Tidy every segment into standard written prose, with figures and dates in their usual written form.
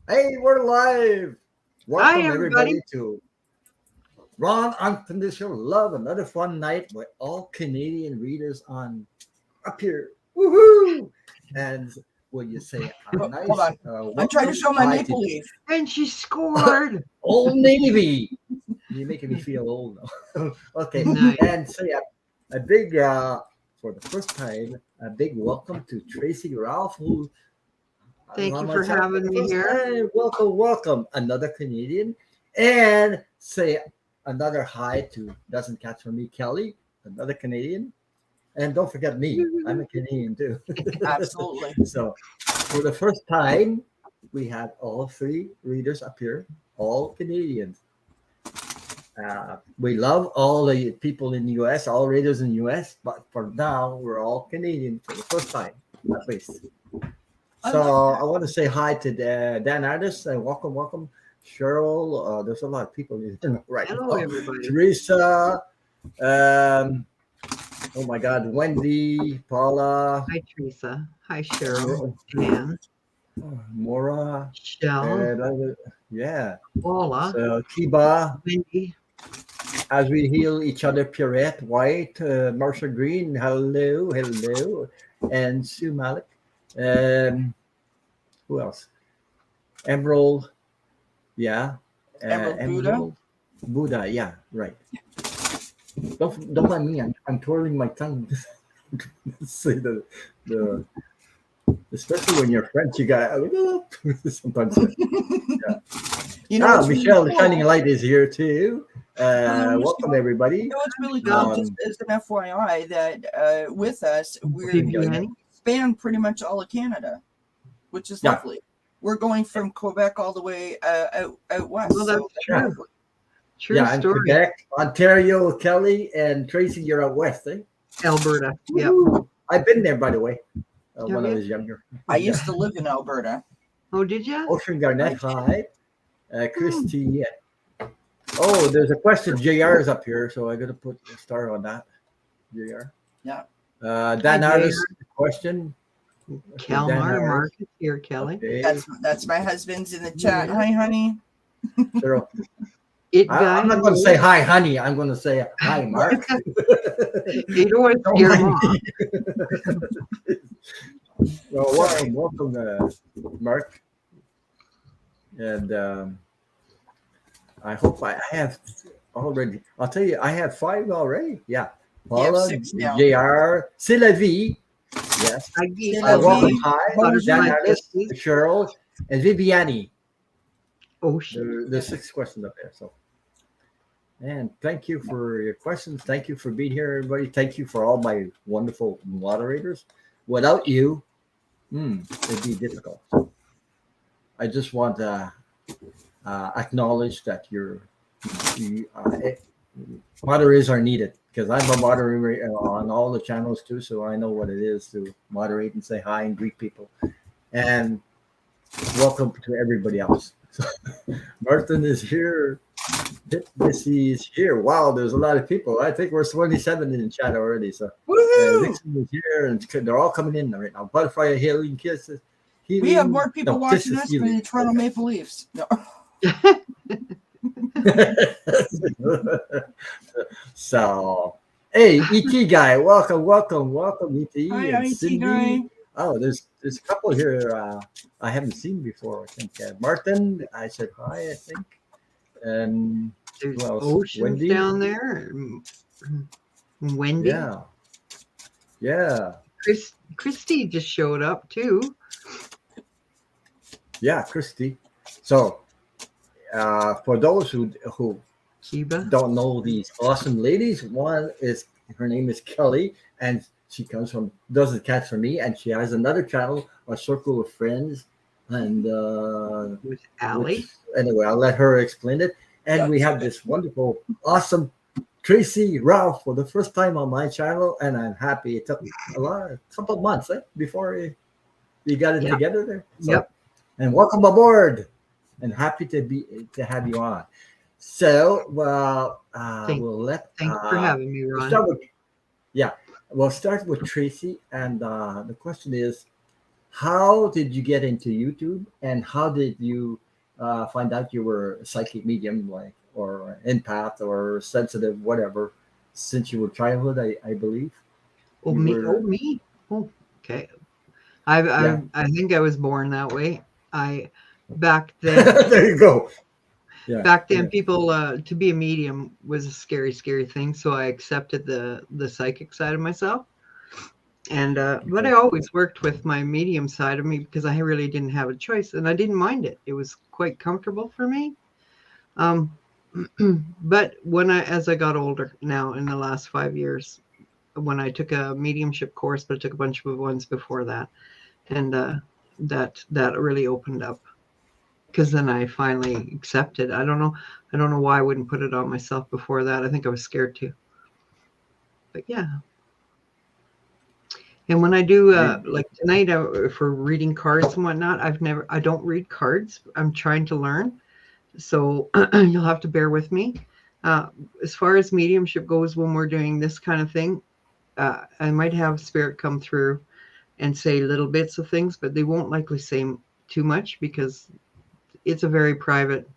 Hey, we're live. Hi, Welcome everybody. everybody to Ron Unconditional Love. Another fun night with all Canadian readers on up here. Woohoo! And will you say a Hold nice on. I'm trying to welcome show my hi to maple leaf. And she scored. Old Navy? You're making me feel old now. Okay, Nice. and so yeah, a big for the first time, a big welcome to Tracy Ralph, who Thank on you for myself for having the me first here. time. Welcome, welcome. Another Canadian. And say another hi to Doesn't Catch for Me, Kelley, another Canadian. And don't forget me. I'm a Canadian too. Absolutely. So for the first time, we have all three readers up here, all Canadians. We love all the people in the US, all readers in the US, but for now, we're all Canadian for the first time, at least. I So like that. I want to say hi to Dan Addis and welcome, welcome, Cheryl. There's a lot of people right Hello, now. everybody. Teresa. Um, oh my God, Wendy, Paula, Hi, Teresa. Hi, Cheryl. Dan. Mora, Shell. and yeah. Paula. So Kiba, Wendy. as we heal each other, Pierrette, White, Marsha Green. Hello, hello, and Sue Malik. Um, who else? Emerald. Yeah, Emerald Buddha. Emerald Buddha. Yeah, right. Don't mind me. I'm twirling my tongue. Say the especially when you're French, you got sometimes. Yeah. You know what's really Michelle, the cool? shining light is here too. Welcome everybody. You know what's really cool? Just as an FYI, that with us, we Viviani. span pretty much all of Canada, which is Yeah. lovely. We're going from Quebec all the way out west. Well, that's so true. True Yeah, and story. Quebec, Ontario, Kelley, and Tracy, you're out west, eh? Alberta. Yep. Woo-hoo. I've been there, by the way, Have when I you? was younger. I used to live in Alberta. Oh, did you? Ocean Garnet, hi. Christy. Oh, there's a question. JR is up here, so I got to put a star on that. JR. Yeah. Dan Hi, Artis, question. Cal Dan Mark Harris. is here, Kelley. Okay. That's my husband's in the chat. Yeah. Hi, honey. Cheryl. It guy. I'm not going to say hi, honey. I'm going to say hi, Mark. You don't want to Don't scare mind him off. me. Well, welcome, Mark. And I hope I have already. I'll tell you, I have 5 already. Yeah. Paula, 6 now. JR, C'est la vie. Yes. I gave Welcome, Vie. hi. Butterfly Dan Harris, Biscuits. Cheryl, and Viviani. Ocean. There's 6 questions up there. So, and thank you for your questions. Thank you for being here, everybody. Thank you for all my wonderful moderators. Without you, it'd be difficult. So I just want to acknowledge that moderators are needed because I'm a moderator on all the channels too, so I know what it is to moderate and say hi and greet people. And welcome to everybody else. So, Martin is here. Missy is here. Wow, there's a lot of people. I think we're 27 in the chat already. So Nixon is here, and they're all coming in right now. Butterfly Healing Kisses. We have more people watching Kisses us Healing. than the Toronto Maple Leafs. No. So, hey, ET guy, welcome, ET Hi, and IT Cindy. guy. Oh, there's a couple here I haven't seen before. I think Martin. I said hi. I think, and There's who else? Oceans Wendy down there. Wendy. Yeah. Christy just showed up too. Yeah, Christy. So, for those who Cuba. don't know these awesome ladies, one is her name is Kelley, and she comes from Doesn't Catch for Me, and she has another channel, A Circle of Friends, and With Allie. anyway, I'll let her explain it. And we have this wonderful, awesome Tracy Ralph for the first time on my channel, and I'm happy. It took a couple of months before we got it together there. So, Yep. And welcome aboard, and happy to have you on. So, well, we'll let. Thanks for having me, Ron. We'll start with Tracy, and the question is, how did you get into YouTube, and how did you find out you were a psychic medium, like, or empath or sensitive, whatever, since you were childhood, I believe Oh, you me. Oh, were. me. Oh, okay. I, Yeah. I, I think I was born that way. I back then, There you go. Yeah. back then, Yeah. people to be a medium was a scary, scary thing. So I accepted the psychic side of myself. And but I Okay. always worked with my medium side of me because I really didn't have a choice, and I didn't mind it. It was quite comfortable for me. Um, but as I got older now in the last 5 years, when I took a mediumship course, but I took a bunch of ones before that, and that really opened up because then I finally accepted. I don't know why I wouldn't put it on myself before that. I think I was scared too. But yeah. And when I do, Really. like tonight, for reading cards and whatnot, I don't read cards. I'm trying to learn. So you'll have to bear with me. Uh, as far as mediumship goes, when we're doing this kind of thing, I might have spirit come through and say little bits of things, but they won't likely say too much because it's a very private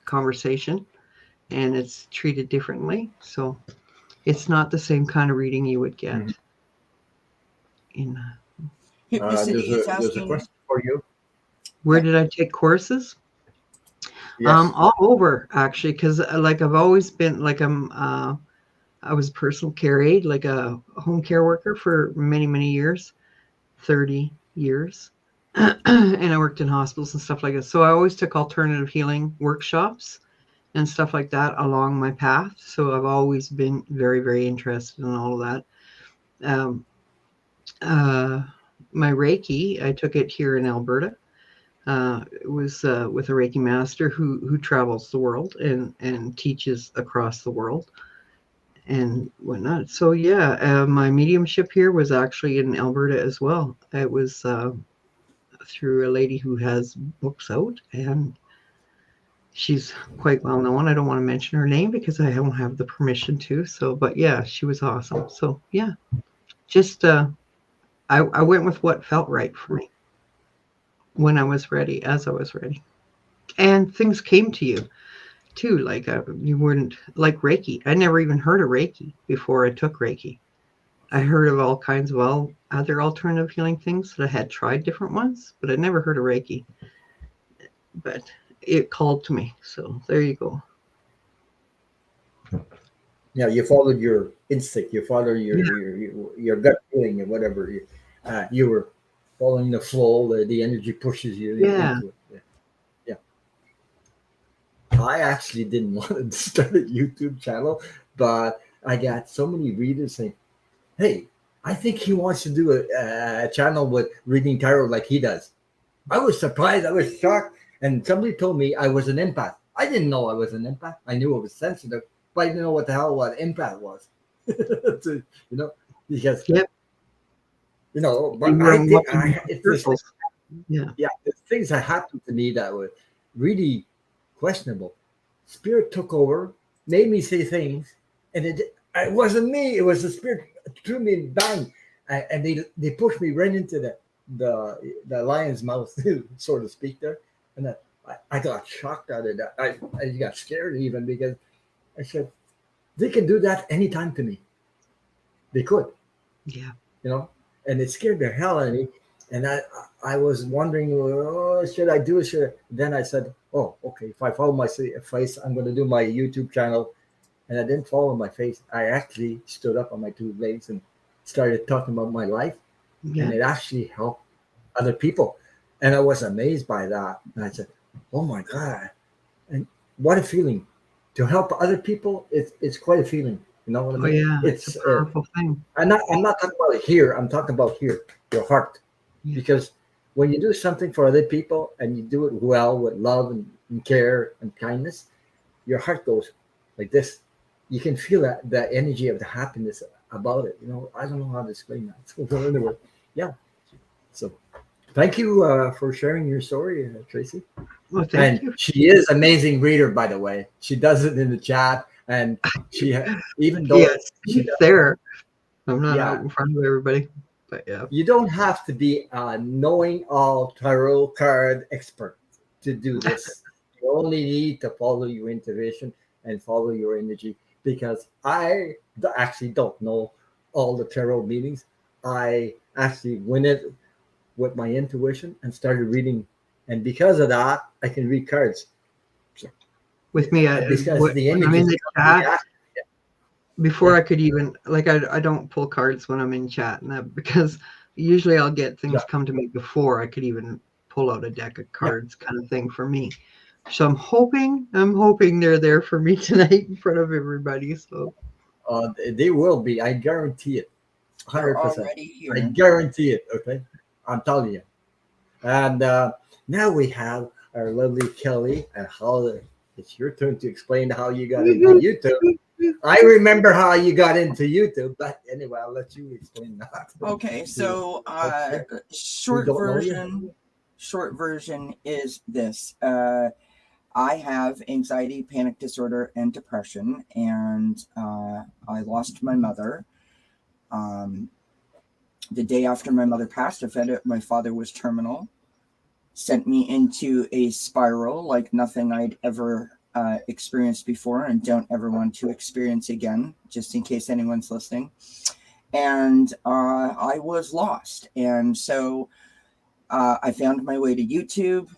conversation and it's treated differently. So it's not the same kind of reading you would get Mhm. in. Hypnicity is There's a asking. question for you. Where Yeah. did I take courses? Yes. All over actually, because like I've always been like I was a personal care aide, like a home care worker for many, many years, 30 years. And I worked in hospitals and stuff like that. So I always took alternative healing workshops and stuff like that along my path. So I've always been very, very interested in all of that. Uh, my Reiki, I took it here in Alberta. It was with a Reiki master who travels the world and teaches across the world and whatnot. So yeah, my mediumship here was actually in Alberta as well. It was through a lady who has books out, and she's quite well known. I don't want to mention her name because I don't have the permission to. So, but yeah, she was awesome. So yeah, just I went with what felt right for me when I was ready, as I was ready, and things came to you too. Like you weren't like Reiki. I never even heard of Reiki before I took Reiki. I heard of all kinds of other alternative healing things that I had tried different ones, but I never heard of Reiki. But it called to me. So there you go. Yeah, you followed your instinct. You followed Yeah. your gut feeling or whatever. You were following the flow. The energy pushes you Yeah. into it. Yeah. I actually didn't want to start a YouTube channel, but I got so many readers saying, "Hey, I think he wants to do a channel with reading tarot like he does." I was surprised. I was shocked, and somebody told me I was an empath. I didn't know I was an empath. I knew I was sensitive, but I didn't know what the hell what empath was. So, because Yep. but You I were did. walking It's this thing. circles. Yeah. Yeah, the things that happened to me that were really questionable. Spirit took over, made me say things, and it wasn't me. It was the spirit threw me bang, and they pushed me right into the lion's mouth, so to speak. There, and I got shocked at it. I got scared even because I said they can do that anytime to me. They could, Yeah. you know, and it scared the hell out of me. And I was wondering, oh, should I do it? Should I? Then I said, oh, okay. If I follow my face, I'm going to do my YouTube channel. And I didn't follow my face. I actually stood up on my two legs and started talking about my life, and Yeah. it actually helped other people. And I was amazed by that. And I said, oh my God. And what a feeling to help other people. It's quite a feeling. You know what I Oh mean? yeah. It's a It's powerful thing. I'm not talking about here. I'm talking about here, your heart. Yeah. Because when you do something for other people and you do it well with love and care and kindness, your heart goes like this. You can feel that energy of the happiness about it. I don't know how to explain that. So anyway, yeah. So thank you for sharing your story, Tracy. Well, thank And you. she is amazing reader, by the way. She does it in the chat, and even though Yes, she it's there. I'm not yeah, out in front of everybody. But yeah. You don't have to be a knowing all tarot card expert to do this. You only need to follow your intuition and follow your energy, because I actually don't know all the tarot meanings. I actually went it with my intuition and started reading, and because of that, I can read cards. So, With me, because the when I'm in images the come chat, before I could even I don't pull cards when I'm in chat, and that because usually I'll get things come to me before I could even pull out a deck of cards, kind of thing for me. So I'm hoping they're there for me tonight in front of everybody. So they will be. I guarantee it. 100%. already here. I guarantee it. Okay, I'm telling you. And now we have our lovely Kelley, and how it's your turn to explain how you got into YouTube. I remember how you got into YouTube, but anyway, I'll let you explain that. Okay, so short version is this. I have anxiety, panic disorder, and depression, and I lost my mother. The day after my mother passed, I found out my father was terminal. Sent me into a spiral like nothing I'd ever experienced before, and don't ever want to experience again, just in case anyone's listening. And I was lost. And so I found my way to YouTube.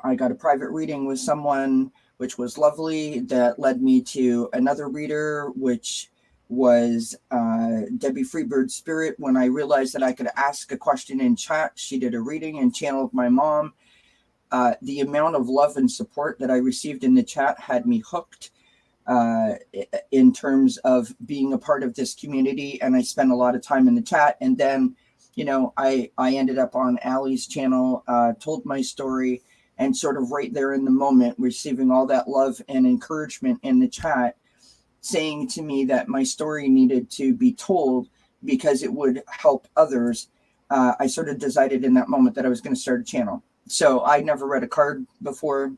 I got a private reading with someone, which was lovely, that led me to another reader, which was Debbie Freebird's Spirit. When I realized that I could ask a question in chat, she did a reading and channeled my mom. The amount of love and support that I received in the chat had me hooked in terms of being a part of this community, and I spent a lot of time in the chat. And then, I ended up on Allie's channel, told my story, and sort of right there in the moment, receiving all that love and encouragement in the chat, saying to me that my story needed to be told because it would help others. I sort of decided in that moment that I was going to start a channel. So I never read a card before.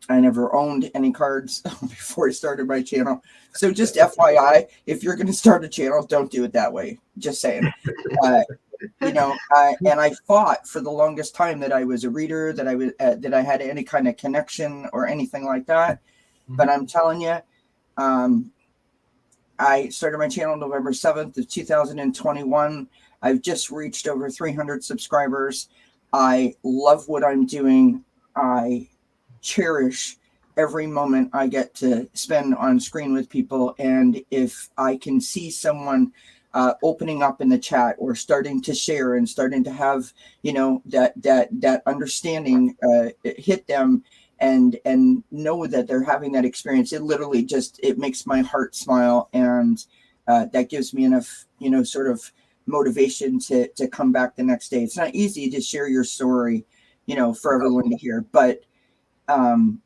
I never owned any cards before I started my channel. So just FYI, if you're going to start a channel, don't do it that way. Just saying. And I fought for the longest time that I was a reader, that I was that I had any kind of connection or anything like that. Mm-hmm. But I'm telling you, I started my channel November 7th of 2021. I've just reached over 300 subscribers. I love what I'm doing. I cherish every moment I get to spend on screen with people. And if I can see someone opening up in the chat or starting to share and starting to have, that understanding hit them, and know that they're having that experience, it literally it makes my heart smile. And that gives me enough, sort of motivation to come back the next day. It's not easy to share your story, for everyone to hear, but I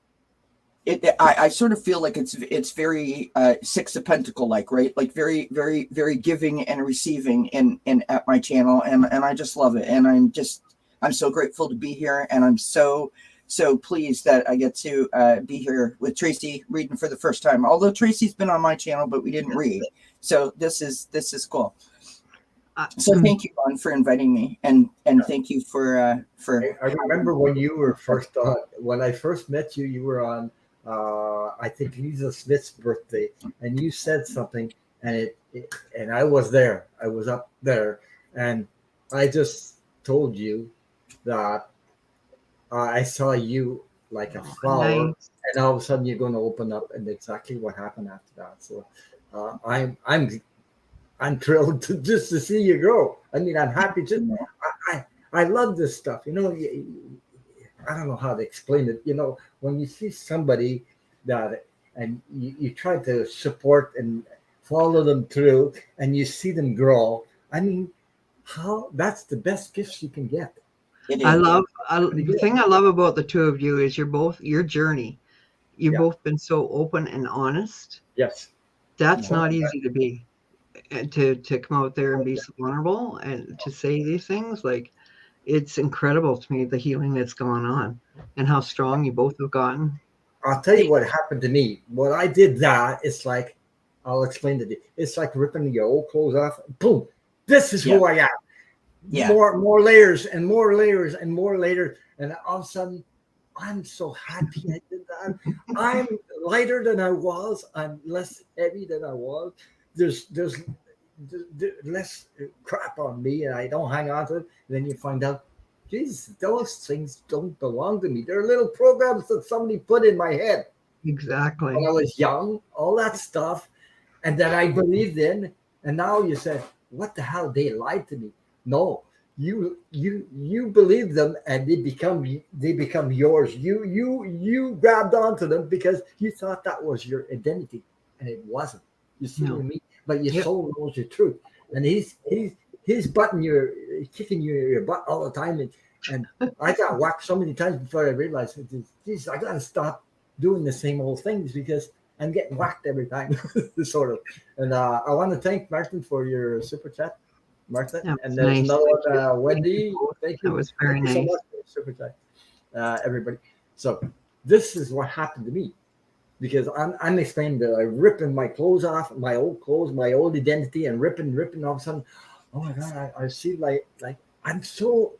sort of feel like it's very Six of Pentacle like, right? Like very, very, very giving and receiving in at my channel, and I just love it. And I'm so grateful to be here, and I'm so pleased that I get to be here with Tracy reading for the first time. Although Tracy's been on my channel, but we didn't read, so this is cool. So thank you, Ron, for inviting me, and thank you for. I remember when you were first on. When I first met you, you were on. I think Lisa Smith's birthday, and you said something, and and I was there. I was up there, and I just told you that I saw you like a flower, nice. And all of a sudden you're going to open up, and exactly what happened after that. So I'm thrilled to see you grow. I mean, I'm happy to. I love this stuff. I don't know how to explain it. When you see somebody that, and you try to support and follow them through, and you see them grow. I mean, that's the best gifts you can get. The thing I love about the two of you is your journey. You've both been so open and honest. Yes. That's not easy to be. To come out there and be so vulnerable and to say these things, like, it's incredible to me, the healing that's gone on and how strong you both have gotten. I'll tell you what happened to me. When I did that, it's like, I'll explain to you. It's like ripping your old clothes off. Boom. This is who I am. Yeah. More layers and more layers and more layers. And all of a sudden, I'm so happy I did that. I'm lighter than I was. I'm less heavy than I was. There's less crap on me, and I don't hang on to it. And then you find out, Jesus, those things don't belong to me. They're little programs that somebody put in my head Exactly. when I was young. All that stuff, and that I believed in. And now you said, "What the hell? They lied to me." No, you believe them, and they become yours. You grabbed onto them because you thought that was your identity, and it wasn't. You see what I mean? But your soul knows the truth, and he's kicking your butt all the time, and I got whacked so many times before I realized, geez, I gotta stop doing the same old things because I'm getting whacked every time, sort of. And I want to thank Martin for your super chat, Martin. And there's another one, Wendy. Thank you. That was very nice. So much for your super chat, everybody. So this is what happened to me because I'm explaining that I'm ripping my clothes off, my old clothes, my old identity, and ripping. All of a sudden, oh my God, I see like I'm so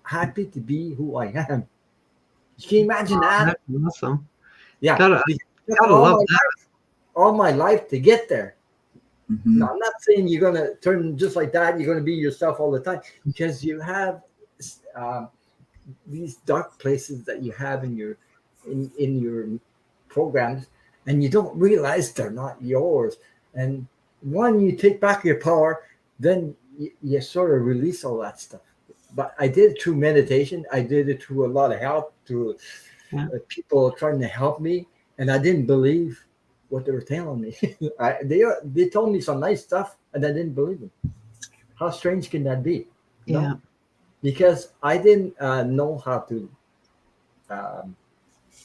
happy to be who I am. Can you imagine that? That's awesome. Yeah. Gotta love that. All my life to get there. Mm-hmm. No, I'm not saying you're gonna turn just like that. You're gonna be yourself all the time because you have these dark places that you have in your programs, and you don't realize they're not yours. And when you take back your power, then you sort of release all that stuff. But I did it through meditation. I did it through a lot of help, through people trying to help me, and I didn't believe what they were telling me. They told me some nice stuff, and I didn't believe them. How strange can that be? Yeah. No? Because I didn't know how to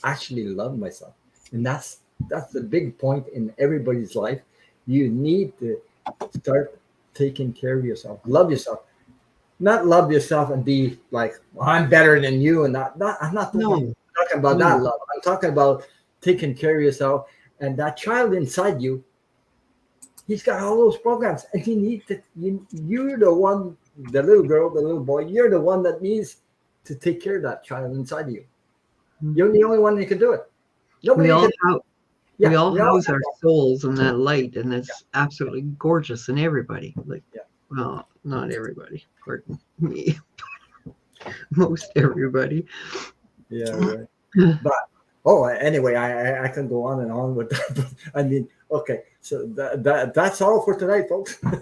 actually love myself, and that's the big point in everybody's life. You need to start taking care of yourself. Love yourself. Not love yourself and be like, well, I'm better than you, and not. I'm not talking about that love. I'm talking about taking care of yourself, and that child inside you. He's got all those programs, and he needs to. You're the one, the little girl, the little boy. You're the one that needs to take care of that child inside you. You're the only one that can do it. Nobody. We all house our souls in that light, and it's absolutely gorgeous in everybody. Well, not everybody. Pardon me. Most everybody. Yeah, right. But anyway, I can go on and on with that. But, I mean, okay, so that's all for tonight, folks. All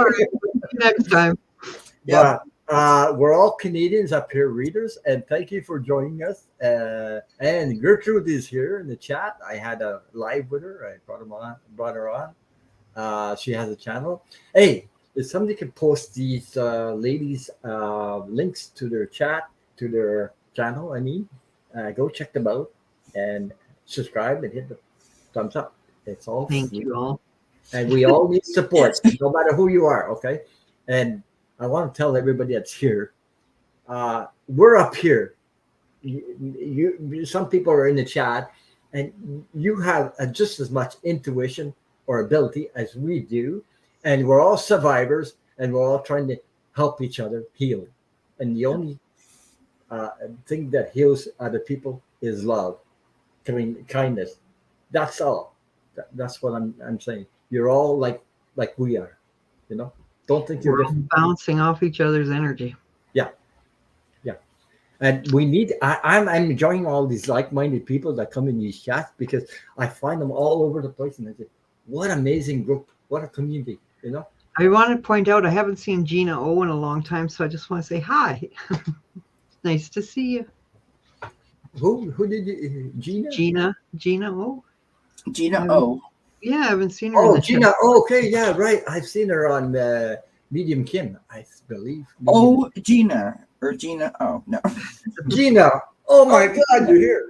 right, next time. Yeah. We're all Canadians up here, readers, and thank you for joining us. And Gertrude is here in the chat. I had a live with her. I brought her on. She has a channel. Hey, if somebody could post these ladies' links to their channel, go check them out and subscribe and hit the thumbs up. It's all Thank you all. And we all need support, no matter who you are, okay? And I want to tell everybody that's here, we're up here. Some people are in the chat, and you have just as much intuition or ability as we do, and we're all survivors, and we're all trying to help each other heal. And the only thing that heals other people is love, kindness. That's all. That's what I'm saying. You're all like we are, Don't think you're different. Bouncing off each other's energy. Yeah. And we need. I'm enjoying all these like-minded people that come in these chats because I find them all over the place, and I say, "What an amazing group! What a community!" I want to point out I haven't seen Gina O in a long time, so I just want to say hi. Nice to see you. Who did you, Gina? Gina O. Gina O. Yeah, I haven't seen her. Oh, Gina. Oh, okay, yeah, right. I've seen her on Medium Kim, I believe. Gina or Gina. Oh no, Gina. Oh my God, you're here.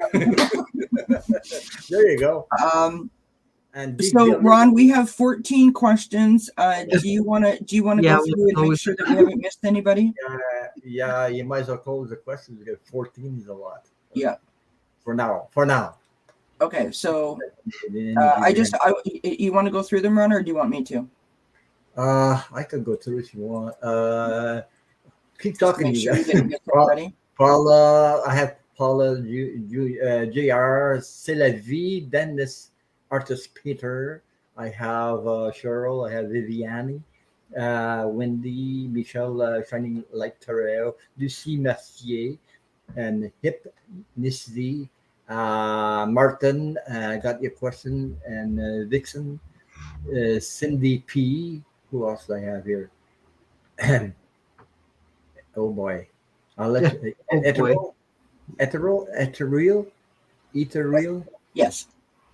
There you go. And so Ron, we have 14 questions. Do you want to go through and make sure that we haven't missed anybody? Yeah, you might as well close the questions because 14 is a lot. Yeah. For now. Okay, so you want to go through them, Ron, or do you want me to? I could go through if you want. Keep Just to talking, make you sure you guys. didn't miss anybody. Paula, I have Paula, JR, C'est la vie, Dennis, artist Peter. I have Cheryl, I have Viviani, Wendy, Michelle, Shining Light Terrell, Lucie Mercier, and Hip Nisdi. Martin, I got your question, and Vixen, Cindy P. Who else do I have here? Oh boy. I'll let you. Oh boy. Ethereal, Ethereal, Yes.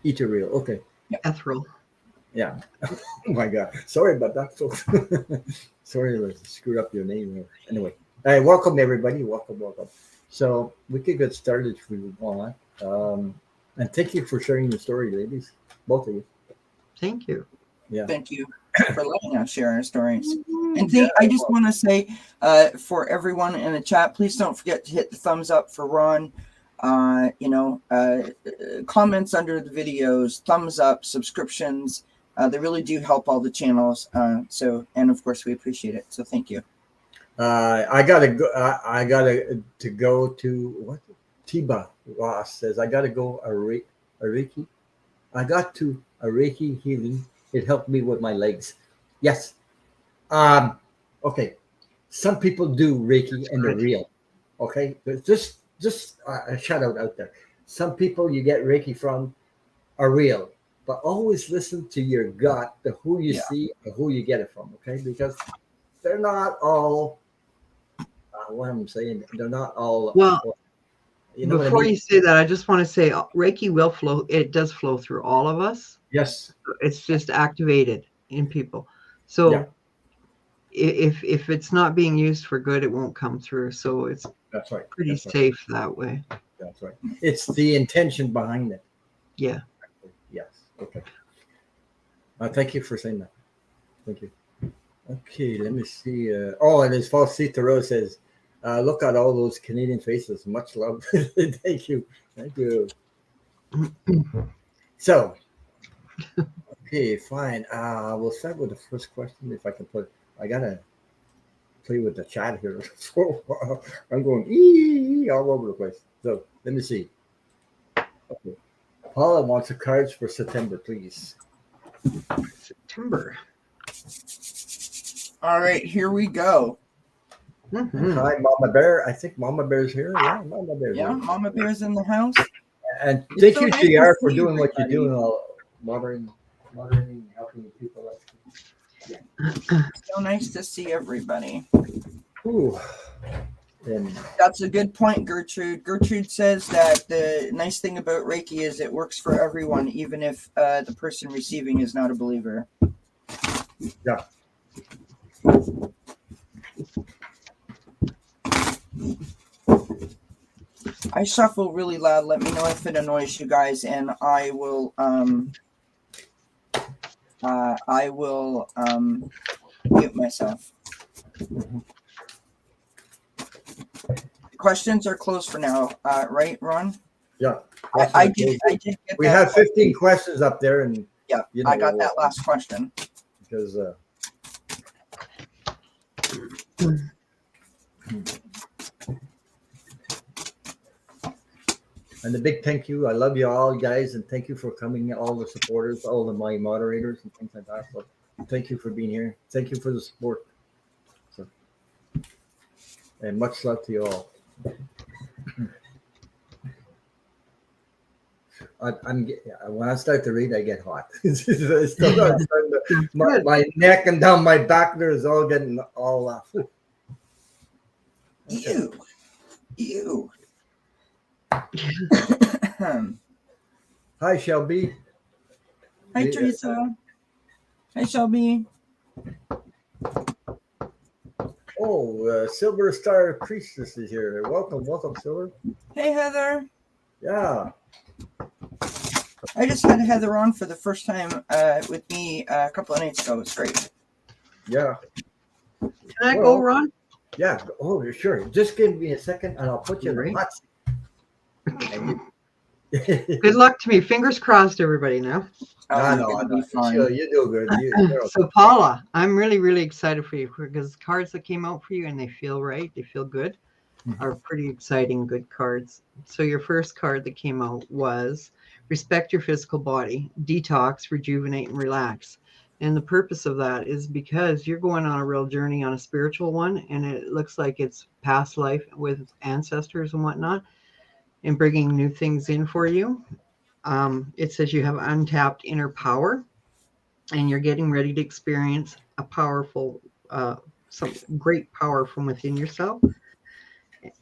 Ethereal. Okay. Ethereal. Yeah. Oh my God. Sorry about that, folks. Sorry to screw up your name here. Anyway, hey, welcome everybody. Welcome. So we could get started if we want. And thank you for sharing your story, ladies. Both of you. Thank you. Yeah. Thank you for letting us share our stories. Mm-hmm. And I just want to say for everyone in the chat, please don't forget to hit the thumbs up for Ron. Comments under the videos, thumbs up, subscriptions. They really do help all the channels. And of course, we appreciate it. So thank you. I gotta go. I gotta to go to what? Tiba Ross says I gotta go a Reiki. I got to a Reiki healing. It helped me with my legs. Yes. Okay. Some people do Reiki and they're real. Okay. But just a shout out there. Some people you get Reiki from are real, but always listen to your gut, to who you see or who you get it from. Okay. Because they're not all, what I'm saying, they're not all. Well, you know before what I mean? you say that, I just want to say Reiki will flow. It does flow through all of us. Yes. It's just activated in people. So if it's not being used for good, it won't come through. So it's That's right. pretty safe that way. That's right. It's the intention behind it. Yeah. Yes. Okay. Thank you for saying that. Thank you. Okay, let me see. And as False Citaro says, look at all those Canadian faces. Much love. Thank you. Thank you. So, okay, fine. We'll start with the first question. If I can I gotta play with the chat here. I'm going all over the place. So let me see. Okay. Paula wants the cards for September, please. September. All right, here we go. Mm-hmm. Hi, Mama Bear. I think Mama Bear's here. Yeah, Mama Bear's here. Mama Bear's in the house. And thank you, nice JR, to for see doing what you're everybody. doing, moderating, helping people. So nice to see everybody. Ooh. And That's a good point, Gertrude. Gertrude says that the nice thing about Reiki is it works for everyone, even if the person receiving is not a believer. yeah. I shuffle really loud. Let me know if it annoys you guys, and I will mute myself. Questions are closed for now, right, Ron? Yeah. I did get we that have 15 questions up there, and yeah, I got that last question. Because and a big thank you. I love you all, guys, and thank you for coming, all the supporters, all of my moderators and things like that. So thank you for being here. Thank you for the support. So, and much love to you all. When I start to read, I get hot. My neck and down my back there is all getting all off. Okay. Ew. Hi, Shelby. Hi, Teresa. Hi, Shelby. Oh, Silver Star Priestess is here. Welcome, Silver. Hey, Heather. Yeah. I just had Heather on for the first time with me a couple of nights ago. It's great. Yeah. Can I go, Ron? Yeah. Oh, sure. Just give me a second, and I'll put you in the hot seat. Good luck to me. Fingers crossed, everybody. Now. Oh, you're No, gonna be fine. sure, you do good. You're So okay. Paula, I'm really, really excited for you because cards that came out for you and they feel right, they feel good, Mhm. are pretty exciting, good cards. So your first card that came out was respect your physical body, detox, rejuvenate, and relax. And the purpose of that is because you're going on a real journey on a spiritual one, and it looks like it's past life with ancestors and whatnot, and bringing new things in for you. It says you have untapped inner power and you're getting ready to experience a powerful, some great power from within yourself.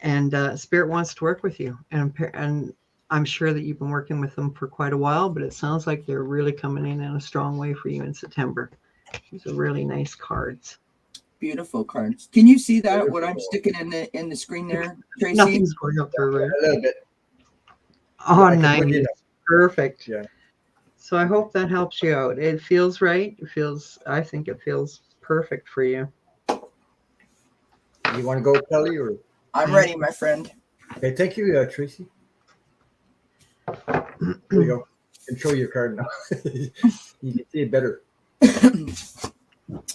And Spirit wants to work with you, and I'm sure that you've been working with them for quite a while, but it sounds like they're really coming in a strong way for you in September. These are really nice cards. Beautiful cards. Can you see that? What I'm Beautiful. sticking in the screen there, Tracy? Nothing's going up for A little bit. Oh, I can nice. put you Perfect. Yeah. So I hope that helps you out. It feels right. I think it feels perfect for you. You want to go, Kelley, or I'm ready, my friend. okay? Thank you, Tracy. There you go. Control your card now. You can see it better.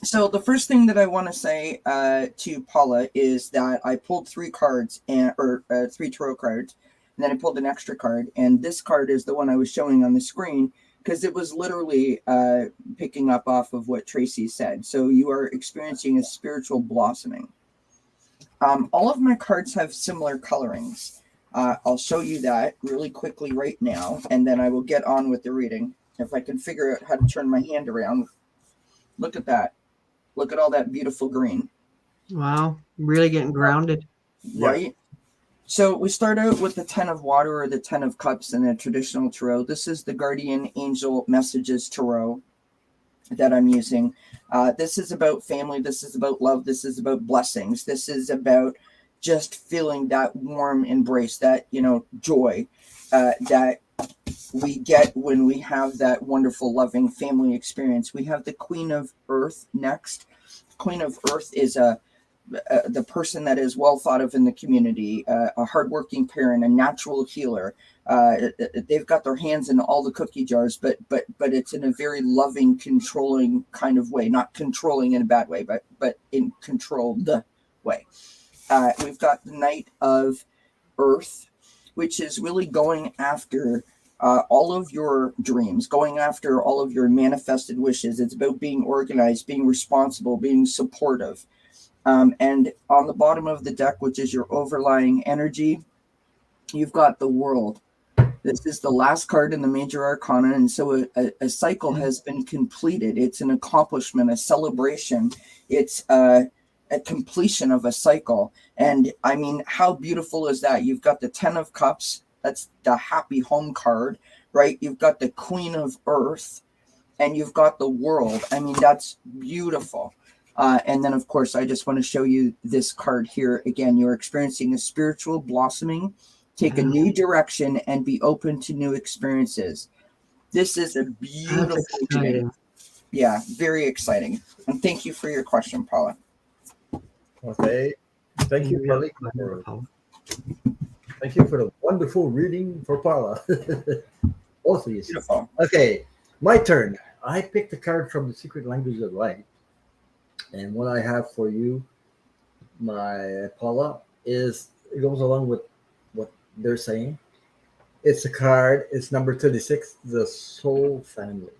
So the first thing that I want to say to Paula is that I pulled 3 cards or 3 tarot cards, and then I pulled an extra card, and this card is the one I was showing on the screen because it was literally picking up off of what Tracy said. So you are experiencing a spiritual blossoming. All of my cards have similar colorings. I'll show you that really quickly right now, and then I will get on with the reading. If I can figure out how to turn my hand around. Look at that. Look at all that beautiful green. Wow, really getting grounded. Right? Yeah. So we start out with the 10 of water or the 10 of cups in a traditional tarot. This is the guardian angel messages tarot that I'm using. This is about family. This is about love. This is about blessings. This is about just feeling that warm embrace, that, joy that we get when we have that wonderful, loving family experience. We have the Queen of Earth next. Queen of Earth is the person that is well thought of in the community, a hardworking parent, a natural healer. They've got their hands in all the cookie jars, but it's in a very loving, controlling kind of way. Not controlling in a bad way, but in controlled way. We've got the Knight of Earth, which is really going after all of your dreams, going after all of your manifested wishes. It's about being organized, being responsible, being supportive. And on the bottom of the deck, which is your overlying energy, you've got the World. This is the last card in the major arcana, and so a cycle has been completed. It's an accomplishment, a celebration. It's a completion of a cycle. And I mean, how beautiful is that? You've got the 10 of Cups. That's the happy home card, right? You've got the Queen of Earth, and you've got the World. I mean, that's beautiful. And then, of course, I just want to show you this card here. Again, you're experiencing a spiritual blossoming. Take a new direction and be open to new experiences. This is a beautiful reading. Yeah, very exciting. And thank you for your question, Paula. Okay. Thank you, Kelley. Thank you for the wonderful reading for Paula. Both of you. Beautiful. Okay, my turn. I picked a card from the Secret Language of Light. And what I have for you, my Paula, is it goes along with what they're saying. It's a card, it's number 36, the Soul Family.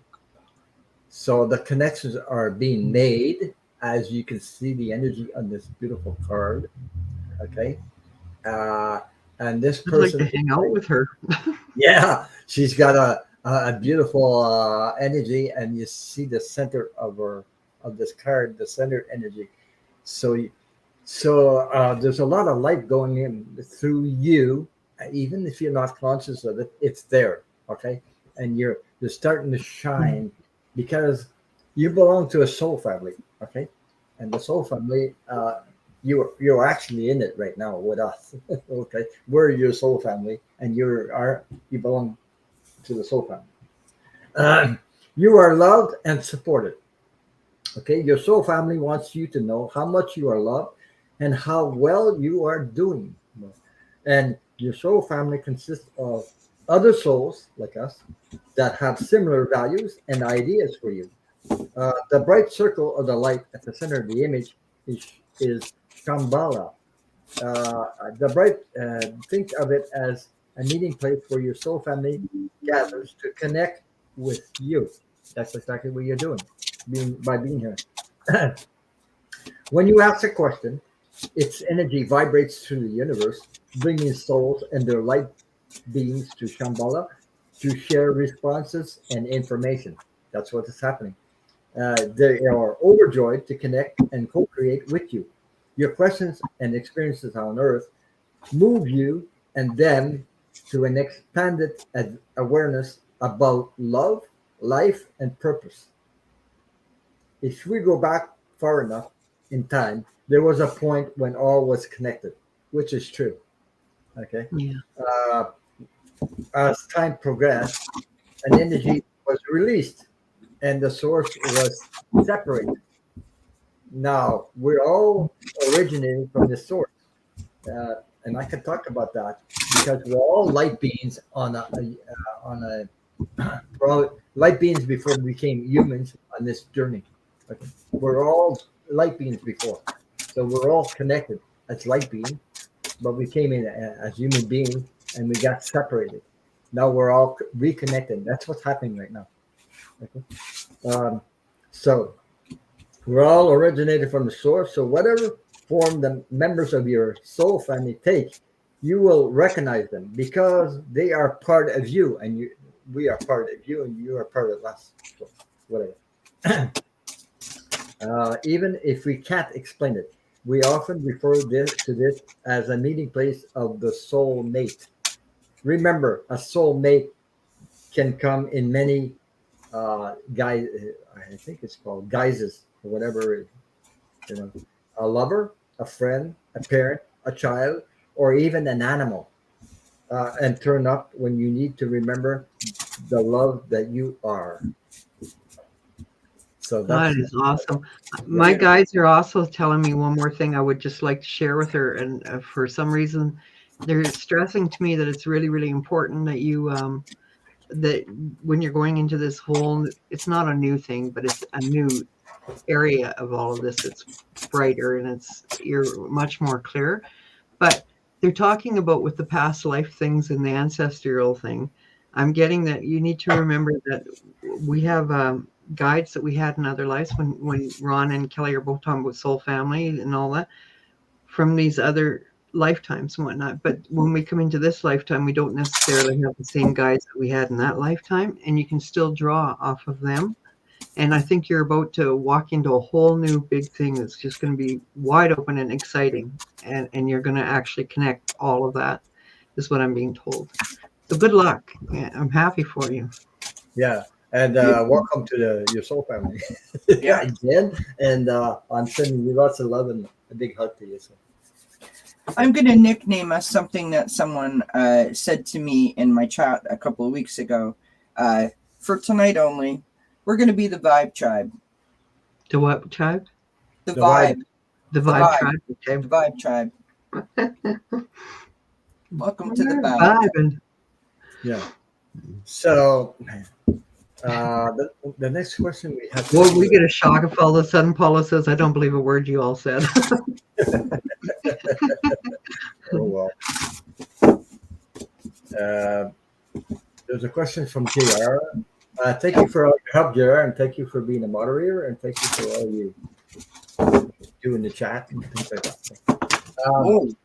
So the connections are being made, as you can see the energy on this beautiful card. Okay. And this person, I'd like to hang out with her. yeah, she's got a beautiful energy, and you see the center of this card, the center energy. So there's a lot of light going in through you, even if you're not conscious of it. It's there, okay, and you're starting to shine because you belong to a soul family, okay, and the soul family. You're actually in it right now with us, okay. We're your soul family, and you belong to the soul family. You are loved and supported. Okay, your soul family wants you to know how much you are loved and how well you are doing. And your soul family consists of other souls like us that have similar values and ideas for you. The bright circle of the light at the center of the image is Shambhala. The bright, think of it as a meeting place where your soul family gathers to connect with you. That's exactly what you're doing, by being here. When you ask a question, its energy vibrates through the universe, bringing souls and their light beings to Shambhala to share responses and information. That's what is happening. They are overjoyed to connect and co-create with you. Your questions and experiences on Earth move you and them to an expanded awareness about love, life, and purpose. If we go back far enough in time, there was a point when all was connected, which is true. Okay. Yeah. Uh, as time progressed, an energy was released and the source was separated. Now we're all originating from the source, and I can talk about that because we're all light beings on a we're all light beings before we became humans on this journey. Okay? We're all light beings before, so we're all connected as light beings, but we came in as human beings and we got separated. Now we're all reconnected. That's what's happening right now. Okay? So we're all originated from the source. So whatever form the members of your soul family take, you will recognize them because they are part of you, and we are part of you, and you are part of us. So whatever. Even if we can't explain it, we often refer to this as a meeting place of the soul mate. Remember, a soul mate can come in many guys. I think it's called guises or whatever. You know, a lover, a friend, a parent, a child, or even an animal, and turn up when you need to remember the love that you are. So That that's is awesome. My guides are also telling me one more thing I would just like to share with her. And for some reason, they're stressing to me that it's really, really important that that when you're going into this whole, it's not a new thing, but it's a new area of all of this. It's brighter and you're much more clear. But they're talking about with the past life things and the ancestral thing. I'm getting that you need to remember that we have guides that we had in other lives when Ron and Kelley are both talking about soul family and all that from these other lifetimes and whatnot. But when we come into this lifetime, we don't necessarily have the same guides that we had in that lifetime, and you can still draw off of them. And I think you're about to walk into a whole new big thing that's just going to be wide open and exciting. And you're going to actually connect all of that, is what I'm being told. So good luck. Yeah, I'm happy for you. yeah. And welcome to your soul family. Yeah. Again. And I'm sending you lots of love and a big hug to you. So. I'm going to nickname us something that someone said to me in my chat a couple of weeks ago. For tonight only, we're going to be the Vibe Tribe. The what tribe? The Vibe. The Vibe Tribe. Okay. The Vibe Tribe. Welcome to the Vibe. Vibing. Yeah. So the next question we have. Well, we get a shock if all of a sudden Paula says, "I don't believe a word you all said." Oh well. There's a question from JR. Thank you for all your help, JR, and thank you for being a moderator, and thank you for all you do in the chat and things like that.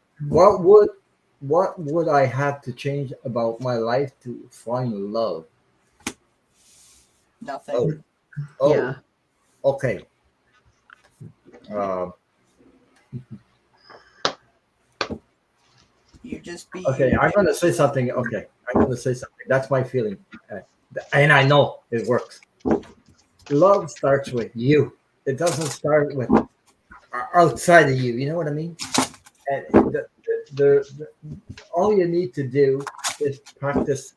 What would I have to change about my life to find love? Nothing. Oh, Yeah. okay. You just be Okay, I'm going to say something. Okay, I'm going to say something. That's my feeling. And I know it works. Love starts with you. It doesn't start with outside of you. You know what I mean? And all you need to do is practice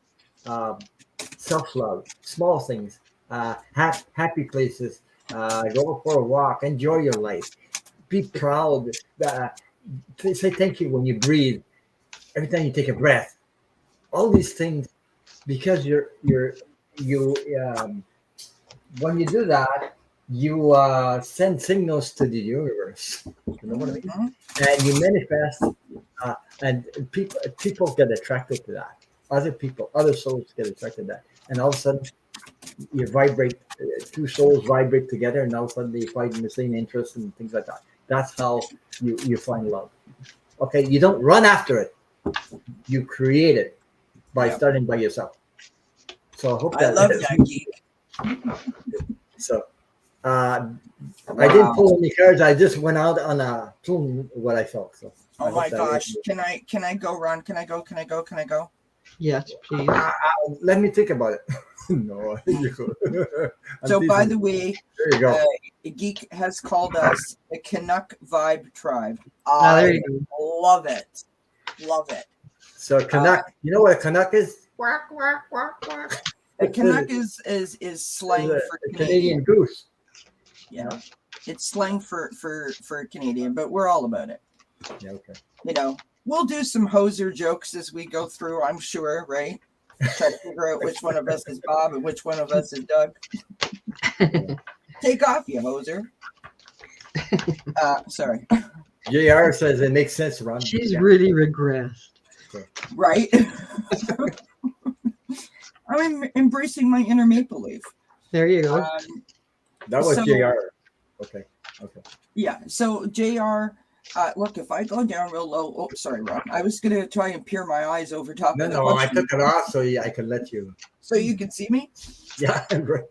self-love, small things, happy places, go for a walk, enjoy your life, be proud, say thank you when you breathe, every time you take a breath. All these things because you when you do that, you send signals to the universe. You know what I mean? Mhm. And you manifest, and people get attracted to that. Other souls get attracted to that, and all of a sudden you vibrate. Two souls vibrate together, and all of a sudden they find the same interests and things like that. That's how you find love. Okay, you don't run after it. You create it by Yep. starting by yourself. So I hope I that love that, geek. so. Uh, I didn't Wow. pull any cards. I just went out on a what I felt. So I Oh hope my that gosh. Can I go, Ron? Can I go? Yes, please. let me think about it. No, you go. I'm So by teasing the you. way, There you go. Geek has called us a Canuck Vibe Tribe. There I you go. love it. Love it. So Canuck, you know what a Canuck is? A Canuck is slang It's for a Canadian. Canadian goose. Yeah. It's slang for Canadian, but we're all about it. Yeah, okay. You know, we'll do some hoser jokes as we go through, I'm sure, right? Try to figure out which one of us is Bob and which one of us is Doug. Take off, you hoser. Sorry. JR says it makes sense, Ron. She's Yeah. really regressed. Right? I'm embracing my inner maple leaf. There you go. That was So- JR. Okay. Yeah. So JR, look, if I go down real low, oh, sorry, Ron. I was gonna try and peer my eyes over top of the No, I question took it off so I could let you. so you can see me. Yeah, great.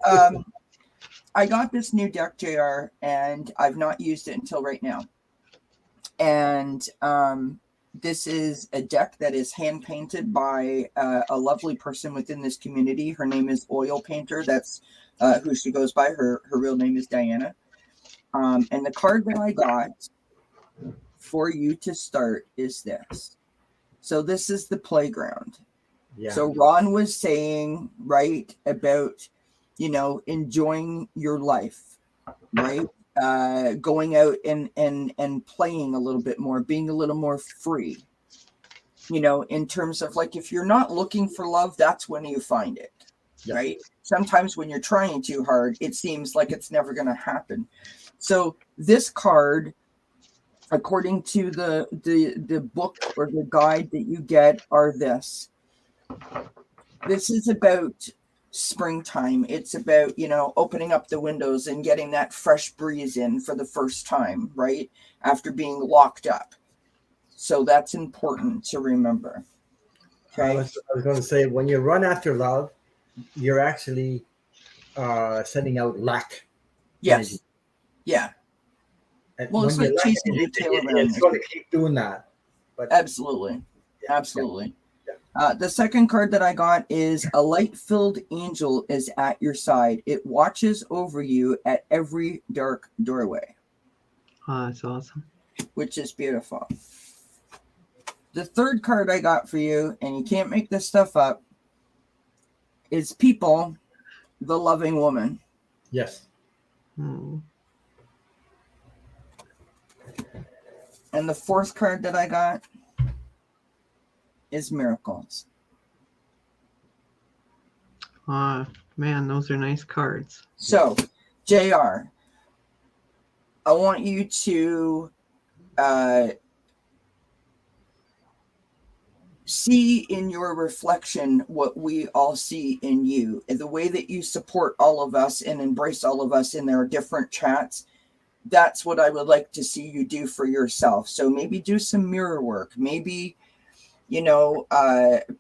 I got this new deck, JR, and I've not used it until right now. And this is a deck that is hand painted by a lovely person within this community. Her name is Oil Painter. That's who she goes by. Her real name is Diana. And the card that I got for you to start is this. So this is the playground. Yeah. So Ron was saying, right, about, enjoying your life, right? Going out and playing a little bit more, being a little more free, in terms of like, if you're not looking for love, that's when you find it, Yeah. right? Sometimes when you're trying too hard, it seems like it's never going to happen. So this card, according to the book or the guide that you get, are this. This is about springtime. It's about, opening up the windows and getting that fresh breeze in for the first time, right? After being locked up. So that's important to remember. Okay. I was going to say, when you run after love, you're actually sending out lack. Yes. energy. Yeah. And Well, it's when like you lack chasing energy, your tail around. it's going to keep doing that. But Absolutely. Yeah. Absolutely. Yeah. The second card that I got is a light-filled angel is at your side. It watches over you at every dark doorway, Oh, that's awesome. which is beautiful. The third card I got for you, and you can't make this stuff up, is People, the Loving Woman. Yes. Hmm. And the fourth card that I got is Miracles. Man, those are nice cards. So, JR, I want you to see in your reflection what we all see in you, and the way that you support all of us and embrace all of us in their different chats. That's what I would like to see you do for yourself. So maybe do some mirror work. Maybe,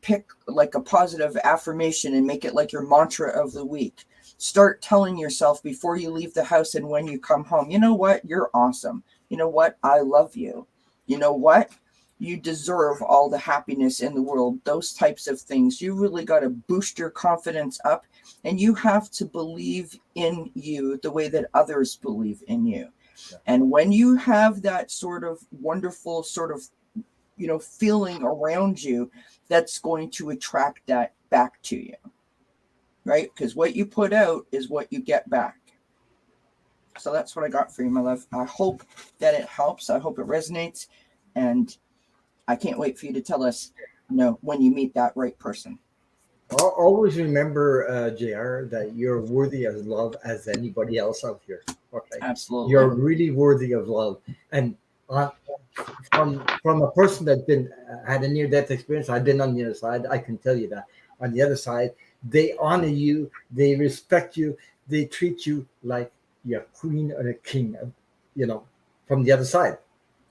pick like a positive affirmation and make it like your mantra of the week. Start telling yourself before you leave the house and when you come home, you know what? You're awesome. You know what? I love you. You know what? You deserve all the happiness in the world. Those types of things. You really got to boost your confidence up, and you have to believe in you the way that others believe in you. Yeah. And when you have that sort of wonderful sort of, feeling around you, that's going to attract that back to you, right? Because what you put out is what you get back. So that's what I got for you, my love. I hope that it helps. I hope it resonates. And I can't wait for you to tell us, when you meet that right person. always remember, JR, that you're worthy of love as anybody else out here. Okay, Absolutely. you're really worthy of love, and uh, from a person that's been had a near death experience, I've been on the other side. I can tell you that on the other side, they honor you, they respect you, they treat you like you're a queen or a king. You know, from the other side.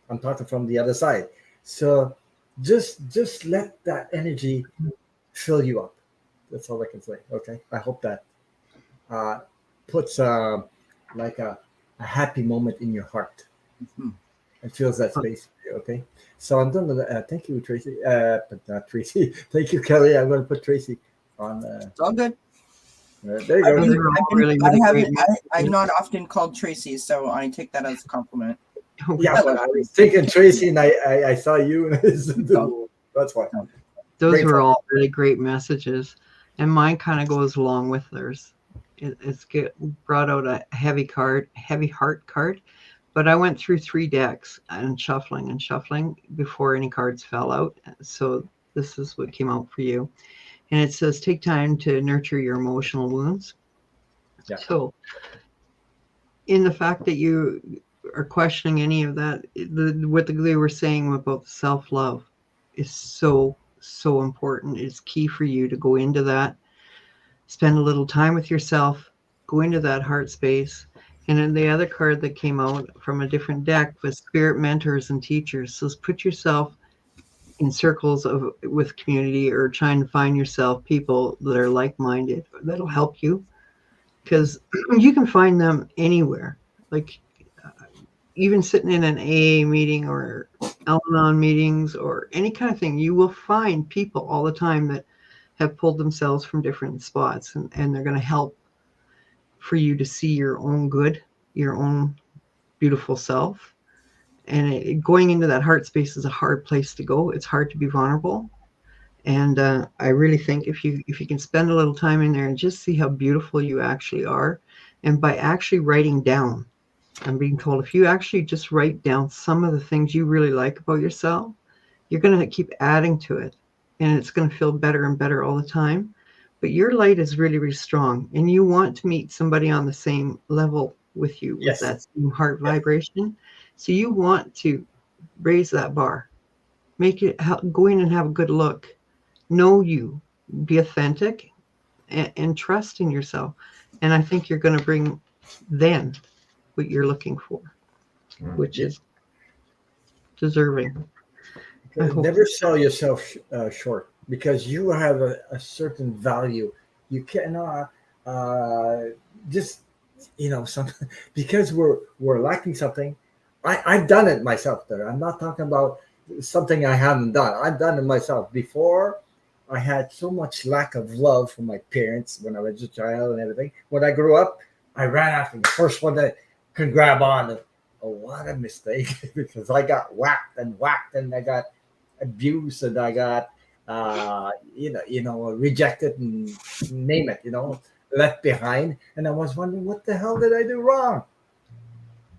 I'm talking from the other side. So just let that energy fill you up. That's all I can say. Okay. I hope that uh, puts like a happy moment in your heart Mhm. and fills that space for you. Okay. So I'm done with that. Thank you, Tracy. But not Tracy. Thank you, Kelley. I'm going to put Tracy on. It's all good. There you I've go. Those been, are I've all been, really, I really great haven't, I'm messages. not often called Tracy, so I take that as a compliment. Yeah, I but love I was Tracy. thinking Tracy, and I saw you, and No, that's why. no. Those Great were fun. all really great messages, and mine kind of goes along with theirs. It's good. Brought out a heavy heart card, but I went through 3 decks and shuffling before any cards fell out. So this is what came out for you, and it says take time to nurture your emotional wounds. Yeah. So in the fact that you are questioning any of that, what they were saying about self love is so important. It's key for you to go into that, spend a little time with yourself, go into that heart space. And then the other card that came out from a different deck was spirit mentors and teachers. So put yourself in circles of with community or trying to find yourself people that are like-minded that'll help you, because you can find them anywhere. Like even sitting in an AA meeting or Al-Anon meetings or any kind of thing, you will find people all the time that have pulled themselves from different spots, and they're going to help for you to see your own good, your own beautiful self. And going into that heart space is a hard place to go. It's hard to be vulnerable. And I really think if you can spend a little time in there and just see how beautiful you actually are, and by actually writing down, I'm being told if you actually just write down some of the things you really like about yourself, you're going to keep adding to it, and it's going to feel better and better all the time. But your light is really, really strong, and you want to meet somebody on the same level with you with Yes. that same heart Yes. vibration. So you want to raise that bar, make it go in and have a good look, know you, be authentic, and trust in yourself. And I think you're going to bring then what you're looking for, which Yeah. is deserving. I hope. Never sell yourself short because you have a certain value. You cannot uh, just something because we're lacking something. I've done it myself. There, I'm not talking about something I haven't done. I've done it myself before. I had so much lack of love from my parents when I was a child and everything. When I grew up, I ran after the first one that could grab on. Oh, what a mistake! Because I got whacked, and I got abused, and I got rejected, and name it, left behind. And I was wondering, what the hell did I do wrong?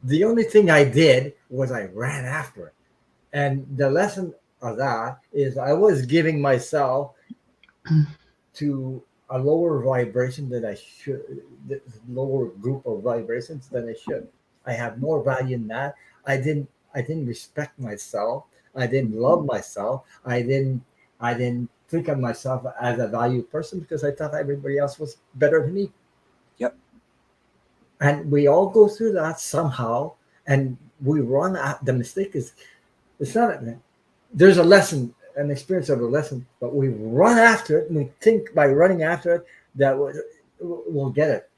The only thing I did was I ran after it. And the lesson of that is I was giving myself to a lower vibration than I should, the lower group of vibrations than I should. I have more value in that. I didn't respect myself. I didn't love myself. I didn't think of myself as a valued person because I thought everybody else was better than me. Yep. And we all go through that somehow, and we run at the mistake is it's not there's a lesson, an experience of a lesson, but we run after it and we think by running after it that we'll get it.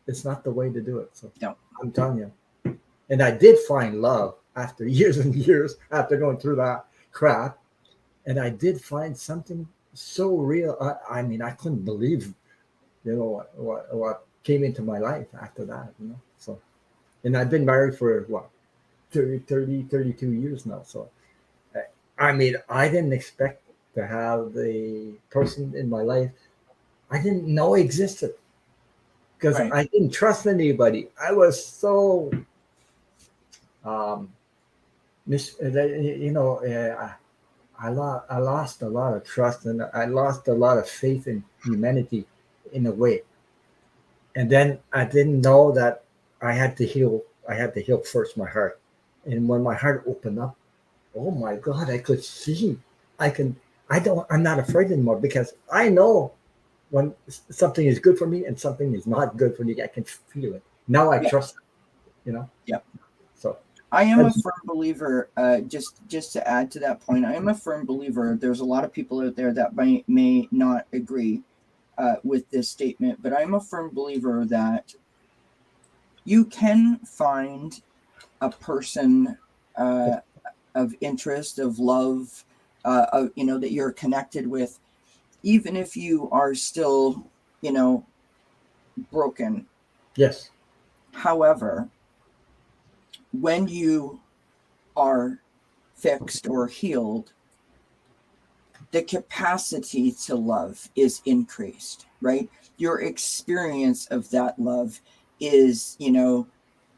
It's not the way to do it. So No. I'm telling you. And I did find love after years and years after going through that crap. And I did find something so real. I mean, I couldn't believe, what came into my life after that. So, and I've been married for what, 32 years now. So, I mean, I didn't expect to have the person in my life I didn't know existed because Right. I didn't trust anybody. I was so um, I lost a lot of trust, and I lost a lot of faith in humanity in a way. And then I didn't know that I had to heal. I had to heal first my heart. And when my heart opened up, oh my God, I could see. I can. I'm not afraid anymore because I know when something is good for me and something is not good for me. I can feel it. Now I Yeah. trust it, you know. Yeah. So I am a firm believer. Just to add to that point, I am a firm believer. There's a lot of people out there that may not agree with this statement, but I'm a firm believer that you can find a person of interest, of love, that you're connected with, even if you are still, broken. yes, However, when you are fixed or healed, the capacity to love is increased, right? Your experience of that love is,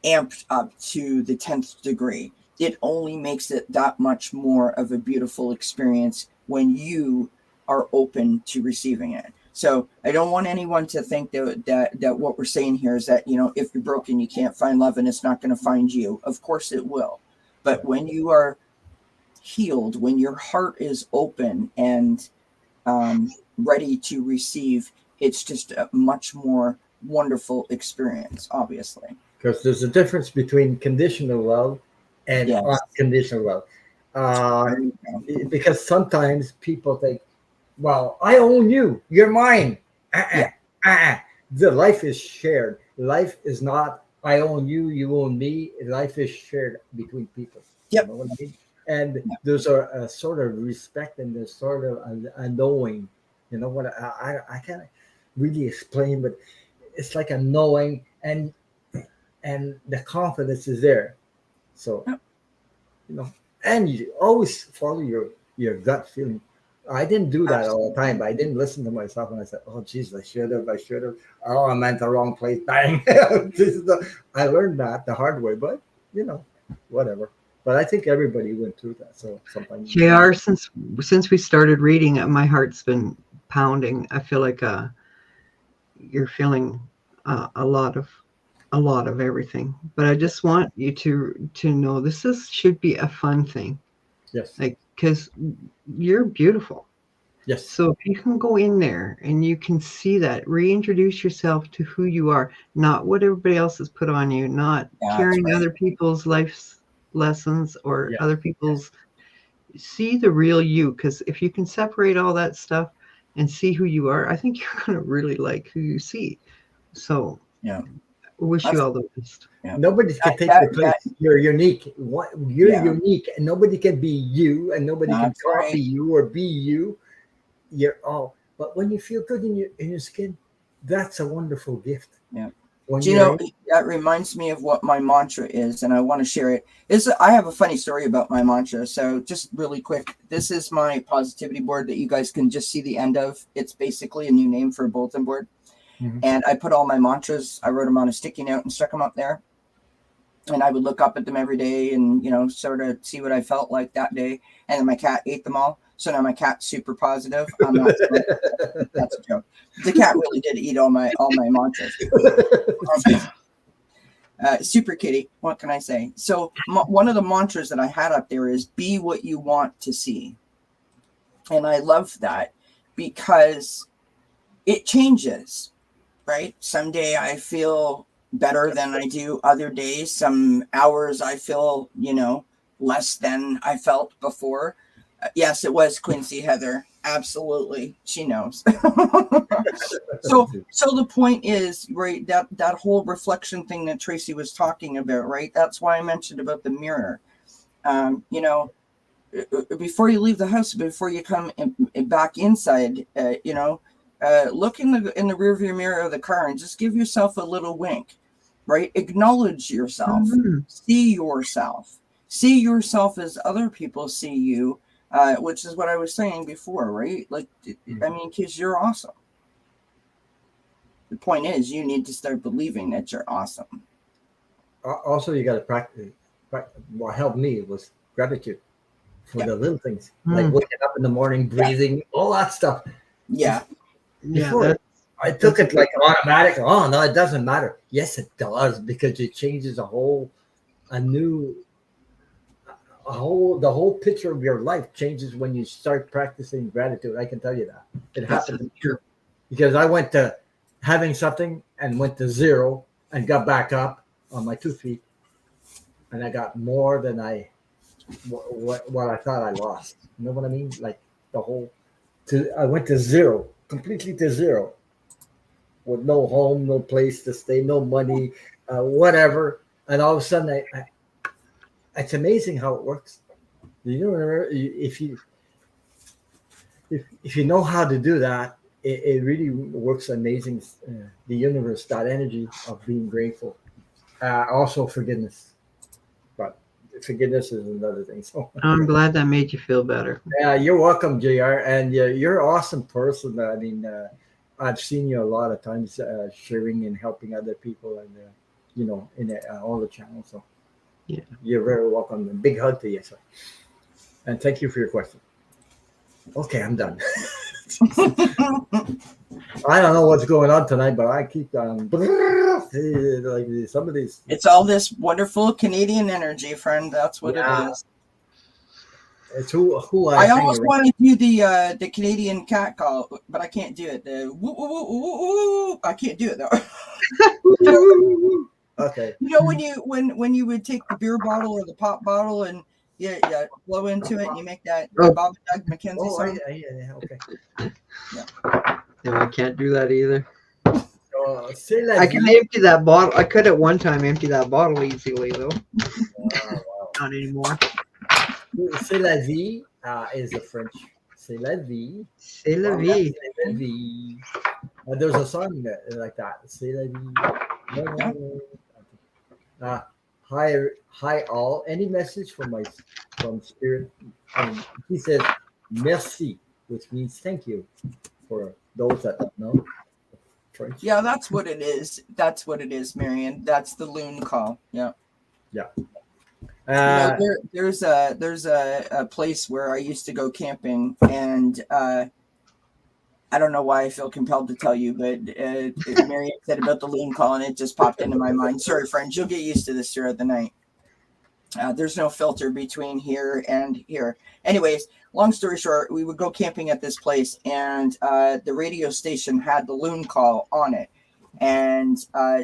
amped up to the 10th degree. It only makes it that much more of a beautiful experience when you are open to receiving it. So I don't want anyone to think that what we're saying here is that, if you're broken, you can't find love and it's not going to find you. Of course it will. But when you are healed, when your heart is open and ready to receive, it's just a much more wonderful experience, obviously. because there's a difference between conditional love and Yes. unconditional love. There you go. Because sometimes people think, well, I own you, you're mine. Yeah. The life is shared. Life is not I own you, you own me. Life is shared between people. Yep. You know what I mean? And Yeah. there's a sort of respect and there's sort of a knowing. You know what? I can't really explain, but it's like a knowing, and the confidence is there. So, Yep. you know, and you always follow your gut feeling. I didn't do that all the time, but I didn't listen to myself, and I said, "Oh, geez, I should have. Oh, I'm at the wrong place. Bang!" I learned that the hard way, but you know, whatever. But I think everybody went through that. So sometimes, JR, since we started reading, my heart's been pounding. I feel like you're feeling a lot of everything. But I just want you to know should be a fun thing, yes, like, because you're beautiful. yes, So if you can go in there and you can see that, reintroduce yourself to who you are, not what everybody else has put on you, not That's carrying right. other people's life lessons or yeah, other people's. See the real you, because if you can separate all that stuff and see who you are, I think you're going to really like who you see. So Yeah. wish you That's, all the best. yeah. nobody can take your place. You're unique. You're Yeah. unique, and nobody can be you, and nobody can That's copy right. you or be you. You're all. But when you feel good in your skin, that's a wonderful gift. Yeah. When Do you you're know, that reminds me of what my mantra is, and I want to share it. I have a funny story about my mantra. So just really quick, this is my positivity board that you guys can just see the end of. It's basically a new name for a bulletin board. Mhm. And I put all my mantras, I wrote them on a sticky note and stuck them up there. And I would look up at them every day and, sort of see what I felt like that day. And then my cat ate them all. So now my cat's super positive. I'm not. That's a joke. The cat really did eat all my mantras. Super kitty. What can I say? So one of the mantras that I had up there is "Be what you want to see," and I love that because it changes. Right? Some day I feel better than I do other days. Some hours I feel, less than I felt before. Yes, it was Quincy Heather. Absolutely. She knows. So the point is, right, that whole reflection thing that Tracy was talking about, right? That's why I mentioned about the mirror. Before you leave the house, before you come back inside, look in the rearview mirror of the car and just give yourself a little wink, right? Acknowledge yourself, see yourself as other people see you, which is what I was saying before, right? Like, I mean, because you're awesome. The point is, you need to start believing that you're awesome. Also, you got to practice. What helped me was gratitude. for Yeah. the little things, like waking up in the morning, breathing, all that stuff. Yeah. Before, that, I took it like automatic. Oh no, it doesn't matter. Yes, it does, because it changes the whole the whole picture of your life changes when you start practicing gratitude. I can tell you that it that's happened to me true. because I went to having something and went to zero and got back up on my 2 feet, and I got more than what I thought I lost. You know what I mean? Like the whole I went to zero, completely to zero, with no home, no place to stay, no money, whatever. And all of a sudden, it's amazing how it works. You know, if you know how to do that, it really works amazing. The universe, that energy of being grateful, also forgiveness, but forgiveness is another thing. So I'm glad that made you feel better. yeah, you're welcome, Jr. And you're an awesome person. I mean, I've seen you a lot of times sharing and helping other people, and in all the channels. So Yeah. you're very welcome. A big hug to you, sir. And thank you for your question. Okay, I'm done. I don't know what's going on tonight, but I keep like some of these. It's all this wonderful Canadian energy, friend. That's what it is. It's who I hang almost around. want to do the Canadian cat call, but I can't do it. The woo, woo, woo, woo, woo, I can't do it though. Okay. You know when you would take the beer bottle or the pop bottle and you blow into it and you make that Bob and Doug McKenzie song? Yeah, okay. No, I can't do that either. C'est la I can vie. empty that bottle. I could at one time empty that bottle easily, though. Wow. Not anymore. C'est la vie is the French. C'est la vie. C'est la vie. C'est la vie. There's a song like that. C'est la vie. Hi all. Any message from spirit? And he says merci, which means thank you, for those that don't know French. Yeah, that's what it is. That's what it is, Marion. That's the loon call. Yeah. Yeah. There's a place where I used to go camping, and I don't know why I feel compelled to tell you, but Marion said about the loon call, and it just popped into my mind. Sorry, friends, you'll get used to this throughout the night. There's no filter between here and here. Anyways, long story short, we would go camping at this place, and the radio station had the loon call on it. And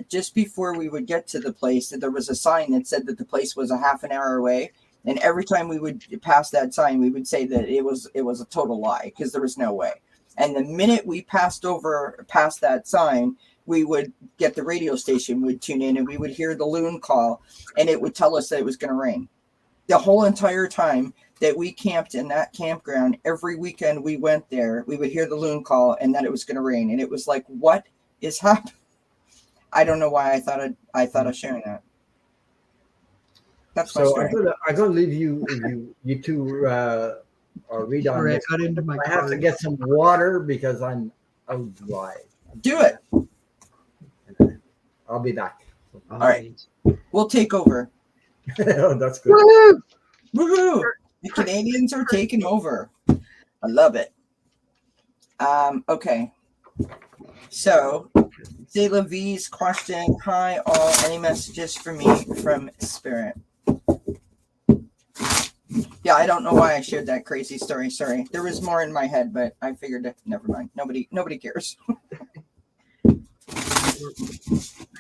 just before we would get to the place, there was a sign that said that the place was a half an hour away. And every time we would pass that sign, we would say that it was a total lie, because there was no way. And the minute we passed that sign, we would get the radio station would tune in, and we would hear the loon call, and it would tell us that it was going to rain. The whole entire time that we camped in that campground, every weekend we went there, we would hear the loon call and that it was going to rain. And it was like, what is happening? I don't know why I thought of sharing that. That's my story. I'm gonna leave you two read on this. I have to get some water because I'm dry. Do it. I'll be back. All right. We'll take over. Oh, that's good. Woo-hoo! Woohoo! The Canadians are taking over. I love it. Okay. So, C'est la Vie's question. Hi, all. Any messages for me from Spirit? Yeah, I don't know why I shared that crazy story. Sorry. There was more in my head, but I figured it. Never mind. Nobody cares. I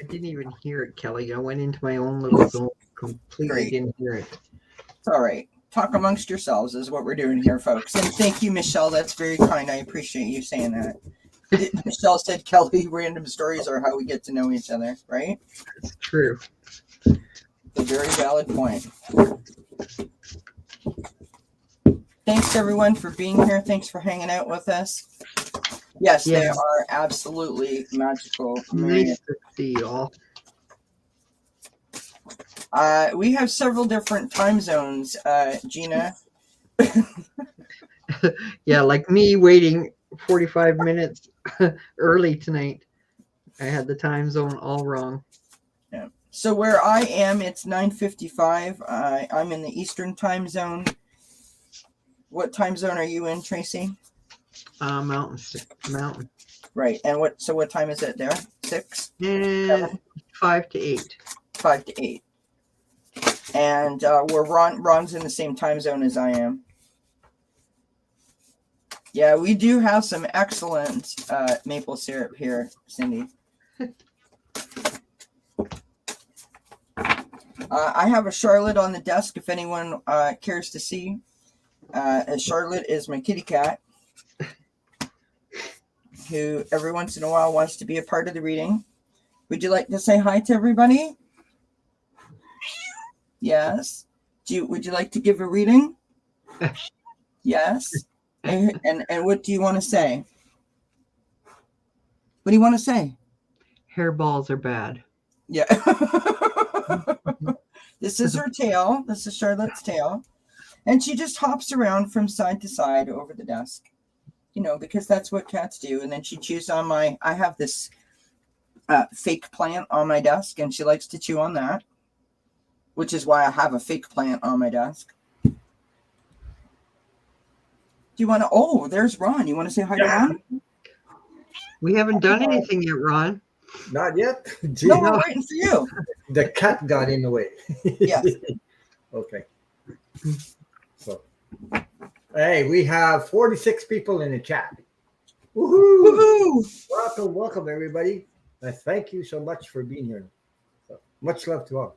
didn't even hear it, Kelley. I went into my own little zone. Completely didn't hear it. It's all right. Talk amongst yourselves is what we're doing here, folks. And thank you, Michelle. That's very kind. I appreciate you saying that. Michelle said, Kelley, random stories are how we get to know each other, right? It's true. It's a very valid point. Thanks, everyone, for being here. Thanks for hanging out with us. Yes, they are absolutely magical. Nice to see you all. We have several different time zones, Gina. Yeah, like me waiting 45 minutes early tonight. I had the time zone all wrong. Yeah. So where I am, it's 9:55. I'm in the Eastern time zone. What time zone are you in, Tracy? Mountain. Right. And what time is it there? 6? And 5 to 8. 5 to 8. And Ron's in the same time zone as I am. Yeah, we do have some excellent maple syrup here, Cindy. I have a Charlotte on the desk if anyone cares to see. Charlotte is my kitty cat, who every once in a while wants to be a part of the reading. Would you like to say hi to everybody? Yes. Would you like to give a reading? Yes. And what do you want to say? What do you want to say? Hairballs are bad. Yeah. This is her tail. This is Charlotte's tail. And she just hops around from side to side over the desk. You know, because that's what cats do. And then she chews on I have this fake plant on my desk, and she likes to chew on that, which is why I have a fake plant on my desk. Do you want to? Oh, there's Ron. You want to say hi to Ron? We haven't done anything yet, Ron. Not yet. No, we're waiting for you. The cat got in the way. Yes. Okay. So, hey, we have 46 people in the chat. Woohoo! Woohoo! Welcome, everybody. Thank you so much for being here. So, much love to all.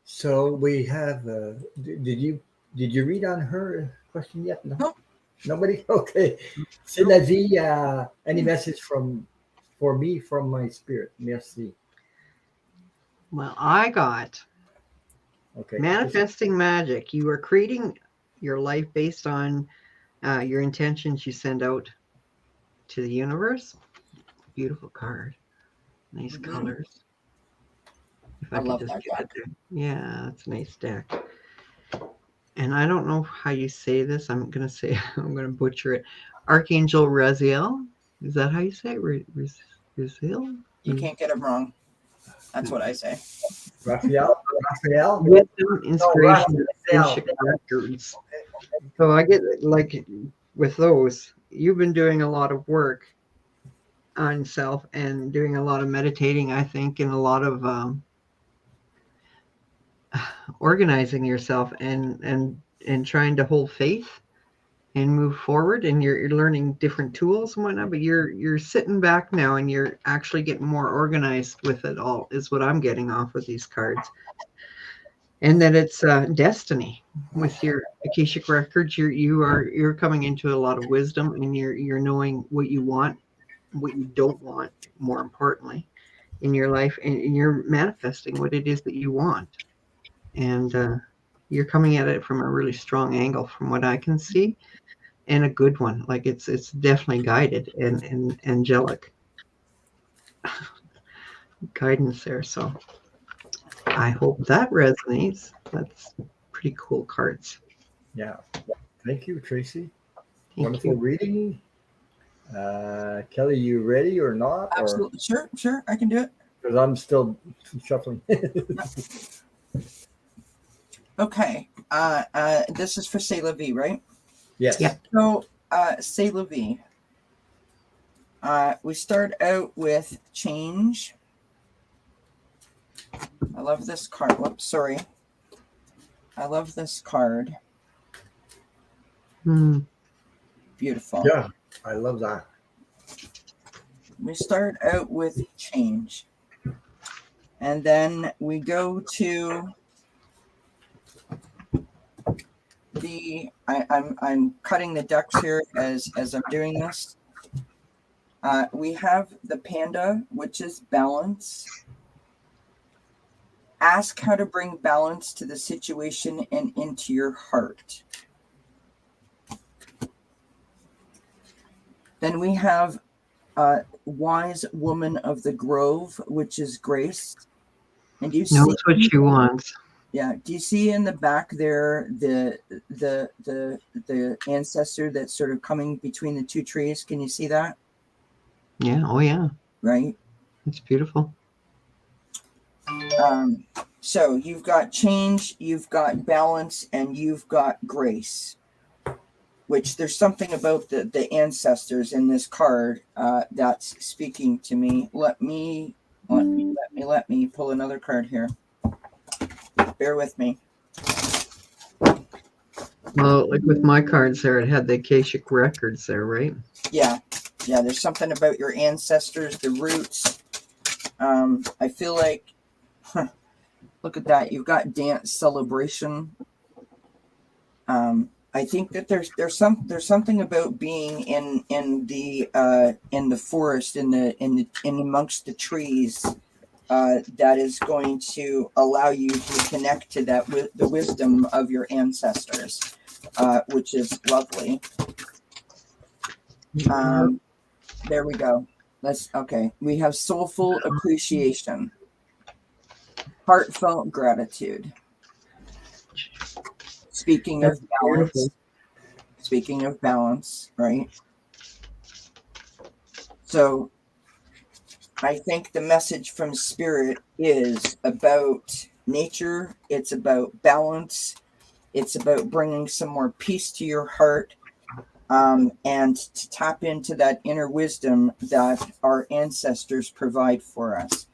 So we have. Did you read on her question yet? No. Nobody. Okay. C'est la vie. Any message for me from my spirit? Merci. Well, I got manifesting magic. You are creating your life based on your intentions you send out to the universe. Beautiful card. Nice colors. If I love that deck. Yeah, it's a nice deck. And I don't know how you say this. I'm going to butcher it. Archangel Raziel. Is that how you say it? Raziel? You can't get it wrong. That's what I say. Raphael? Wisdom, inspiration, Akashic records. So I get, like, with those, you've been doing a lot of work on self and doing a lot of meditating, I think, and a lot of organizing yourself and trying to hold faith and move forward, and you're learning different tools and whatnot, but you're sitting back now and you're actually getting more organized with it all, is what I'm getting off of these cards. And that it's destiny with your Akashic records. You're coming into a lot of wisdom, and you're knowing what you want, what you don't want, more importantly, in your life, and you're manifesting what it is that you want. And you're coming at it from a really strong angle, from what I can see, and a good one. Like it's definitely guided and angelic guidance there. So I hope that resonates. That's pretty cool cards. Yeah. Thank you, Tracy. Thank Wonderful you. reading. Kelly, you ready or not? Absolutely. Sure. I can do it. Because I'm still shuffling. Okay. This is for C'est la vie, right? Yes. Yeah. So, C'est la vie. We start out with change. I love this card. Whoops, sorry. I love this card. Beautiful. Yeah, I love that. We start out with change. And then we go to I'm cutting the decks here as I'm doing this. We have the panda, which is balance. Ask how to bring balance to the situation and into your heart. Then we have wise woman of the grove, which is Grace. And you see Knows what she wants. Yeah. Do you see in the back there the ancestor that's sort of coming between the two trees? Can you see that? Yeah. Oh yeah. Right. It's beautiful. So you've got change, you've got balance, and you've got grace. Which there's something about the ancestors in this card that's speaking to me. Let me pull another card here. Bear with me. Well, like with my cards there, it had the Akashic records there, right? Yeah. There's something about your ancestors, the roots. I feel like, look at that. You've got dance, celebration. I think that there's something about being in the forest, in amongst the trees, that is going to allow you to connect to that with the wisdom of your ancestors, which is lovely. There we go. We have soulful appreciation, heartfelt gratitude. Speaking of balance, right? So I think the message from Spirit is about nature. It's about balance. It's about bringing some more peace to your heart, and to tap into that inner wisdom that our ancestors provide for us.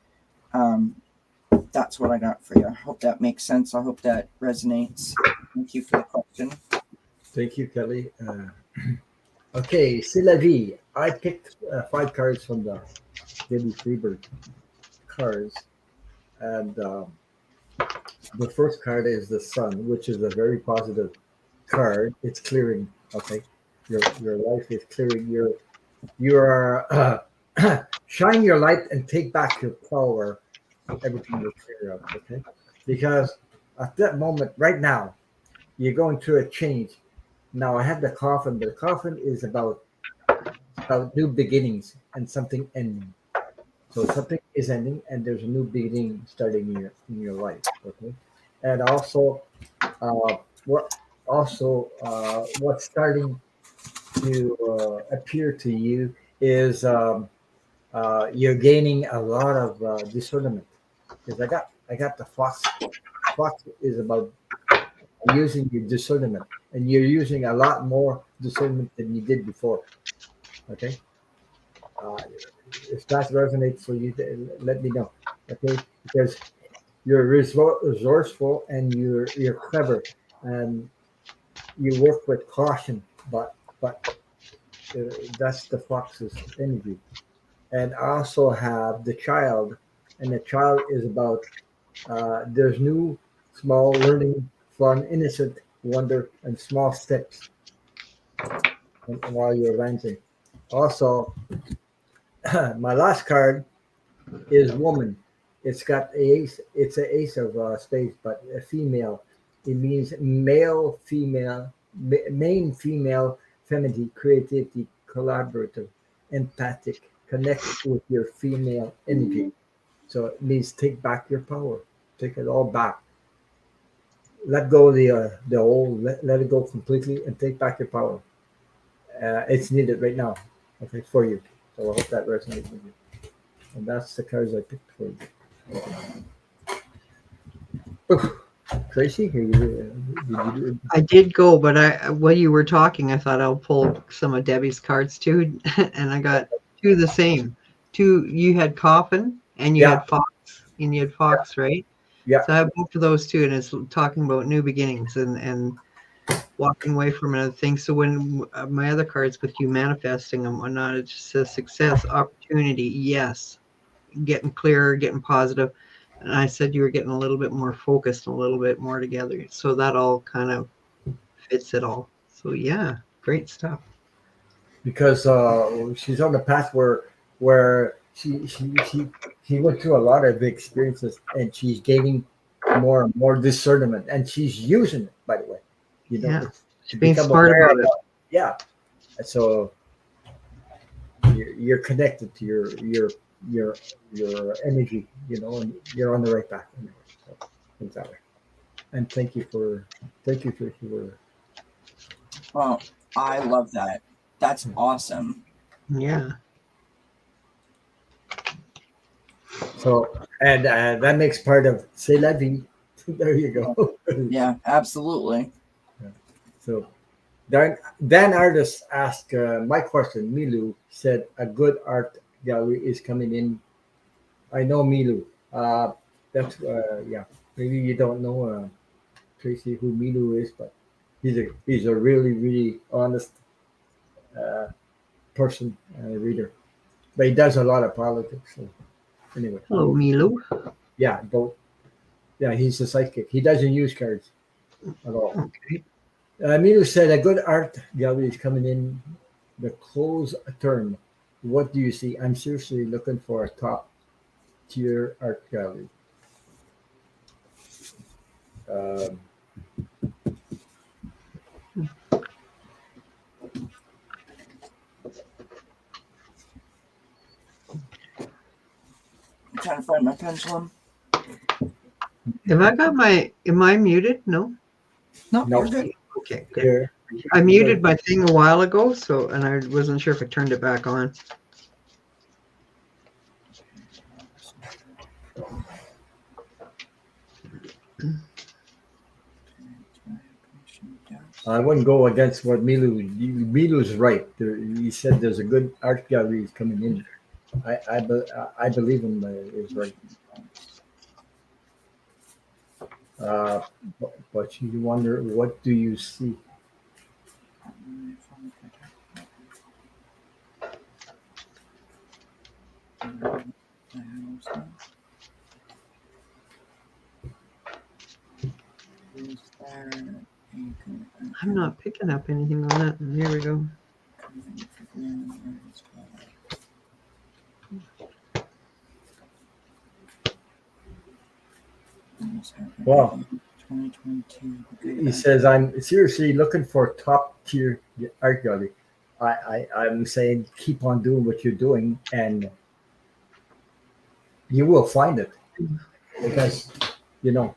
That's what I got for you. I hope that makes sense. I hope that resonates. Thank you for the question. Thank you, Kelley. Okay, c'est la vie. I picked 5 cards from the Debbie Freeberg cards, and the first card is the Sun, which is a very positive card. It's clearing. Okay, your life is clearing. You are shine your light and take back your power. Everything will clear up. Okay, because at that moment, right now, you're going through a change. Now I have the coffin, but the coffin is about new beginnings and something ending. So something is ending, and there's a new beginning starting in your life. Okay, and also, what what's starting to appear to you is you're gaining a lot of discernment, because I got the fox. Fox is about using your discernment, and you're using a lot more discernment than you did before. Okay, uh, if that resonates for you, let me know. Okay, because you're resourceful and you're clever, and you work with caution, but that's the fox's energy. And I also have the child, and the child is about there's new small learning, fun, innocent wonder, and small steps while you're advancing. Also, my last card is woman. It's got a ace. It's an ace of spades, but a female. It means male, female, main, female, feminine, creativity, collaborative, empathic. Connect with your female energy. So it means take back your power. Take it all back. Let go of the old. Let it go completely and take back your power. It's needed right now. Okay, for you. So I hope that resonates with you. And that's the cards I picked for you. Tracy, I did go, but while you were talking, I thought I'll pull some of Debbie's cards too, and I got 2 the same. 2, you had coffin and you had fox, right? Yeah. So I have both of those 2, and it's talking about new beginnings and walking away from another thing. So when my other cards with you manifesting and whatnot, it just says success, opportunity, yes, getting clearer, getting positive. And I said you were getting a little bit more focused, a little bit more together. So that all kind of fits it all. So yeah, great stuff. Because she's on the path where she went through a lot of experiences, and she's gaining more and more discernment, and she's using it, by the way. You know, Yeah. to Being become smart aware about of it. Yeah. And so you're connected to your energy, you know, and you're on the right path. Anyway, so exactly. And thank you for Oh, I love that. That's awesome. Yeah. So, and that makes part of C'est la vie. There you go. Yeah, absolutely. So, Dan Artist asked my question. Milu said a good art gallery is coming in. I know Milu. That's yeah. Maybe you don't know Tracy who Milu is, but he's a really really honest uh, person reader. But he does a lot of politics. So anyway, Hello, Milo. yeah, don't. Yeah, he's a psychic. He doesn't use cards at all. Okay. Milu said a good art gallery is coming in the close term. What do you see? I'm seriously looking for a top tier art gallery. Um, I'm trying to find my pendulum. Am I muted? No. No, No. you're good. Okay, good. here, I muted my thing a while ago, and I wasn't sure if I turned it back on. I wouldn't go against what Milu's right. He said there's a good art gallery coming in. I believe him is right. But you wonder, what do you see? I'm not picking up anything on that. Here we go. Wow. 2022. He says, I'm seriously looking for top tier art gallery. I'm saying keep on doing what you're doing and you will find it. Because, you know,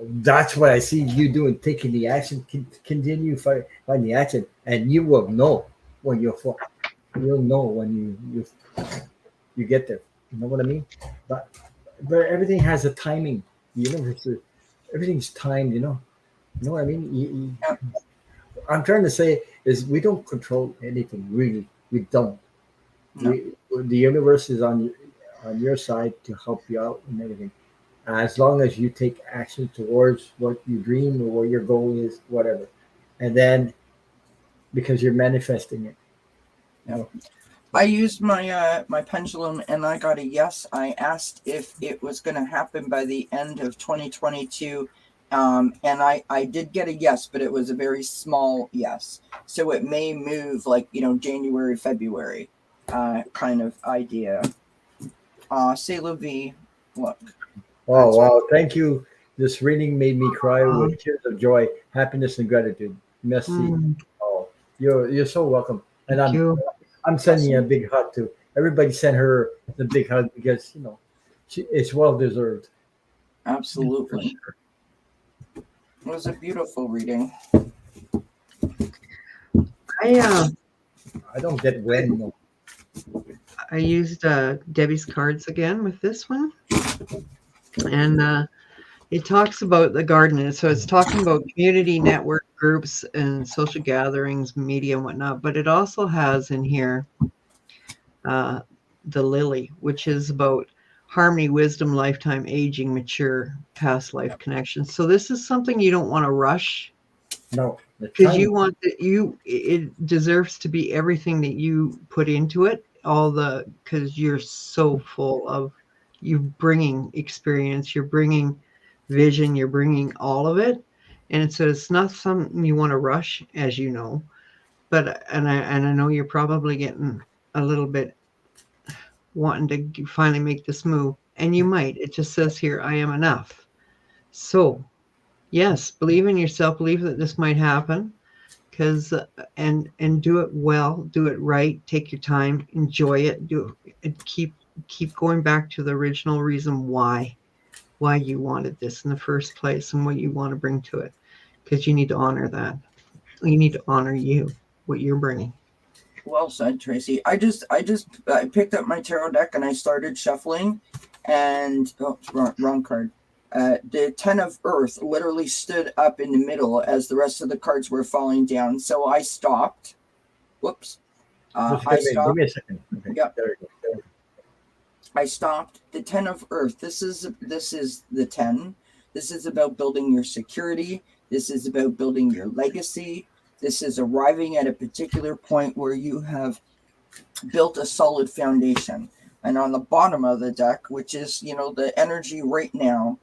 that's what I see you doing, taking the action, continue find the action, and you will know when you'll know when you get there. You know what I mean? But everything has a timing. The universe, everything's timed. You know what I mean? I'm trying to say is we don't control anything really. We don't. No. The universe is on your side to help you out and everything. As long as you take action towards what you dream or what your goal is, whatever, and then because you're manifesting it. You know? I used my my pendulum and I got a yes. I asked if it was going to happen by the end of 2022, and I did get a yes, but it was a very small yes. So it may move like January, February, kind of idea. C'est la vie. Look. Oh wow! Thank you. This reading made me cry with tears of joy, happiness, and gratitude. Merci. Oh, you're so welcome. And I'm sending you a big hug too. Everybody send her the big hug because it's well deserved. Absolutely. It was a beautiful reading. I don't get wet. I used Debbie's cards again with this one. And it talks about the garden. So it's talking about community network groups and social gatherings, media and whatnot. But it also has in here the lily, which is about harmony, wisdom, lifetime, aging, mature, past life connections. So this is something you don't want to rush. No. Because you want it deserves to be everything that you put into it. Because you're so full of, you're bringing experience, you're bringing vision, you're bringing all of it. And so it's not something you want to rush, as you know. But I know you're probably getting a little bit wanting to finally make this move. And you might. It just says here, I am enough. So yes, believe in yourself, believe that this might happen. And do it well, do it right, take your time, enjoy it, do it, keep going back to the original reason why you wanted this in the first place and what you want to bring to it, because you need to honor that. You need to honor what you're bringing. Well said, Tracy. I picked up my tarot deck and I started shuffling, and wrong card. The Ten of Earth literally stood up in the middle as the rest of the cards were falling down. So I stopped. Whoops. I stopped. Give me a second. Okay. Yeah. There we go. I stopped. The Ten of Earth. This is the 10. This is about building your security. This is about building your legacy. This is arriving at a particular point where you have built a solid foundation. And on the bottom of the deck, which is, the energy right now,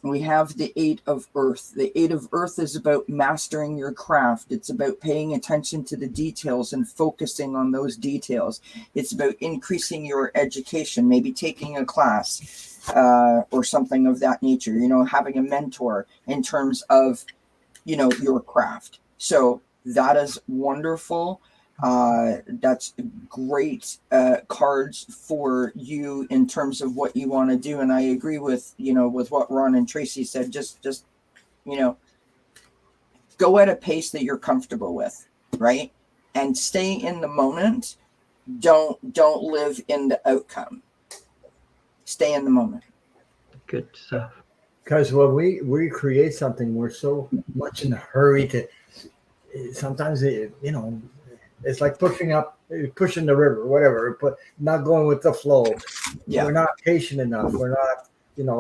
we have the Eight of Earth. The Eight of Earth is about mastering your craft. It's about paying attention to the details and focusing on those details. It's about increasing your education, maybe taking a class or something of that nature, having a mentor in terms of, your craft. So that is wonderful. That's great cards for you in terms of what you want to do. And I agree with, with what Ron and Tracy said. Just, go at a pace that you're comfortable with, right? And stay in the moment. Don't live in the outcome. Stay in the moment. Good stuff. Because when we create something, we're so much in a hurry to. Sometimes it's like pushing the river, whatever. But not going with the flow. Yeah. We're not patient enough. We're not.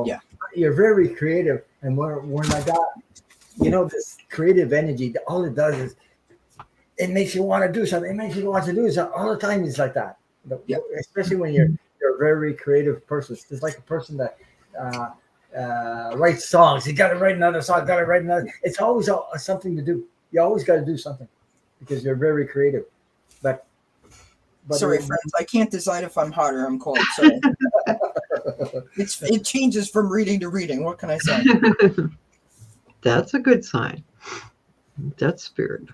Yeah. You're very creative, and when I got, this creative energy, all it does is it makes you want to do something. It makes you want to do something all the time. It's like that. Yeah. Especially when you're a very creative person. It's like a person that. Write songs. You got to write another song. Got to write another. It's always something to do. You always got to do something because you're very creative. But sorry, friends, I can't decide if I'm hot or I'm cold. Sorry. It changes from reading to reading. What can I say? That's a good sign. That's spirit.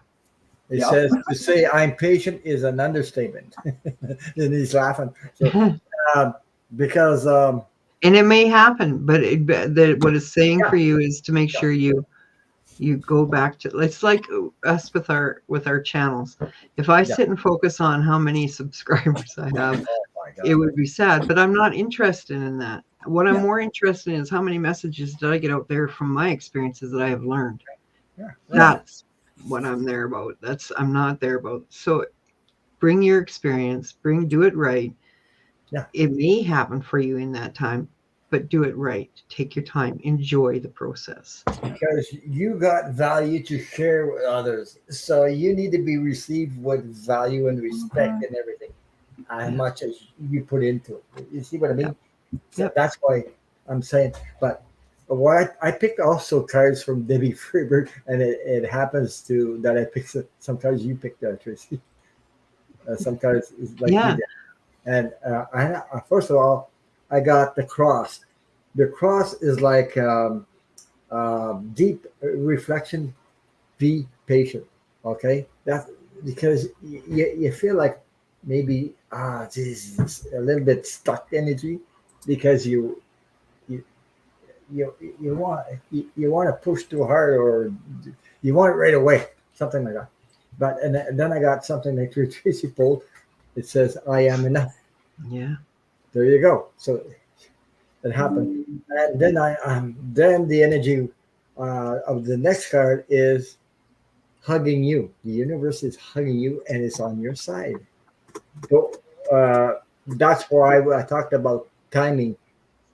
It says to say I'm patient is an understatement. And he's laughing. So, because. And it may happen, but what it's saying for you is to make sure you go back to. It's like us with our channels. If I sit and focus on how many subscribers I have, it would be sad. But I'm not interested in that. What I'm more interested in is how many messages did I get out there from my experiences that I have learned. Yeah. That's what I'm there about. I'm not there about. So bring your experience. Do it right. Yeah. It may happen for you in that time, but do it right. Take your time. Enjoy the process. Because you got value to share with others. So you need to be received with value and respect and everything, as much as you put into it. You see what I mean? Yep. So that's why I'm saying. But what I picked also cards from Debbie Freeberg, and it happens to that I picked some cards you picked, Tracy. Some cards is like you did. And first of all, I got the cross. The cross is like deep reflection. Be patient, okay? That's because you feel like maybe this is a little bit stuck energy because you want to push too hard or you want it right away, something like that. But and then I got something like Tracy pulled. It says, I am enough. Yeah. There you go. So it happened. And then then the energy of the next card is hugging you. The universe is hugging you and it's on your side. So that's why I talked about timing.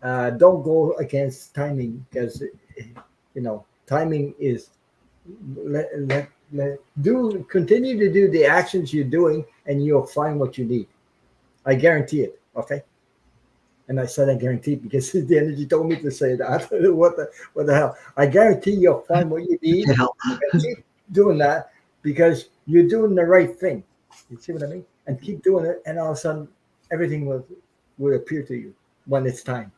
Don't go against timing because, timing is continue to do the actions you're doing and you'll find what you need. I guarantee it. Okay. And I said I guarantee because the energy told me to say that. what the hell? I guarantee you'll find what you need. Keep doing that because you're doing the right thing. You see what I mean? And keep doing it, and all of a sudden everything will appear to you when it's time.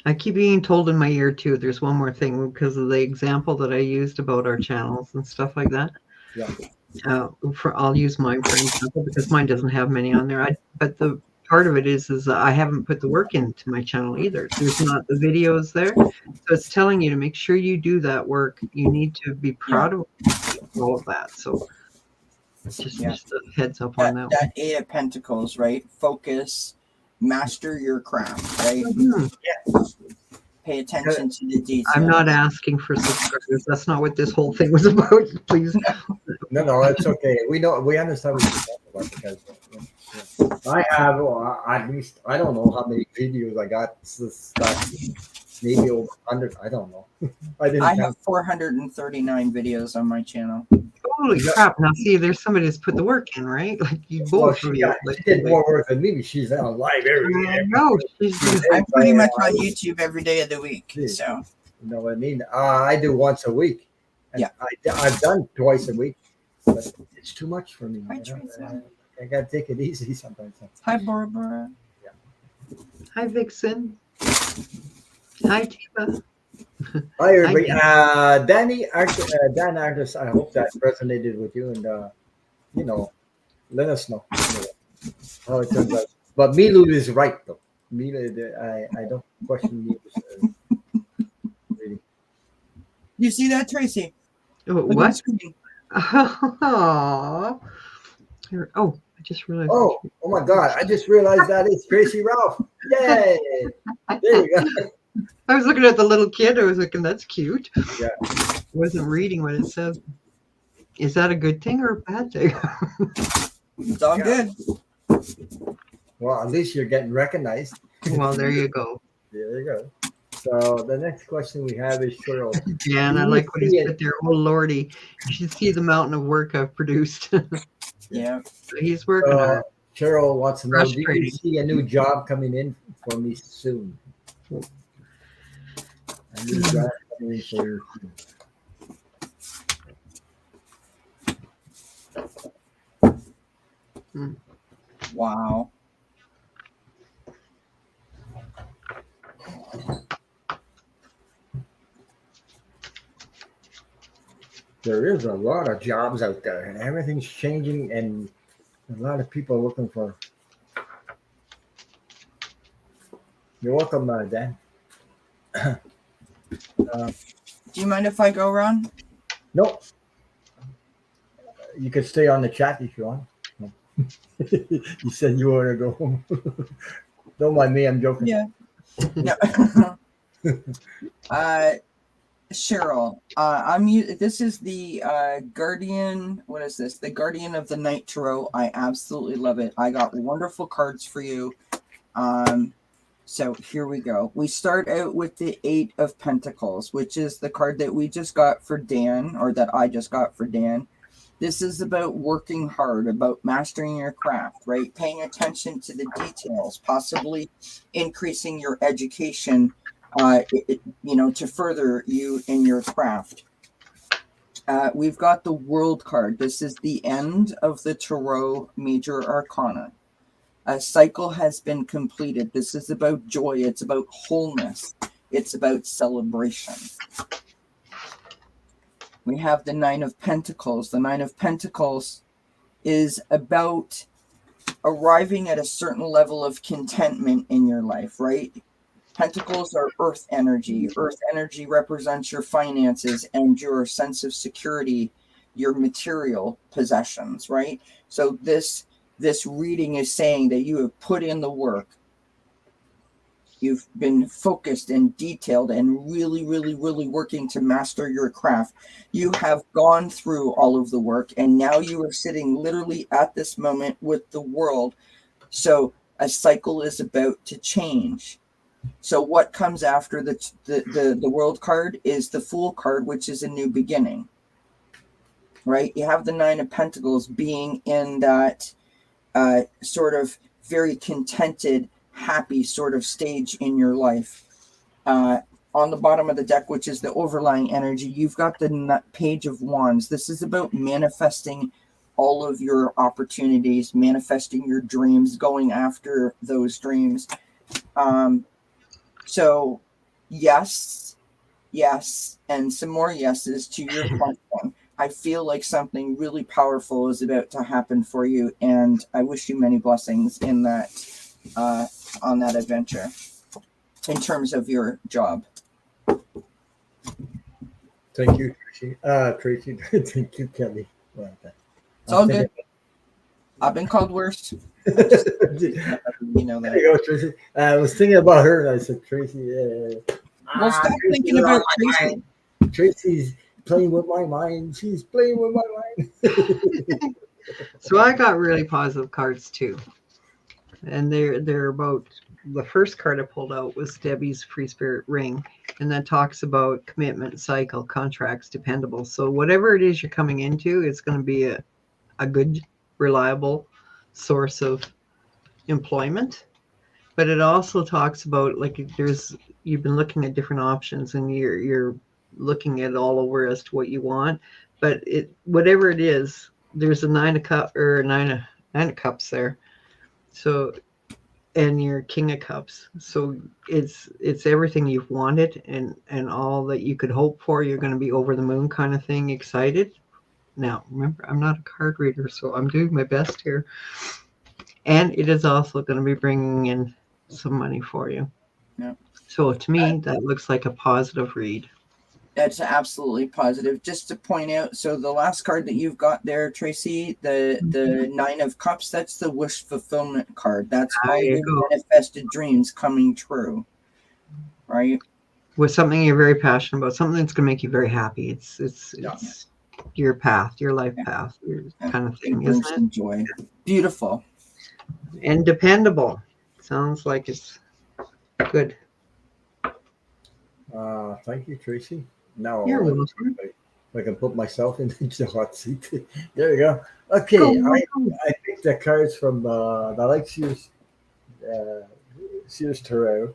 I keep being told in my ear too. There's one more thing because of the example that I used about our channels and stuff like that. Yeah. I'll use mine for example because mine doesn't have many on there. But the part of it is I haven't put the work into my channel either. There's not the videos there, so it's telling you to make sure you do that work. You need to be proud of all of that. So Just a heads up on that. That Eight of Pentacles, right? Focus, master your craft, right? Pay attention to the details. I'm not asking for subscribers. That's not what this whole thing was about. Please. No, it's okay. We understand what you're talking about because I have at least I don't know how many videos I got. Maybe over 100. I don't know. I have 439 videos on my channel. Holy crap! Now see, there's somebody who's put the work in, right? Like you both. She did more work than me. She's on live every day. No, I'm pretty much on YouTube every day of the week. So you know what I mean? I do once a week. And I've done twice a week, but it's too much for me. I gotta take it easy sometimes. Hi, Barbara. Yeah. Hi, Vixen. Hi, Tiva. Hi, everybody. Dan Artis, I hope that resonated with you, and let us know how it turns out. But Milu is right, though. Milu, I don't question Milu's reading. You see that, Tracy? What? Oh, I just realized. Oh my God! I just realized that it's Tracy Ralph. Yay! There you go. I was looking at the little kid. I was thinking, that's cute. Yeah. I wasn't reading what it said. Is that a good thing or a bad thing? It's all good. Well, at least you're getting recognized. Well, there you go. There you go. So the next question we have is Cheryl. Dan, I like what he put there. Oh, Lordy. You should see the mountain of work I've produced. Yeah. He's working on it. Cheryl wants to know, do you see a new job coming in for me soon? A new job coming in for you soon. Wow. There is a lot of jobs out there, and everything's changing, and a lot of people are looking for. You're welcome, Dan. Do you mind if I go, Ron? Nope. You could stay on the chat if you want. No. You said you want to go home. Don't mind me, I'm joking. Yeah. No. Cheryl, this is the Guardian. What is this? The Guardian of the Night Tarot. I absolutely love it. I got wonderful cards for you. So here we go. We start out with the Eight of Pentacles, which is the card that we just got for Dan, or that I just got for Dan. This is about working hard, about mastering your craft, right? Paying attention to the details, possibly increasing your education, to further you in your craft. We've got the World card. This is the end of the Tarot Major Arcana. A cycle has been completed. This is about joy. It's about wholeness. It's about celebration. We have the Nine of Pentacles. The Nine of Pentacles is about arriving at a certain level of contentment in your life, right? Pentacles are earth energy. Earth energy represents your finances and your sense of security, your material possessions, right? So this reading is saying that you have put in the work. You've been focused and detailed and really, really, really working to master your craft. You have gone through all of the work, and now you are sitting literally at this moment with the world. So a cycle is about to change. So what comes after the World card is the Fool card, which is a new beginning, right? You have the Nine of Pentacles being in that sort of very contented, happy sort of stage in your life. On the bottom of the deck, which is the overlying energy, you've got the Page of Wands. This is about manifesting all of your opportunities, manifesting your dreams, going after those dreams. So yes, and some more yeses to your question. I feel like something really powerful is about to happen for you, and I wish you many blessings in that on that adventure in terms of your job. Thank you, Tracy. Tracy. Thank you, Kelley. It's all good. I've been called worse. Just, you know There that. you go, Tracy. I was thinking about her, and I said, Tracy. Well, stop Tracy's thinking on about my Tracy. mind. Tracy's playing with my mind. She's playing with my mind. So I got really positive cards too, and they're about the first card I pulled out was Debbie's Free Spirit Ring, and that talks about commitment, cycle, contracts, dependable. So whatever it is you're coming into, it's going to be a good, reliable source of employment. But it also talks about like you've been looking at different options and you're looking at all over as to what you want. But whatever it is, there's a nine of cups there. So and your king of cups. So it's everything you've wanted and all that you could hope for. You're going to be over the moon kind of thing, excited. Now, remember, I'm not a card reader, so I'm doing my best here. And it is also going to be bringing in some money for you. Yeah. So to me, that looks like a positive read. That's absolutely positive. Just to point out, so the last card that you've got there, Tracy, the Nine of Cups, that's the wish fulfillment card. That's all your manifested dreams coming true, right? With something you're very passionate about, something that's going to make you very happy. It's your path, your life path, your kind of thing, isn't it? Joy. Beautiful. And dependable. Sounds like it's good. Thank you, Tracy. Now You're welcome. I can put myself in the hot seat. There you go. Okay, I picked the cards from the like Sears Tarot.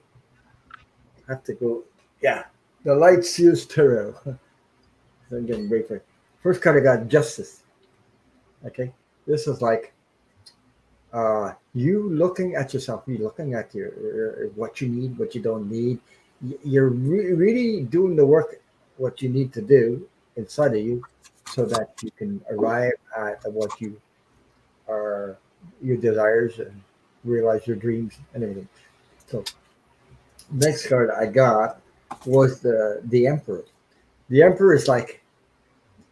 I have to go. Yeah, the light Sears Tarot. I'm getting break for it. First card I got Justice. Okay, this is like you looking at yourself. You looking at your what you need, what you don't need. You're really doing the work, what you need to do inside of you, so that you can arrive at what you are, your desires, and realize your dreams and everything. So, next card I got was the Emperor. The Emperor is like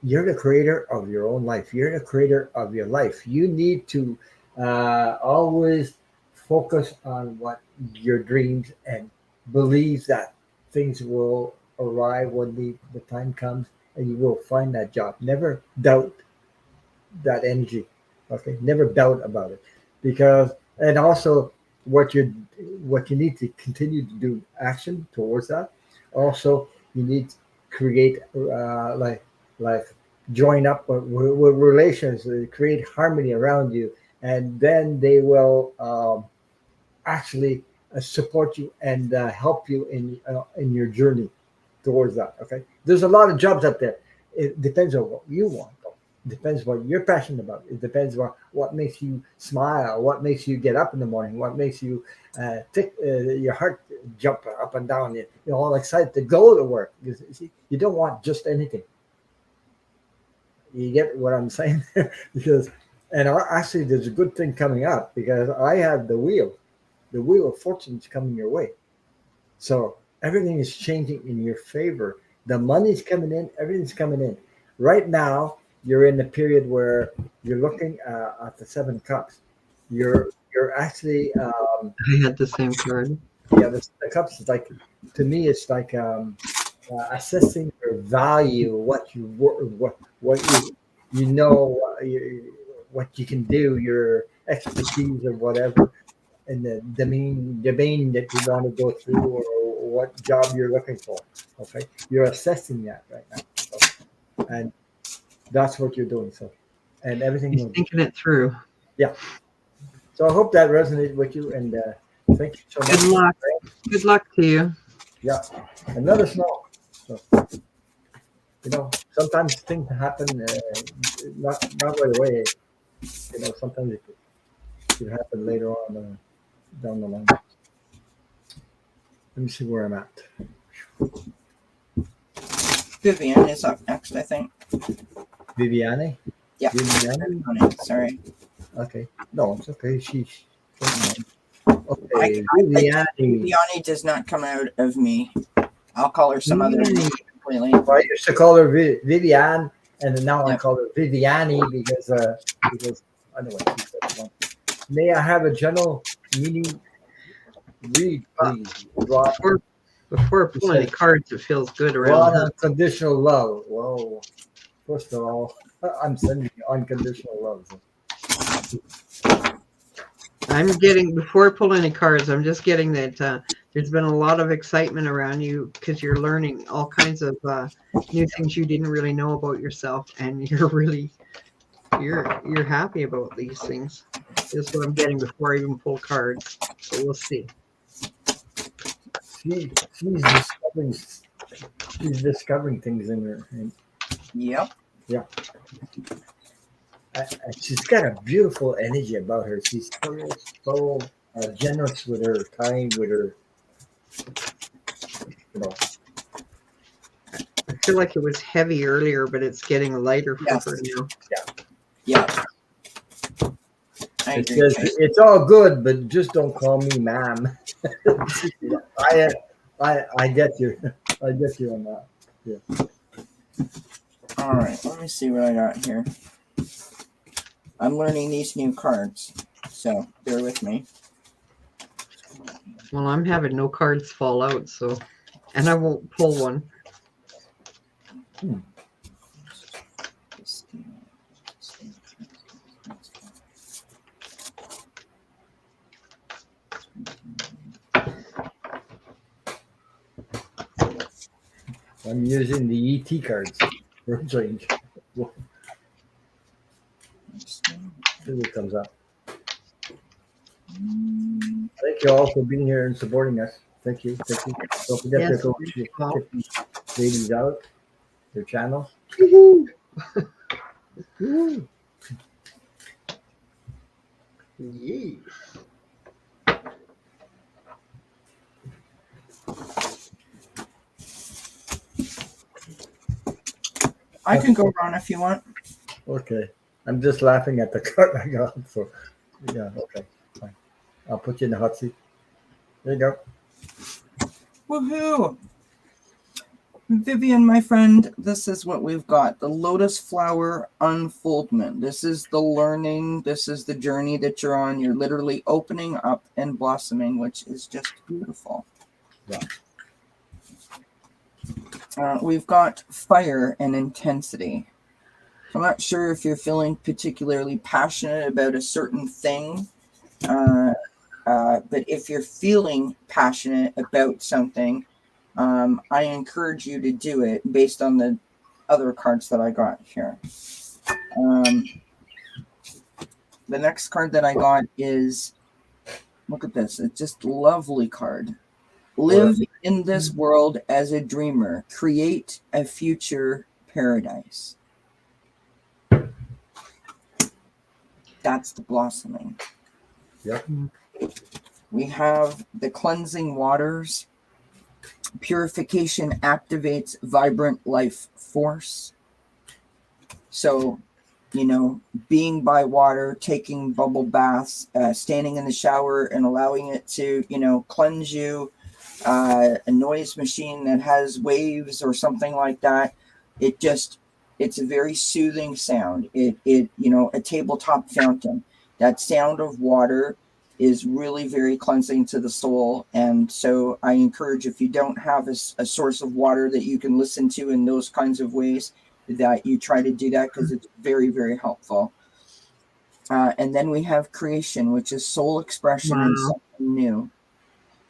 you're the creator of your own life. You're the creator of your life. You need to always focus on what your dreams and believe that things will arrive when the time comes and you will find that job. Never doubt that energy. Okay, never doubt about it, because and also what you need to continue to do action towards that. Also, you need to create like join up with relations, create harmony around you, and then they will actually support you and help you in your journey towards that. Okay, there's a lot of jobs out there. It depends on what you want. It depends what you're passionate about. It depends what makes you smile, what makes you get up in the morning, what makes you your heart jump up and down. You're all excited to go to work. You don't want just anything. You get what I'm saying? Because actually there's a good thing coming up, because I have the wheel of fortune is coming your way. So everything is changing in your favor. The money's coming in, everything's coming in. Right now, you're in the period where you're looking at the Seven of Cups. You're actually I had the same card. Yeah, the Cups is like, to me, it's like assessing your value, what you what you can do, your expertise or whatever, and the domain that you want to go through, or what job you're looking for. Okay, you're assessing that right now, and that's what you're doing. So, and everything. He's thinking it through. Yeah. So I hope that resonated with you, and thank you so much. Good luck. Good luck to you. Yeah, and let us know. So, sometimes things happen not right away. Sometimes it could happen later on down the line. Let me see where I'm at. Vivian is up next, I think. Viviane? Yeah. Viviane? Sorry. Okay. No, it's okay. She's okay. Viviane does not come out of me. I'll call her some other name completely. Well, I used to call her Viviane, and now I call her Viviane because anyway. May I have a general meaning read, please? Draw, Before pulling any cards, it feels good draw around. unconditional love. Whoa. First of all, I'm sending you unconditional love. I'm getting, before I pull any cards, I'm just getting that there's been a lot of excitement around you because you're learning all kinds of new things you didn't really know about yourself, and you're happy about these things. Is what I'm getting before I even pull cards. So we'll see. She's discovering things in her. And Yep. yeah. She's got a beautiful energy about her. She's so generous with her, kind with her. You know. I feel like it was heavy earlier, but it's getting lighter for Yes. her now. Yeah. I It agree. says, it's all good, but just don't call me ma'am. I get you. I get you on that. Yeah. All right, let me see what I got here. I'm learning these new cards, so bear with me. Well, I'm having no cards fall out, so, and I won't pull one. I'm using the ET cards for a change. See what comes up. Thank you all for being here and supporting us. Thank you. Thank you. Don't forget Yes, to go thank you, check Paul. these ladies out, their channel. Woohoo! Woo. Yes. I can go around if you want. Okay. I'm just laughing at the card I got. So, yeah, okay. Fine. I'll put you in the hot seat. There you go. Woohoo! Vivian, my friend, this is what we've got. The lotus flower unfoldment. This is the learning. This is the journey that you're on. You're literally opening up and blossoming, which is just beautiful. Yeah. We've got fire and intensity. I'm not sure if you're feeling particularly passionate about a certain thing, but if you're feeling passionate about something, I encourage you to do it based on the other cards that I got here. The next card that I got is, look at this, it's just a lovely card. Live in this world as a dreamer. Create a future paradise. That's the blossoming. Yep. We have the cleansing waters. Purification activates vibrant life force. So, being by water, taking bubble baths, standing in the shower and allowing it to, cleanse you. A noise machine that has waves or something like that. It's a very soothing sound. A tabletop fountain. That sound of water is really very cleansing to the soul. And so I encourage, if you don't have a source of water that you can listen to in those kinds of ways, that you try to do that, because it's very, very helpful. And then we have creation, which is soul expression and something new.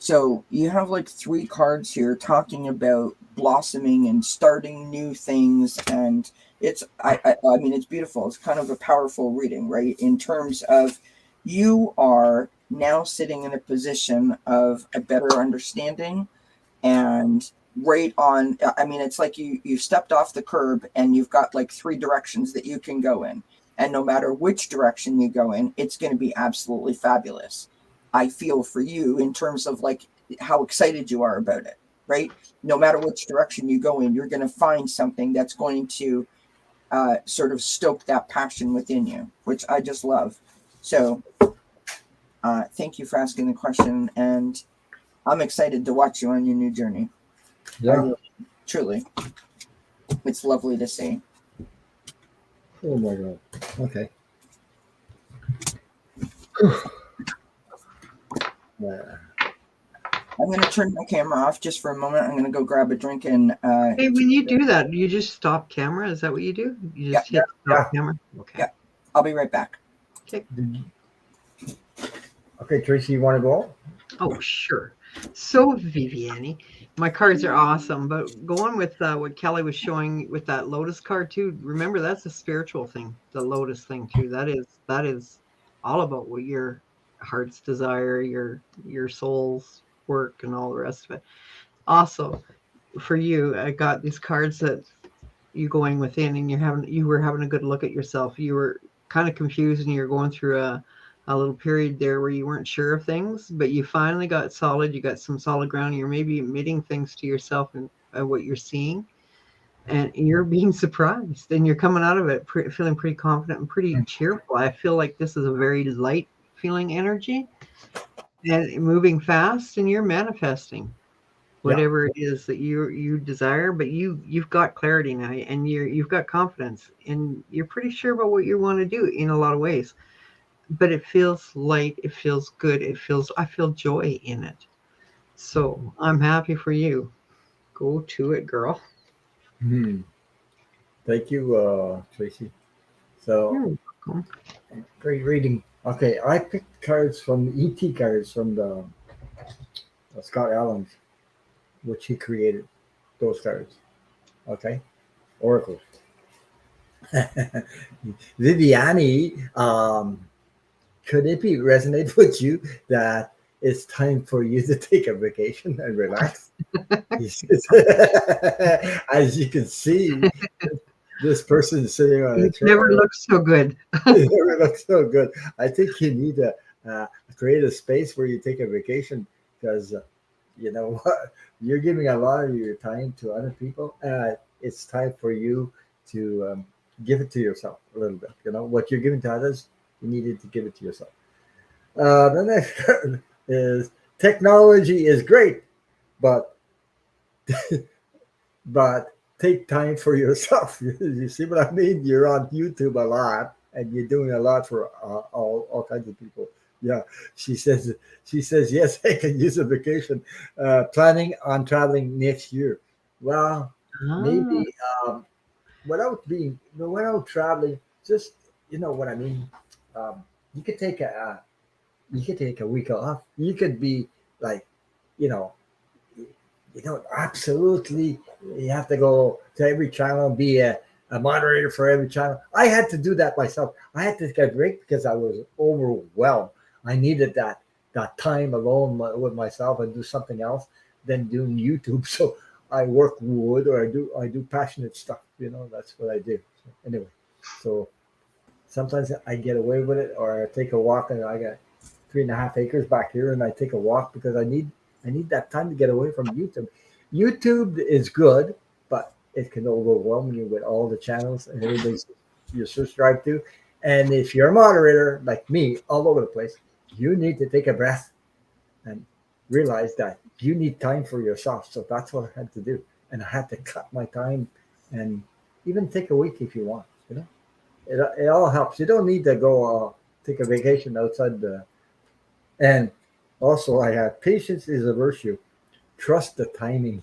So you have like 3 cards here talking about blossoming and starting new things, and it's I mean, it's beautiful. It's kind of a powerful reading, right? In terms of, you are now sitting in a position of a better understanding, and right on. I mean, it's like you stepped off the curb and you've got like 3 directions that you can go in, and no matter which direction you go in, it's going to be absolutely fabulous. I feel for you in terms of like how excited you are about it, right? No matter which direction you go in, you're going to find something that's going to sort of stoke that passion within you, which I just love. So thank you for asking the question, and I'm excited to watch you on your new journey. Yeah. Truly. It's lovely to see. Oh my God. Okay. Yeah. I'm going to turn my camera off just for a moment. I'm going to go grab a drink and. Hey, when you do that, you just stop camera? Is that what you do? You just hit stop camera? Okay. Yeah. I'll be right back. Okay. Okay, Tracy, you want to go? Oh, sure. So, Viviani, my cards are awesome, but go on with what Kelley was showing with that Lotus card too. Remember, that's a spiritual thing, the Lotus thing too. That is all about what your heart's desire, your soul's work, and all the rest of it. Also, for you, I got these cards that you going within, and you were having a good look at yourself. You were kind of confused, and you're going through a little period there where you weren't sure of things, but you finally got solid. You got some solid ground. You're maybe admitting things to yourself and what you're seeing, and you're being surprised, and you're coming out of it feeling pretty confident and pretty cheerful. I feel like this is a very light feeling energy and moving fast, and you're manifesting whatever it is that you desire, but you've got clarity now, and you've got confidence, and you're pretty sure about what you want to do in a lot of ways. But it feels light, it feels good, I feel joy in it. So I'm happy for you. Go to it, girl. Thank you, Tracy. So You're welcome. great reading. Okay, I picked cards from ET cards from the Scott Allen's, which he created those cards. Okay, Oracle. Viviani, could it be resonate with you that it's time for you to take a vacation and relax? As you can see, this person is sitting on a It chair. never looks so good. It never looks so good. I think you need to create a space where you take a vacation because you know what? You're giving a lot of your time to other people. It's time for you to give it to yourself a little bit. You know what you're giving to others, you needed to give it to yourself. The next card is technology is great, but but take time for yourself. You see what I mean? You're on YouTube a lot, and you're doing a lot for all kinds of people. Yeah, she says. She says yes. I can use a vacation. Planning on traveling next year. Well, Ah, maybe without traveling. Just you know what I mean. Um, you could take a week off. You could be like, you know, you don't absolutely you have to go to every channel and be a moderator for every channel. I had to do that myself. I had to take a break because I was overwhelmed. I needed that time alone with myself and do something else than doing YouTube. So I work wood or I do passionate stuff. You know, that's what I do. So anyway, so sometimes I get away with it or I take a walk and I got 3.5 acres back here and I take a walk because I need that time to get away from YouTube. YouTube is good, but it can overwhelm you with all the channels and everything you subscribe to. And if you're a moderator like me, all over the place, you need to take a breath and realize that you need time for yourself. So that's what I had to do. And I had to cut my time and even take a week if you want. You know, it all helps. You don't need to go take a vacation outside the. And also, I have patience is a virtue. Trust the timing.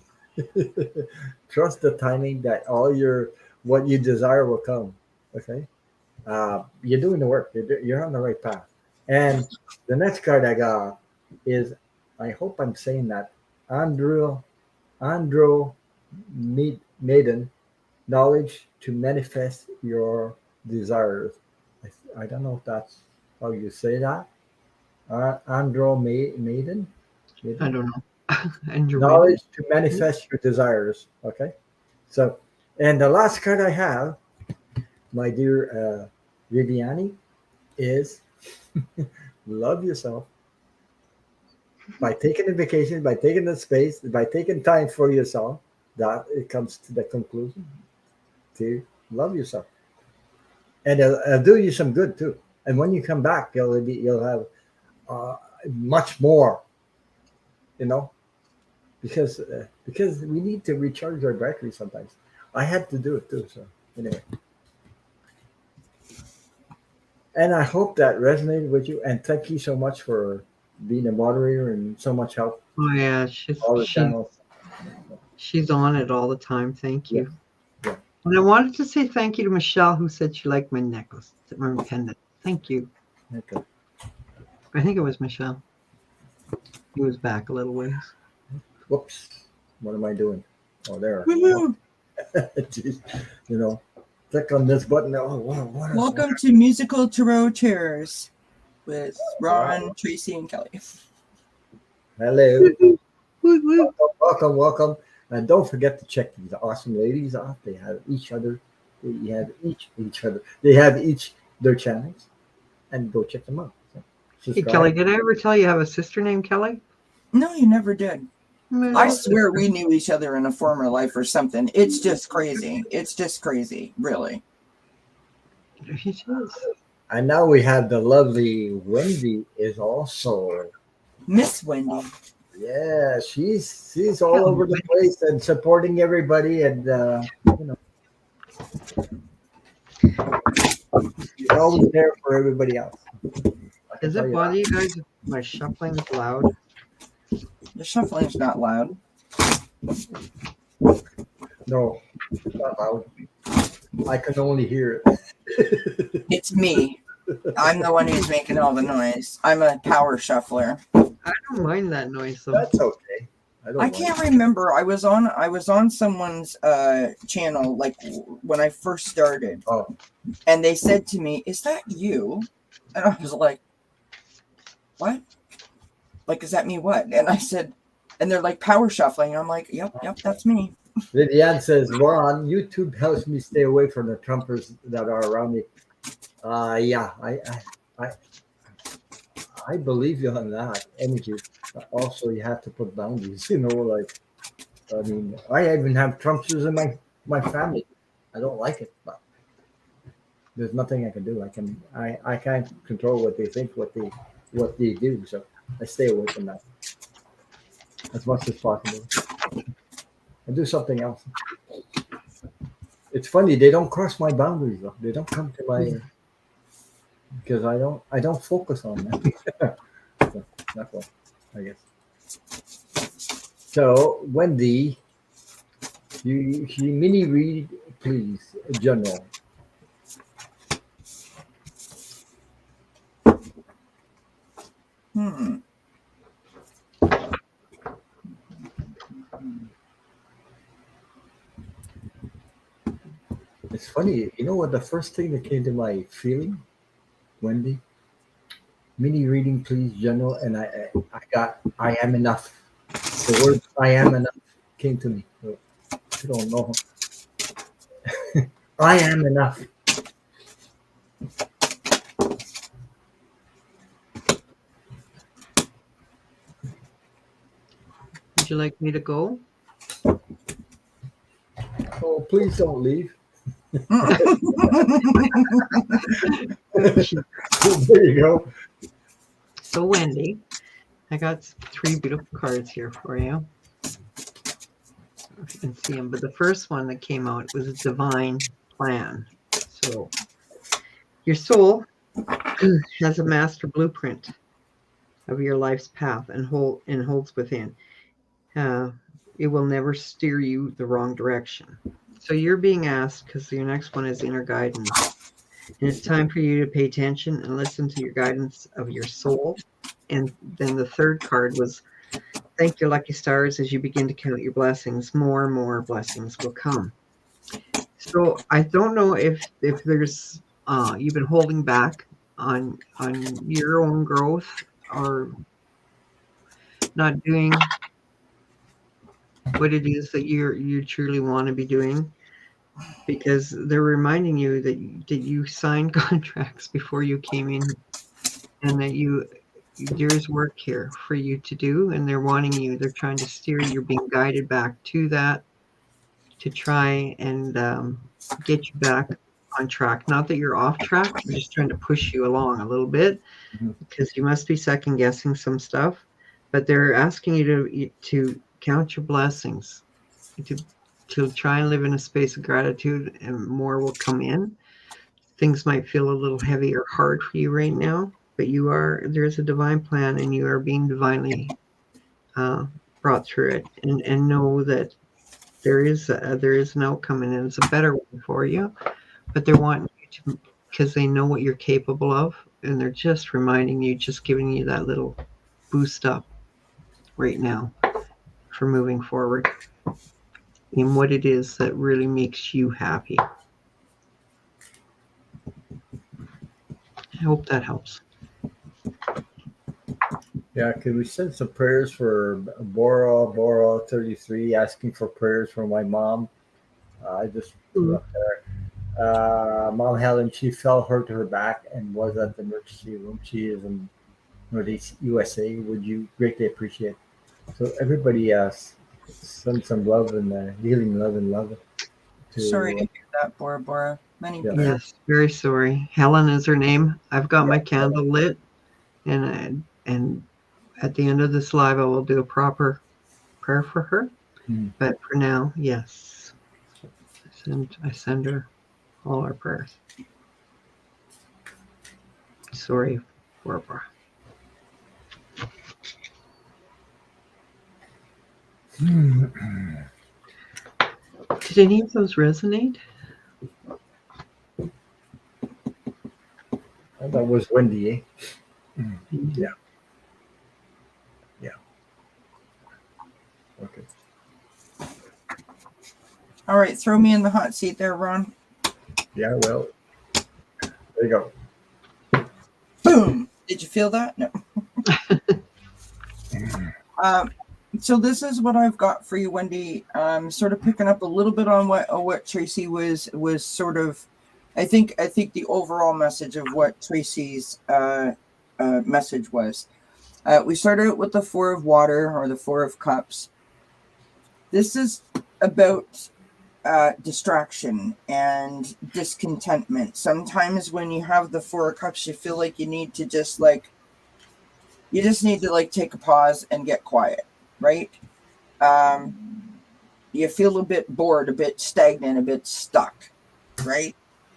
Trust the timing that all your what you desire will come. Okay, you're doing the work. You're on the right path. And the next card I got is, I hope I'm saying that, Andro Maiden, knowledge to manifest your desires. I don't know if that's how you say that. Maiden, I don't know. Andromeda. knowledge to manifest your desires. Okay, so and the last card I have, my dear Viviani, is love yourself by taking a vacation, by taking the space, by taking time for yourself. That it comes to the conclusion to love yourself, and it'll do you some good too. And when you come back, you'll have much more. You know, because we need to recharge our battery sometimes. I had to do it too. So anyway, And I hope that resonated with you. And thank you so much for being a moderator and so much help Oh yeah, all the channels. she's on it all the time. Thank you. Yeah. And I wanted to say thank you to Michelle, who said she liked my necklace, my pendant. Thank you. Okay. I think it was Michelle. He was back a little ways. Whoops. What am I doing? Oh, there. Woohoo! Jeez. You know, click on this button. Oh, what Welcome to Musical Tarot Chairs with Ron, Tracy, and Kelley. Hello. Woo, woo. Welcome. And don't forget to check these awesome ladies out. They have each other. They have each other. They have each their channels. And go check them out. So, Hey, Kelley, did I ever tell you I have a sister named Kelley? No, you never did. I swear we knew each other in a former life or something. It's just crazy. It's just crazy, really. It is. And now we have the lovely Wendy is also. Miss Wendy. Yeah, she's all over the place and supporting everybody, and she's always there for everybody else. Does it bother you guys if my shuffling is loud? The shuffling's not loud. No, it's not loud. I can only hear it. It's me. I'm the one who's making all the noise. I'm a power shuffler. I don't mind that noise though. That's okay. I can't remember. I was on someone's channel like when I first started. Oh. And they said to me, "Is that you?" And I was like, "What? Like, is that me what?" And I said, and they're like power shuffling. And I'm like, yep, that's me. Vivian says, Ron, YouTube helps me stay away from the Trumpers that are around me. Yeah, I believe you on that energy. Also, you have to put boundaries, like, I mean, I even have Trumpsters in my family. I don't like it, but there's nothing I can do. I can't control what they think, what they do. So I stay away from that as much as possible. I do something else. It's funny, they don't cross my boundaries though. They don't come to my because I don't focus on that. So, that's all, I guess. So Wendy, you mini read, please, general. It's funny, you know what the first thing that came to my feeling, Wendy? Mini reading, please, general, and I got I am enough. The word I am enough came to me. I don't know. I am enough. Would you like me to go? Oh, please don't leave. There you go. So Wendy, I got 3 beautiful cards here for you. I don't know if you can see them, but the first one that came out was a divine plan. So your soul has a master blueprint of your life's path and holds within. It will never steer you the wrong direction. So you're being asked, because your next one is inner guidance. And it's time for you to pay attention and listen to your guidance of your soul. And then the third card was, thank your lucky stars as you begin to count your blessings. More and more blessings will come. So I don't know if there's you've been holding back on your own growth or not doing what it is that you truly want to be doing, because they're reminding you that you signed contracts before you came in, and that there's work here for you to do, and they're trying to steer you, being guided back to that, to try and get you back on track. Not that you're off track, they're just trying to push you along a little bit, because you must be second guessing some stuff, but they're asking you to count your blessings, to try and live in a space of gratitude, and more will come in. things might feel a little heavy or hard for you right now, but there's a divine plan, and you are being divinely brought through it, and know that there is an outcome, and it's a better one for you. But they're wanting you to, because they know what you're capable of, and they're just reminding you, just giving you that little boost up right now for moving forward in what it is that really makes you happy. I hope that helps. Yeah, could we send some prayers for Bora 33 asking for prayers for my mom? I just put up there. Mom Helen, she fell, hurt her back, and was at the emergency room. She is in Northeast USA. Would you greatly appreciate? So everybody send some love and healing love and love to. Sorry to hear that, Bora Bora. Many Yeah. prayers. Yes, very sorry. Helen is her name. I've got my candle lit, and at the end of this live, I will do a proper prayer for her. But for now, yes, I send her all our prayers. Sorry, Barbara. Did any of those resonate? That was windy, eh? Yeah. Yeah. Okay. All right, throw me in the hot seat there, Ron. Yeah, well, there you go. Boom. Did you feel that? No. So this is what I've got for you, Wendy. Sort of picking up a little bit on what Tracy was sort of. I think the overall message of what Tracy's message was. We started out with the Four of Water, or the Four of Cups. This is about distraction and discontentment. Sometimes when you have the Four of Cups, you feel like you need to just take a pause and get quiet, right? You feel a bit bored, a bit stagnant, a bit stuck, right?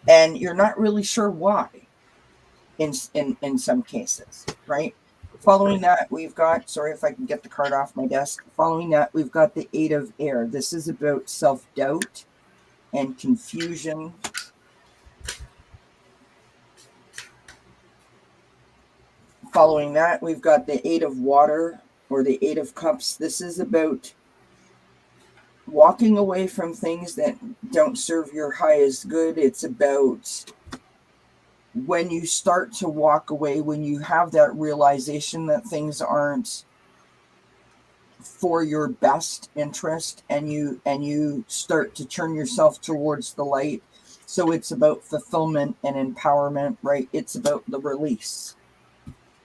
And you're not really sure why in some cases, right? Following that, we've got, sorry if I can get the card off my desk. Following that, we've got the Eight of Air. This is about self-doubt and confusion. Following that, we've got the Eight of Water, or the Eight of Cups. This is about walking away from things that don't serve your highest good. It's about when you start to walk away, when you have that realization that things aren't for your best interest, and you start to turn yourself towards the light. So it's about fulfillment and empowerment, right? It's about the release.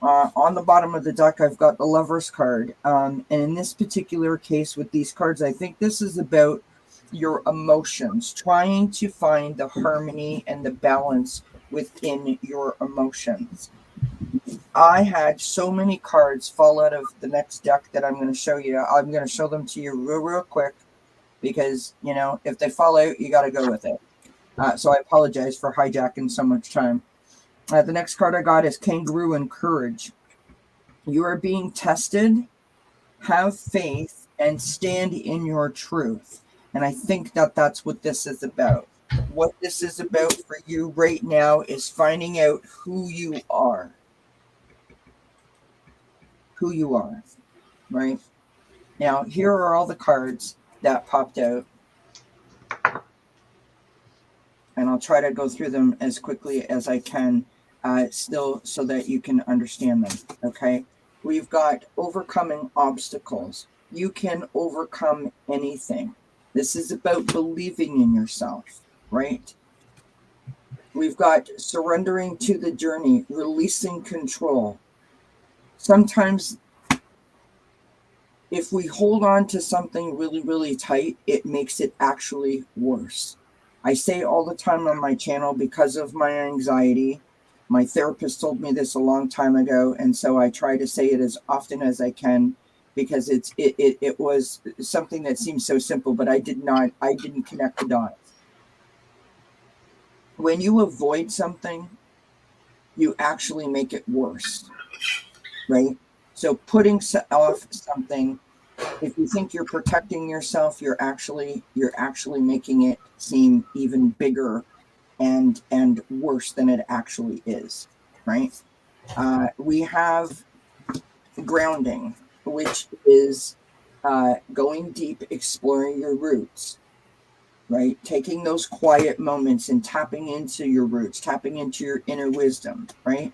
On the bottom of the deck, I've got the Lover's card. And in this particular case with these cards, I think this is about your emotions, trying to find the harmony and the balance within your emotions. I had so many cards fall out of the next deck that I'm going to show you. I'm going to show them to you real quick because, if they fall out, you got to go with it. So I apologize for hijacking so much time. The next card I got is Kangaroo and Courage. You are being tested. Have faith and stand in your truth. And I think that that's what this is about. What this is about for you right now is finding out who you are. Who you are, right? Now, here are all the cards that popped out. And I'll try to go through them as quickly as I can, still so that you can understand them, okay? We've got overcoming obstacles. You can overcome anything. This is about believing in yourself, right? We've got surrendering to the journey, releasing control. Sometimes if we hold on to something really, really tight, it makes it actually worse. I say all the time on my channel because of my anxiety. My therapist told me this a long time ago, and so I try to say it as often as I can because it was something that seems so simple, but I didn't connect the dots. when you avoid something, you actually make it worse, right? So putting off something, if you think you're protecting yourself, you're actually making it seem even bigger and worse than it actually is, right? We have grounding, which is going deep, exploring your roots, right? Taking those quiet moments and tapping into your roots, tapping into your inner wisdom, right?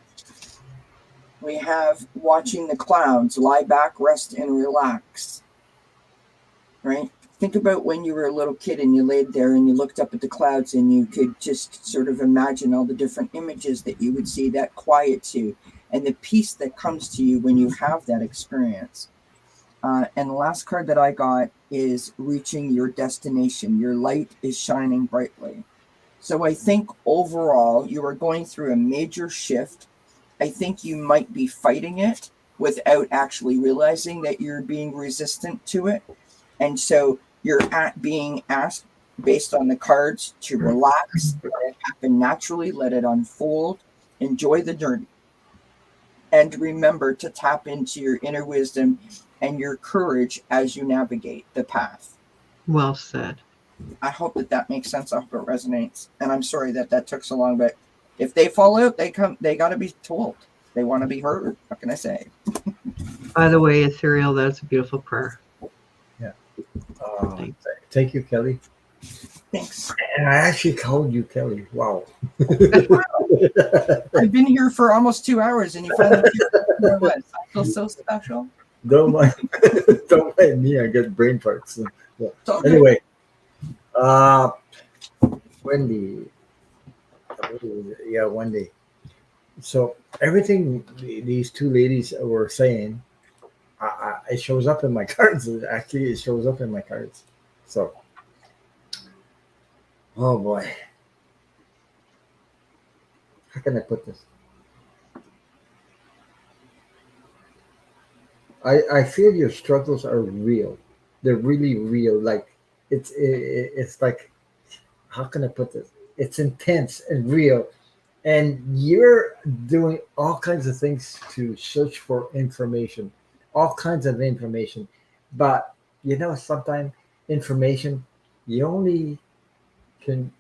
We have watching the clouds, lie back, rest, and relax, right? Think about when you were a little kid and you laid there and you looked up at the clouds and you could just sort of imagine all the different images that you would see, that quiets you, and the peace that comes to you when you have that experience. And the last card that I got is reaching your destination. Your light is shining brightly. So I think overall you are going through a major shift. I think you might be fighting it without actually realizing that you're being resistant to it. And so you're being asked, based on the cards, to relax, let it happen naturally, let it unfold, enjoy the journey. And remember to tap into your inner wisdom and your courage as you navigate the path. Well said. I hope that makes sense. I hope it resonates. And I'm sorry that took so long, but if they fall out, they got to be told. They want to be heard. What can I say? By the way, Ethereal, that's a beautiful prayer. Yeah. Thank you, Kelley. Thanks. And I actually called you Kelley. Wow. I've been here for almost 2 hours, and you finally who I was. I feel so special. Don't mind me. I get brain parts. Yeah. So Anyway, Wendy. Yeah, Wendy. So everything these two ladies were saying, it shows up in my cards. Actually, it shows up in my cards. So, oh boy, how can I put this? I feel your struggles are real. They're really real. Like it's like, how can I put this? It's intense and real, and you're doing all kinds of things to search for information, all kinds of information. But sometimes information you only can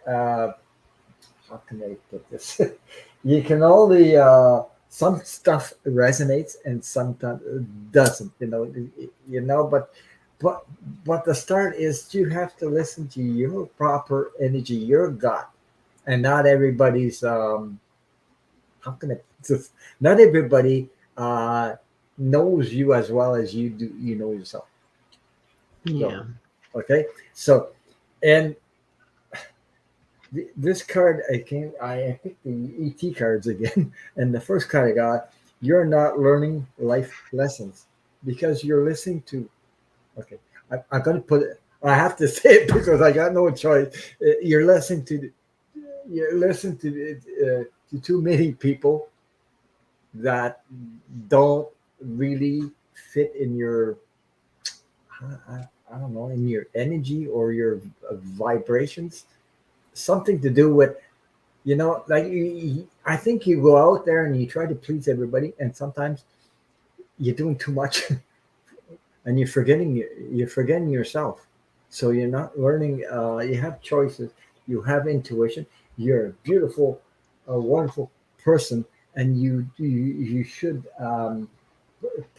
how can I put this? You can only some stuff resonates and sometimes doesn't. But but the start is you have to listen to your proper energy, your gut, and not everybody's. How can I? Just, not everybody knows you as well as you do. You know yourself. Yeah. So, okay. So, and this card I picked the ET cards again, and the first card I got, you're not learning life lessons because you're listening to. Okay, I'm gonna put it. I have to say it because I got no choice. You're listening to too many people that don't really fit in your. I don't know, in your energy or your vibrations. Something to do with like I think you go out there and you try to please everybody, and sometimes you're doing too much, and you're forgetting yourself. So you're not learning. You have choices. You have intuition. You're a beautiful, a wonderful person, and you should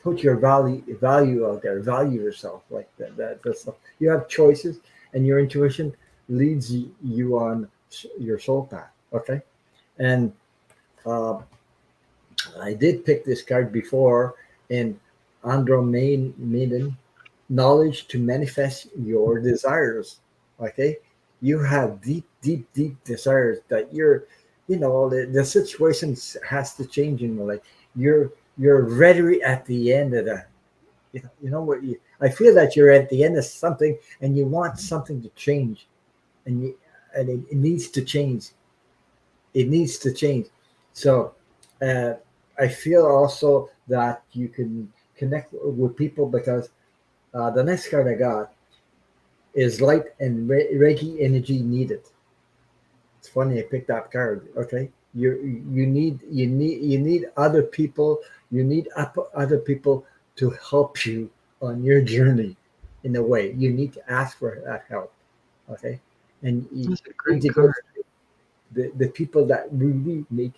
put your value out there. Value yourself like that stuff. You have choices, and your intuition leads you on your soul path. Okay, and uh, I did pick this card before in Maiden, knowledge to manifest your desires. Okay, you have deep, deep, deep desires that the situation has to change in your life. You're ready at the end of the. You know what? I feel that you're at the end of something, and you want something to change, and it needs to change. It needs to change. So uh, I feel also that you can connect with people because the next card I got is light and Reiki energy needed. It's funny I picked that card. Okay, you need other people. You need other people to help you on your journey. In a way, you need to ask for that help. Okay, and you That's a need great to go card. to the people that really make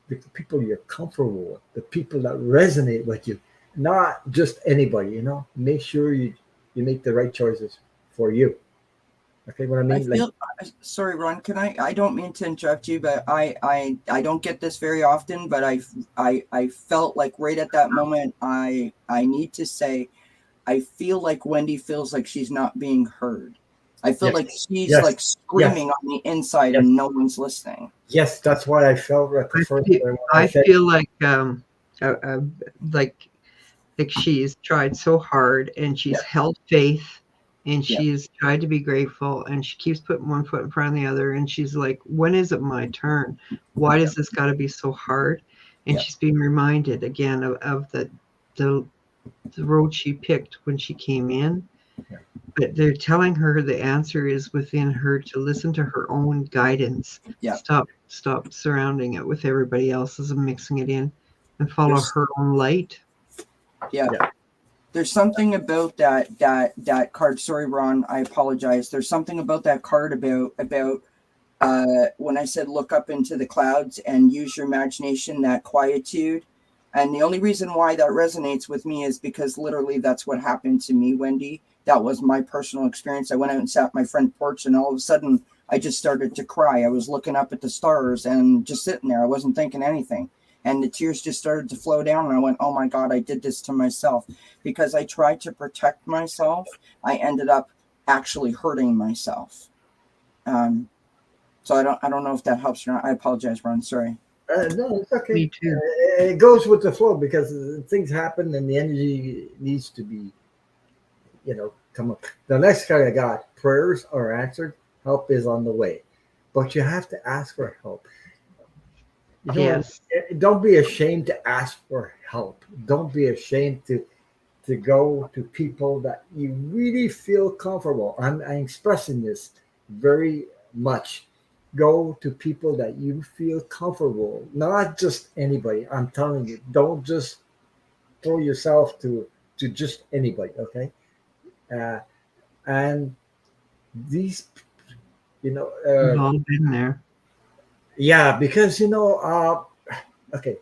the people you're comfortable with, the people that resonate with you, not just anybody. Make sure you make the right choices for you. Okay, what I I mean, like, feel sorry, Ron. Can I don't mean to interrupt you, but I don't get this very often. But I felt like right at that moment, I need to say, I feel like Wendy feels like she's not being heard. I feel yes, like she's yes, like yes, screaming on the inside yes, and no one's listening. yes. That's what I felt at the I first feel, when I I said, feel uh, uh, like she's tried so hard and she's yeah, held faith and Yeah, she's tried to be grateful and she keeps putting one foot in front of the other and she's like, when is it my turn? Why does this got to be so hard? And yeah, she's being reminded again of the the road she picked when she came in. yeah, But they're telling her the answer is within her to listen to her own guidance. yeah. Stop surrounding it with everybody else's and mixing it in and follow There's her own light. yeah. yeah, There's something about that card. Sorry, Ron. I apologize. There's something about that card about when I said look up into the clouds and use your imagination, that quietude. And the only reason why that resonates with me is because literally that's what happened to me, Wendy. That was my personal experience. I went out and sat on my front porch, and all of a sudden I just started to cry. I was looking up at the stars and just sitting there. I wasn't thinking anything. And the tears just started to flow down. And I went, oh my God, I did this to myself. Because I tried to protect myself, I ended up actually hurting myself. Um, so I don't know if that helps or not. I apologize, Ron. Sorry. no, it's okay. Me too. It goes with the flow because things happen and the energy needs to be, come up. The next card I got: prayers are answered, help is on the way, but you have to ask for help. Yes. Don't be ashamed to ask for help. Don't be ashamed to go to people that you really feel comfortable. I'm expressing this very much. Go to people that you feel comfortable, not just anybody. I'm telling you, don't just throw yourself to just anybody. Okay, uh, and these, you know, We've uh, all been there. yeah, because okay,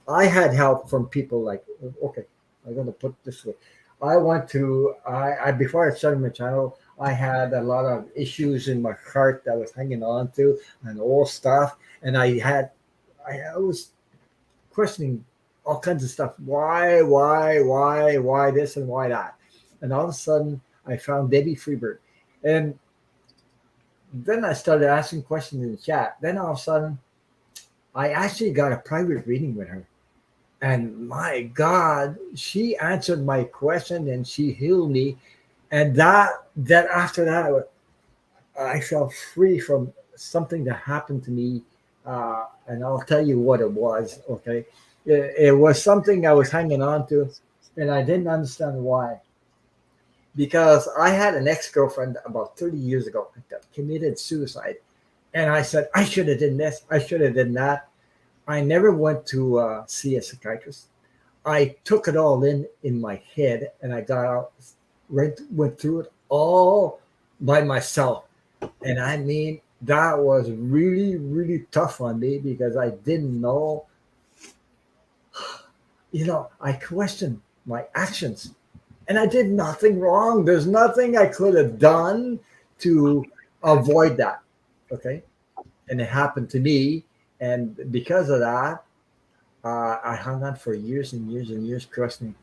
I had help from people like, okay, I'm gonna put it this way. I went to I before I started my channel, I had a lot of issues in my heart that I was hanging on to and all stuff, and I was questioning all kinds of stuff. Why this and why that, and all of a sudden I found Debbie Freebird, and then I started asking questions in the chat. Then all of a sudden I actually got a private reading with her. And my God, she answered my question and she healed me. And that after that, I felt free from something that happened to me. And I'll tell you what it was. Okay. It was something I was hanging on to and I didn't understand why. Because I had an ex-girlfriend about 30 years ago that committed suicide. And I said, I should have done this. I should have done that. I never went to see a psychiatrist. I took it all in my head, and I got out, went through it all by myself. And I mean, that was really, really tough on me because I didn't know. I questioned my actions, and I did nothing wrong. There's nothing I could have done to avoid that. Okay, and it happened to me, and because of that, I hung on for years and years and years, questioning,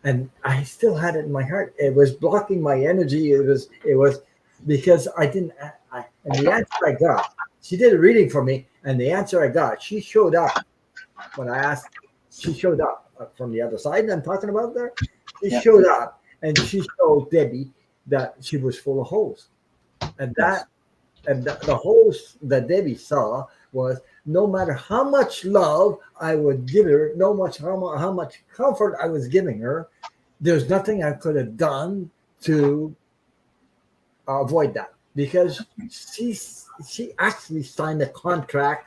and I still had it in my heart. It was blocking my energy. It was because I didn't. And the answer I got, she did a reading for me, and the answer I got, she showed up when I asked. She showed up from the other side. I'm talking about there. She Yeah. showed up, and she showed Debbie that she was full of holes, and Yes. the holes that Debbie saw was no matter how much love I would give her, no much how much comfort I was giving her, there's nothing I could have done to avoid that. because she actually signed a contract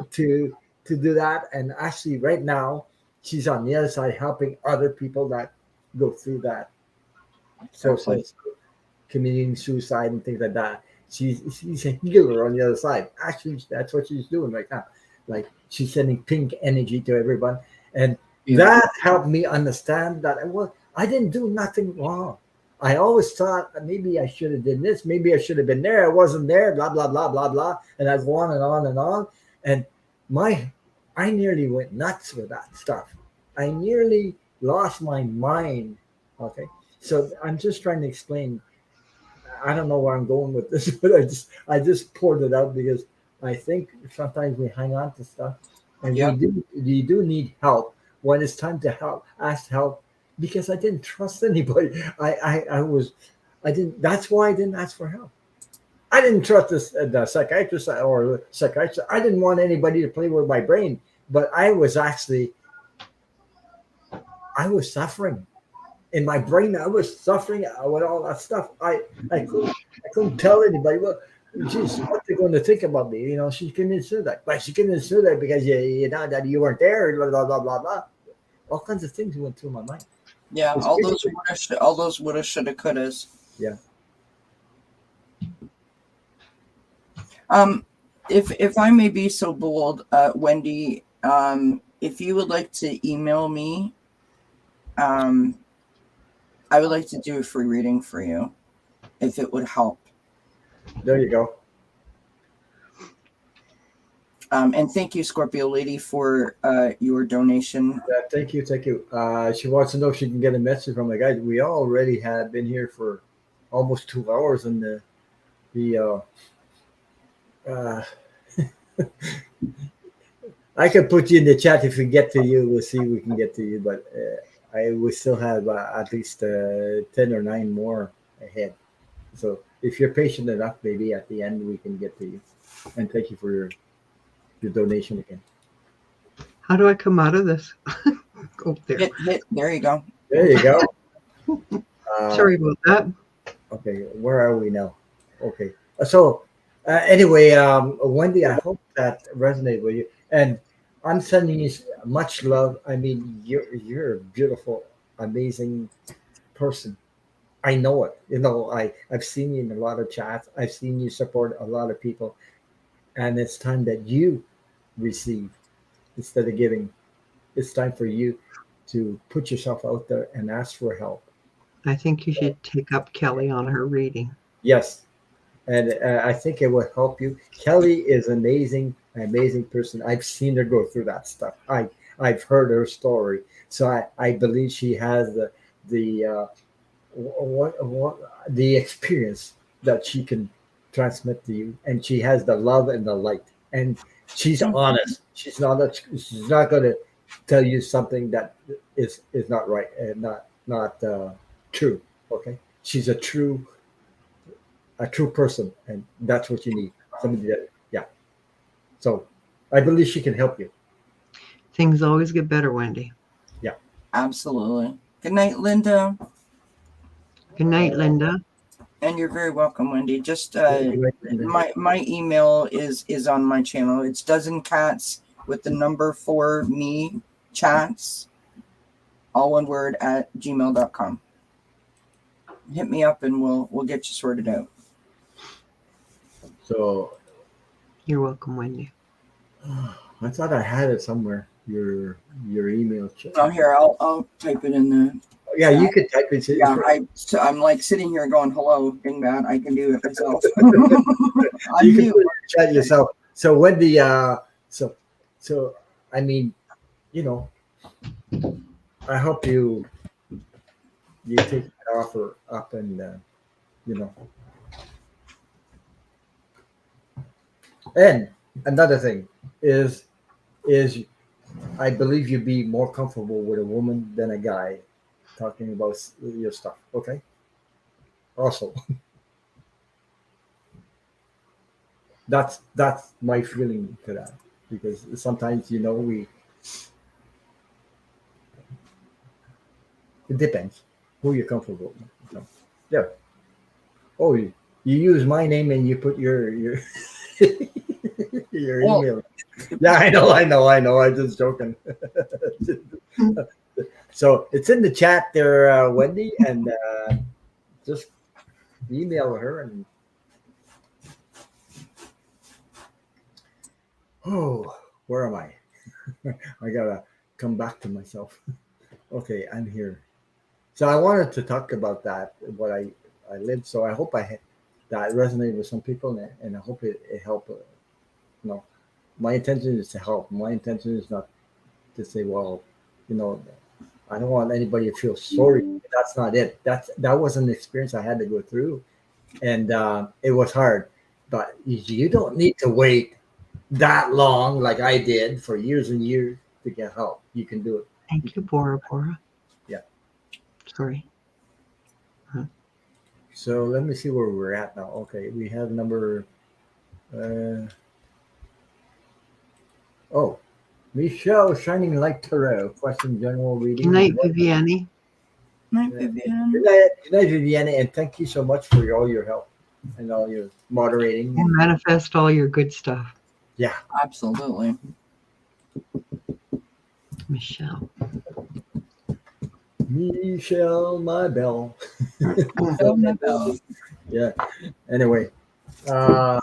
to do that, and actually right now she's on the other side helping other people that go through that Exactly. process, committing suicide and things like that. She's a healer on the other side. Actually, that's what she's doing right now. Like she's sending pink energy to everyone, and Beautiful. that helped me understand that I didn't do nothing wrong. I always thought that maybe I should have done this, maybe I should have been there. I wasn't there. Blah blah blah blah blah, and I go on and on and on. And my, I nearly went nuts with that stuff. I nearly lost my mind. Okay, so I'm just trying to explain. I don't know where I'm going with this, but I just poured it out because I think sometimes we hang on to stuff, and Yep. we do need help when it's time to help. Ask help because I didn't trust anybody. I was I didn't. That's why I didn't ask for help. I didn't trust this the psychiatrist or psychiatrist. I didn't want anybody to play with my brain, but I was suffering in my brain. I was suffering with all that stuff. I couldn't tell anybody. Well, geez, what they going to think about me? She couldn't do that, but she couldn't do that because you know that you weren't there. Blah blah blah blah blah. All kinds of things went through my mind. Yeah. It's All those basically, all those woulda, shoulda, couldas. yeah. If I may be so bold, Wendy, if you would like to email me, um, I would like to do a free reading for you, if it would help. There you go. And thank you, Scorpio Lady, for your donation. Thank you, thank you. She wants to know if she can get a message from the guy. We already have been here for almost 2 hours, and the uh, I can put you in the chat if we get to you. We'll see if we can get to you, but I will still have at least 10 or 9 more ahead. So if you're patient enough, maybe at the end we can get to you. And thank you for your donation again. How do I come out of this? Oh, there. Hit. There you go. There you go. Sorry about that. Okay, where are we now? Okay, so anyway, Wendy, I hope that resonated with you, and I'm sending you much love. I mean, you're a beautiful, amazing person. I know it. I've seen you in a lot of chats. I've seen you support a lot of people, and it's time that you receive instead of giving. It's time for you to put yourself out there and ask for help. I think you should take up Kelley on her reading. Yes, and I think it will help you. Kelley is amazing, amazing person. I've seen her go through that stuff. I've heard her story, so I believe she has the what the experience that she can transmit to you, and she has the love and the light, and she's honest. She's not going to tell you something that is not right and not true. Okay, she's a true person, and that's what you need. Somebody that, yeah. So I believe she can help you. Things always get better, Wendy. Yeah. Absolutely. Good night, Linda. Good night, Linda. And you're very welcome, Wendy. Just Anyway, my email is on my channel. It's dozencats with the number 4 me chats, all one word, at gmail.com. Hit me up and we'll get you sorted out. So You're welcome, Wendy. I thought I had it somewhere. Your email. Oh, here, I'll type it in the. Yeah, you could type it. Yeah, I'm like sitting here going, hello, dingbat, I can do it myself. You can put it in the chat yourself. So Wendy, so I mean, I hope you take that offer up, and and another thing is I believe you'd be more comfortable with a woman than a guy talking about your stuff. Okay. Also, that's my feeling to that, because sometimes it depends who you're comfortable with. So, yeah. Oh, You use my name and you put your your Well, email. Yeah, I know. I'm just joking. So it's in the chat there, Wendy, and just email her. And oh, where am I? I gotta come back to myself. Okay, I'm here. So I wanted to talk about that, what I lived. So I hope that resonated with some people, and I hope it helped. You know, my intention is to help. My intention is not to say, well, you know, I don't want anybody to feel sorry. That's not it. That was an experience I had to go through, and it was hard. But you don't need to wait that long, like I did, for years and years to get help. You can do it. Thank you, Bora Bora. Yeah. Sorry. So let me see where we're at now. Okay, we have number. Oh, Michelle, Shining Light Tarot, question general reading. Good night, Viviani. Night, Vivian. Good night, Viviana, and thank you so much for all your help and all your moderating. And manifest all your good stuff. Yeah, Absolutely. Michelle. Michelle, my bell. Oh, my bell. Yeah. Anyway, well,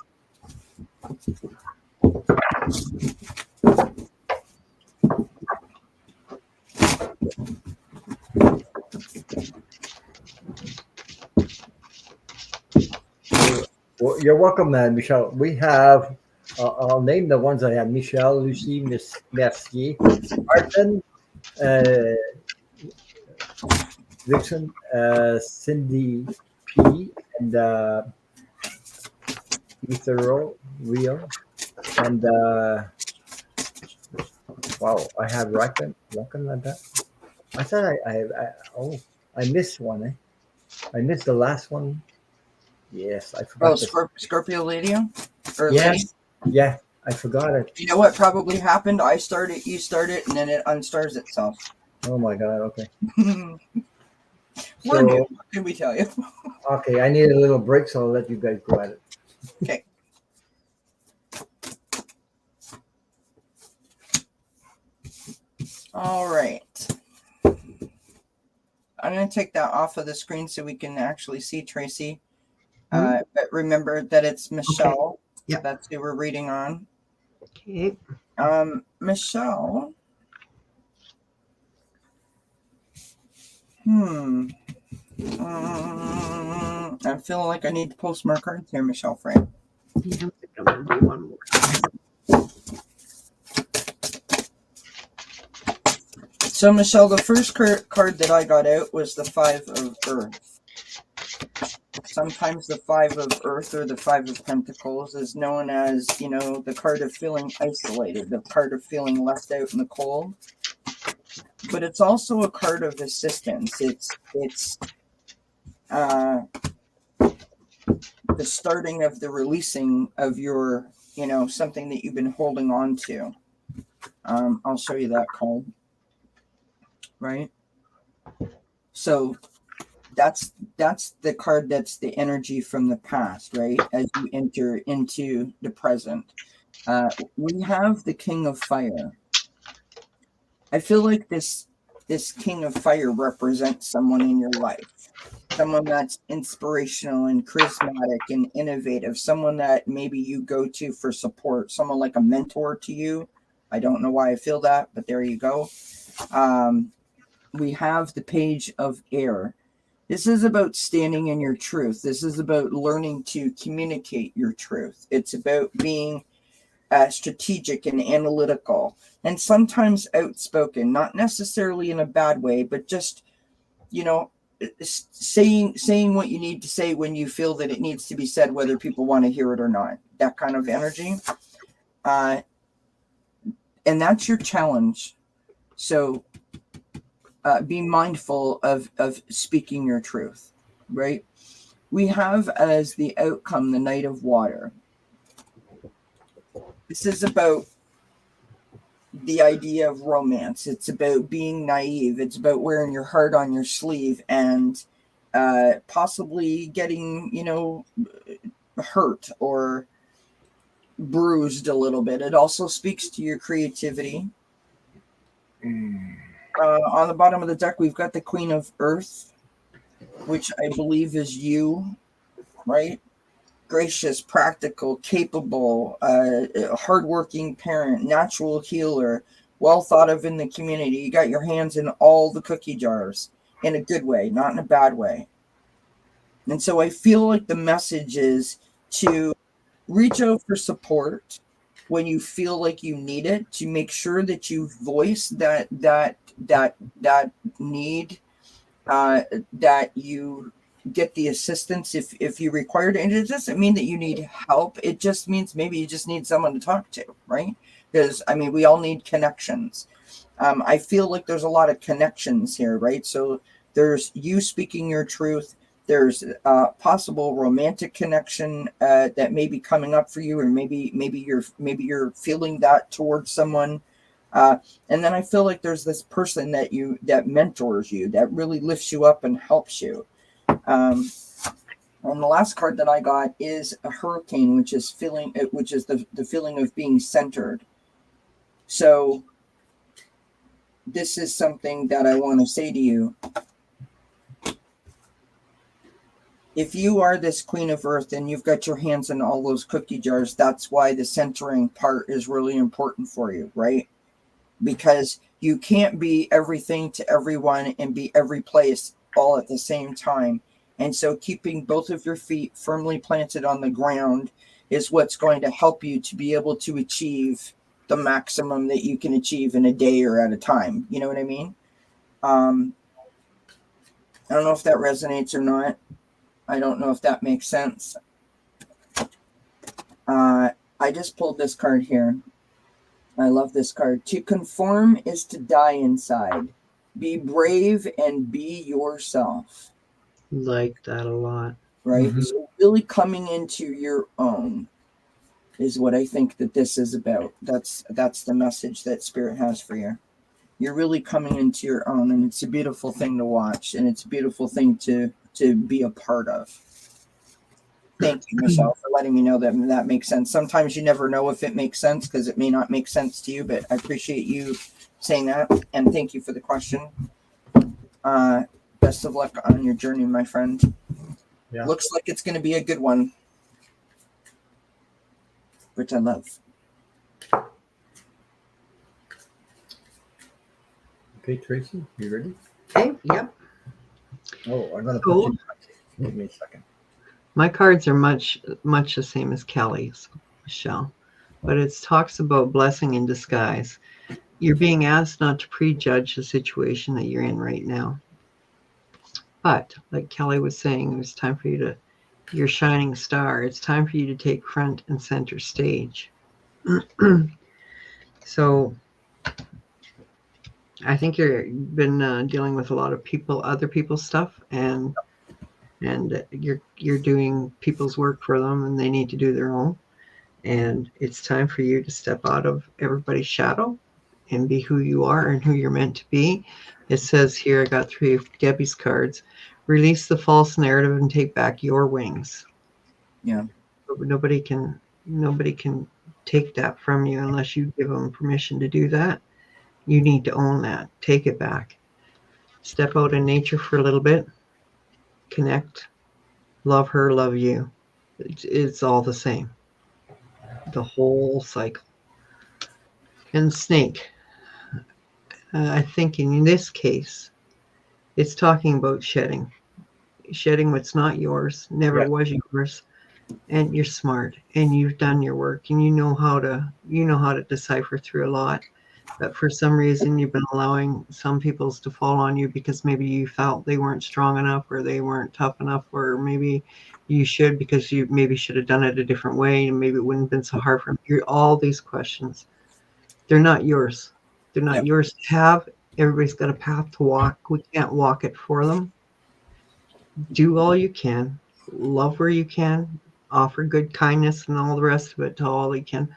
you're welcome, Michelle. We have. I'll name the ones I have: Michelle, Lucy, Miss Mercier, Martin, Vixen, Cindy P, and Ethereal, Real, and wow, I have Racken like that. I thought I missed one. I missed the last one. Yes, I forgot. Oh, Scorpio Lady? Or Yeah. Lady? Yeah, I forgot it. You know what probably happened? I started, you started, and then it unstars itself. Oh my god. Okay. We're new. What can we tell you? Okay, I need a little break, so I'll let you guys go at it. Okay. All right. I'm going to take that off of the screen so we can actually see Tracy. But remember that it's Michelle. Okay. Yeah. That's who we're reading on. Okay. Michelle. I'm feeling like I need to post more cards here, Michelle Frame. Yeah, I'm going to do one more. So, Michelle, the first card that I got out was the Five of Earth. Sometimes the Five of Earth or the Five of Pentacles is known as, you know, the card of feeling isolated, the card of feeling left out in the cold. But it's also a card of assistance. It's the starting of the releasing of your, you know, something that you've been holding on to. I'll show you that card. Right? So that's the card that's the energy from the past, right? As you enter into the present. We have the King of Fire. I feel like this King of Fire represents someone in your life. Someone that's inspirational and charismatic and innovative. Someone that maybe you go to for support. Someone like a mentor to you. I don't know why I feel that, but there you go. We have the Page of Air. This is about standing in your truth. This is about learning to communicate your truth. It's about being strategic and analytical, and sometimes outspoken, not necessarily in a bad way, but just, you know, saying what you need to say when you feel that it needs to be said, whether people want to hear it or not. That kind of energy. And that's your challenge. So be mindful of speaking your truth, right? We have as the outcome the Knight of Water. This is about the idea of romance. It's about being naive. It's about wearing your heart on your sleeve and possibly getting, you know, hurt or bruised a little bit. It also speaks to your creativity. On the bottom of the deck, we've got the Queen of Earth, which I believe is you, right? Gracious, practical, capable, hardworking parent, natural healer, well thought of in the community. You got your hands in all the cookie jars in a good way, not in a bad way. And so I feel like the message is to reach out for support when you feel like you need it, to make sure that you voice that need, that you get the assistance if you require it. And it doesn't mean that you need help. It just means maybe you just need someone to talk to, right? Because I mean, we all need connections. I feel like there's a lot of connections here, right? So there's you speaking your truth. There's a possible romantic connection that may be coming up for you, or maybe you're feeling that towards someone. And then I feel like there's this person that mentors you, that really lifts you up and helps you. And the last card that I got is a hurricane, which is the feeling of being centered. So this is something that I want to say to you. If you are this Queen of Earth and you've got your hands in all those cookie jars, that's why the centering part is really important for you, right? Because you can't be everything to everyone and be every place all at the same time. And so keeping both of your feet firmly planted on the ground is what's going to help you to be able to achieve the maximum that you can achieve in a day or at a time. You know what I mean? I don't know if that resonates or not. I don't know if that makes sense. I just pulled this card here. I love this card. To conform is to die inside. Be brave and be yourself. Like that a lot. Right? Mhm. So really coming into your own is what I think that this is about. That's the message that Spirit has for you. You're really coming into your own, and it's a beautiful thing to watch, and it's a beautiful thing to be a part of. Thank you, Michelle, for letting me know that makes sense. Sometimes you never know if it makes sense because it may not make sense to you, but I appreciate you saying that, and thank you for the question. Best of luck on your journey, my friend. Yeah. Looks like it's going to be a good one, which I love. Okay, Tracy, you ready? Okay, yep. Oh, I'm gonna Cool. put you. Give me a second. My cards are much the same as Kelley's, Michelle, but it talks about blessing in disguise. You're being asked not to prejudge the situation that you're in right now. But like Kelley was saying, it was time for you to, your shining star, it's time for you to take front and center stage. So I think you've been dealing with a lot of other people's stuff, and you're doing people's work for them, and they need to do their own. And it's time for you to step out of everybody's shadow and be who you are and who you're meant to be. It says here, I got 3 of Debbie's cards. Release the false narrative and take back your wings. Yeah. Nobody can take that from you unless you give them permission to do that. You need to own that. Take it back. Step out in nature for a little bit. Connect. Love her, love you. It's all the same. The whole cycle. And snake. I think in this case, it's talking about shedding what's not yours, never was yours, and you're smart, and you've done your work, and you know how to decipher through a lot. But for some reason, you've been allowing some people's to fall on you because maybe you felt they weren't strong enough, or they weren't tough enough, or maybe you should because you maybe should have done it a different way, and maybe it wouldn't have been so hard for you. All these questions, they're not yours. They're not yours to have. Everybody's got a path to walk. We can't walk it for them. Do all you can. Love where you can. Offer good kindness and all the rest of it to all you can.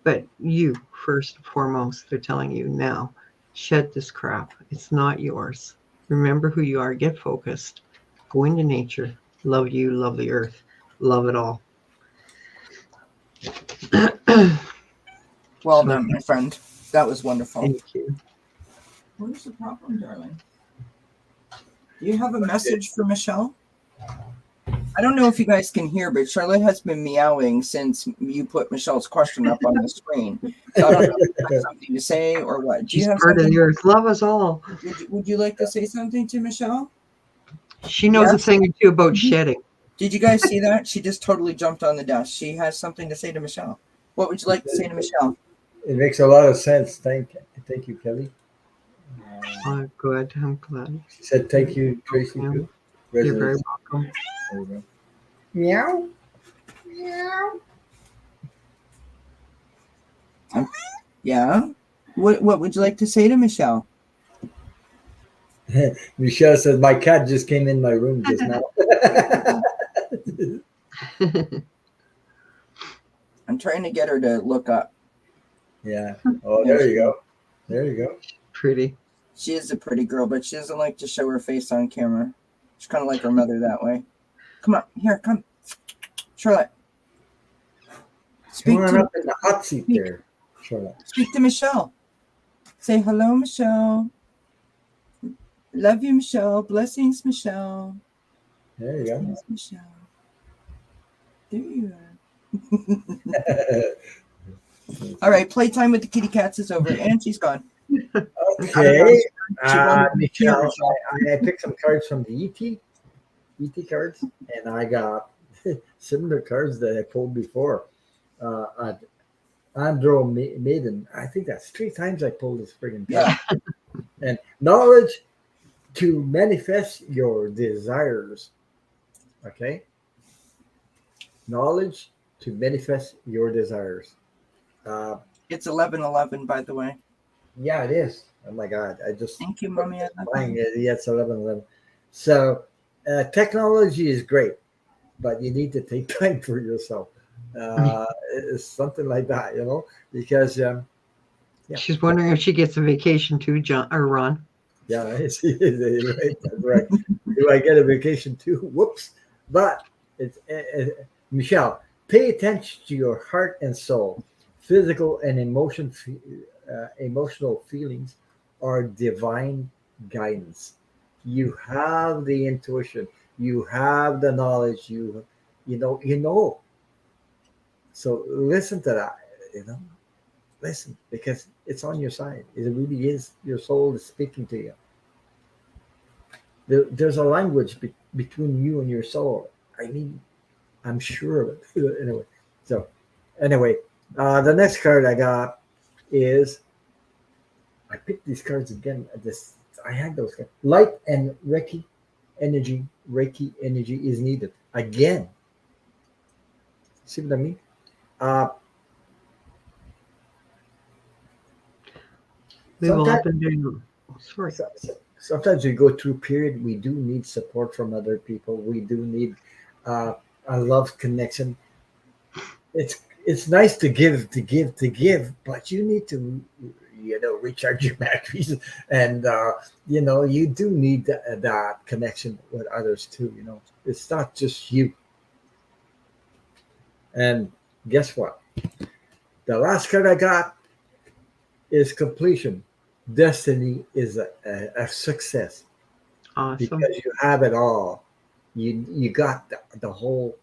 But you, first and foremost, they're telling you now, shed this crap. It's not yours. Remember who you are. Get focused. Go into nature. Love you. Love the earth. Love it all. Well done, my friend. That was wonderful. Thank you. What is the problem, darling? Do you have a message for Michelle? I don't know if you guys can hear, but Charlotte has been meowing since you put Michelle's question up on the screen. So I don't know if you have something to say or what. Do you She's have part of something? yours. Love us all. Would you like to say something to Michelle? She knows Yeah. a thing or two about shedding. Did you guys see that? She just totally jumped on the desk. She has something to say to Michelle. What would you like to say to Michelle? It makes a lot of sense. Thank you, Kelley. Oh, good. I'm glad. She said thank you, Tracy. Yeah. Too. You're very Resonates. welcome. There you go. Meow. Meow. Yeah. What would you like to say to Michelle? Michelle says my cat just came in my room just now. I'm trying to get her to look up. Yeah. Oh, there you go. There you go. Pretty. She is a pretty girl, but she doesn't like to show her face on camera. She's kind of like her mother that way. Come on, here, come. Charlotte. Come on up in the hot seat there, Charlotte. Speak to Michelle. Say hello, Michelle. Love you, Michelle. Blessings, Michelle. There you go. Blessings, Michelle. There you are. All right, playtime with the kitty cats is over, and she's gone. Okay. She wanted to hear Michelle, Michelle. I picked some cards from the ET cards, and I got similar cards that I pulled before. Andro Maiden. I think that's 3 times I pulled this friggin' card. Yeah. And knowledge to manifest your desires. Okay? Knowledge to manifest your desires. It's 11:11, by the way. Yeah, it is. Oh my God. I just Thank you, Mommy. I love buying you. it. Yeah, it's 11:11. So technology is great, but you need to take time for yourself. It's something like that, because She's wondering if she gets a vacation too, John or Ron. yeah, right, that's right. Do I get a vacation too? Whoops. But it's Michelle, pay attention to your heart and soul. Physical and emotional feelings are divine guidance. You have the intuition. You have the knowledge. You know. So listen to that. Listen, because it's on your side. It really is. Your soul is speaking to you. There's a language between you and your soul. I mean, I'm sure of it. Anyway, the next card I got is, I picked these cards again. I had those cards. Light and Reiki energy is needed again. See what I mean? We've all been doing. Sorry. Sometimes we go through a period. We do need support from other people. We do need a love connection. It's nice to give, but you need to, recharge your batteries, and you do need that connection with others too. It's not just you. And guess what? The last card I got is completion. Destiny is a success. Awesome. Because you have it all. You got the whole,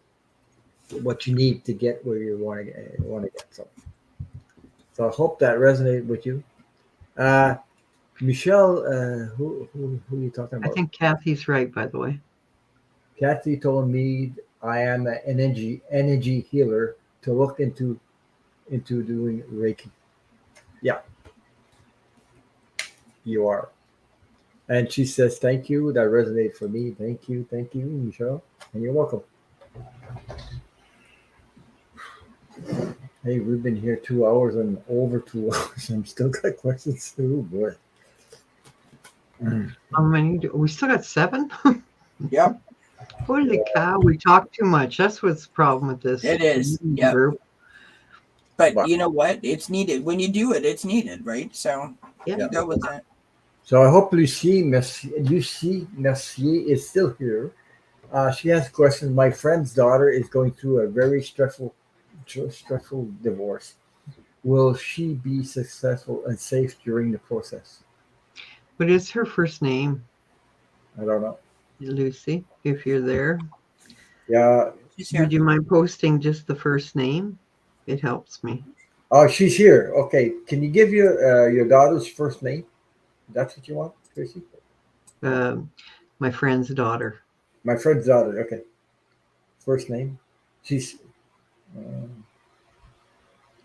what you need to get where you want to get. So I hope that resonated with you. Michelle, who are you talking about? I think Kathy's right, by the way. Kathy told me I am an energy healer to look into doing Reiki. Yeah. You are. And she says, thank you. That resonated for me. Thank you, Michelle. And you're welcome. Hey, we've been here 2 hours and over 2 hours. I'm still got questions. Oh, boy. How many? We still got 7? Yep. Holy cow, we talk too much. That's what's the problem with this. It is. Yeah. Group. But you know what? It's needed. When you do it, it's needed, right? So you go with that. So I hope Lucie Mercier is still here. She has questions. My friend's daughter is going through a very stressful stressful divorce. Will she be successful and safe during the process? What is her first name, I don't know. Lucy? If you're there, Yeah. She's here. would you mind posting just the first name? It helps me. Oh, she's here. Okay. Can you give your daughter's first name? That's what you want, Tracy? My friend's daughter. My friend's daughter. Okay. First name. She's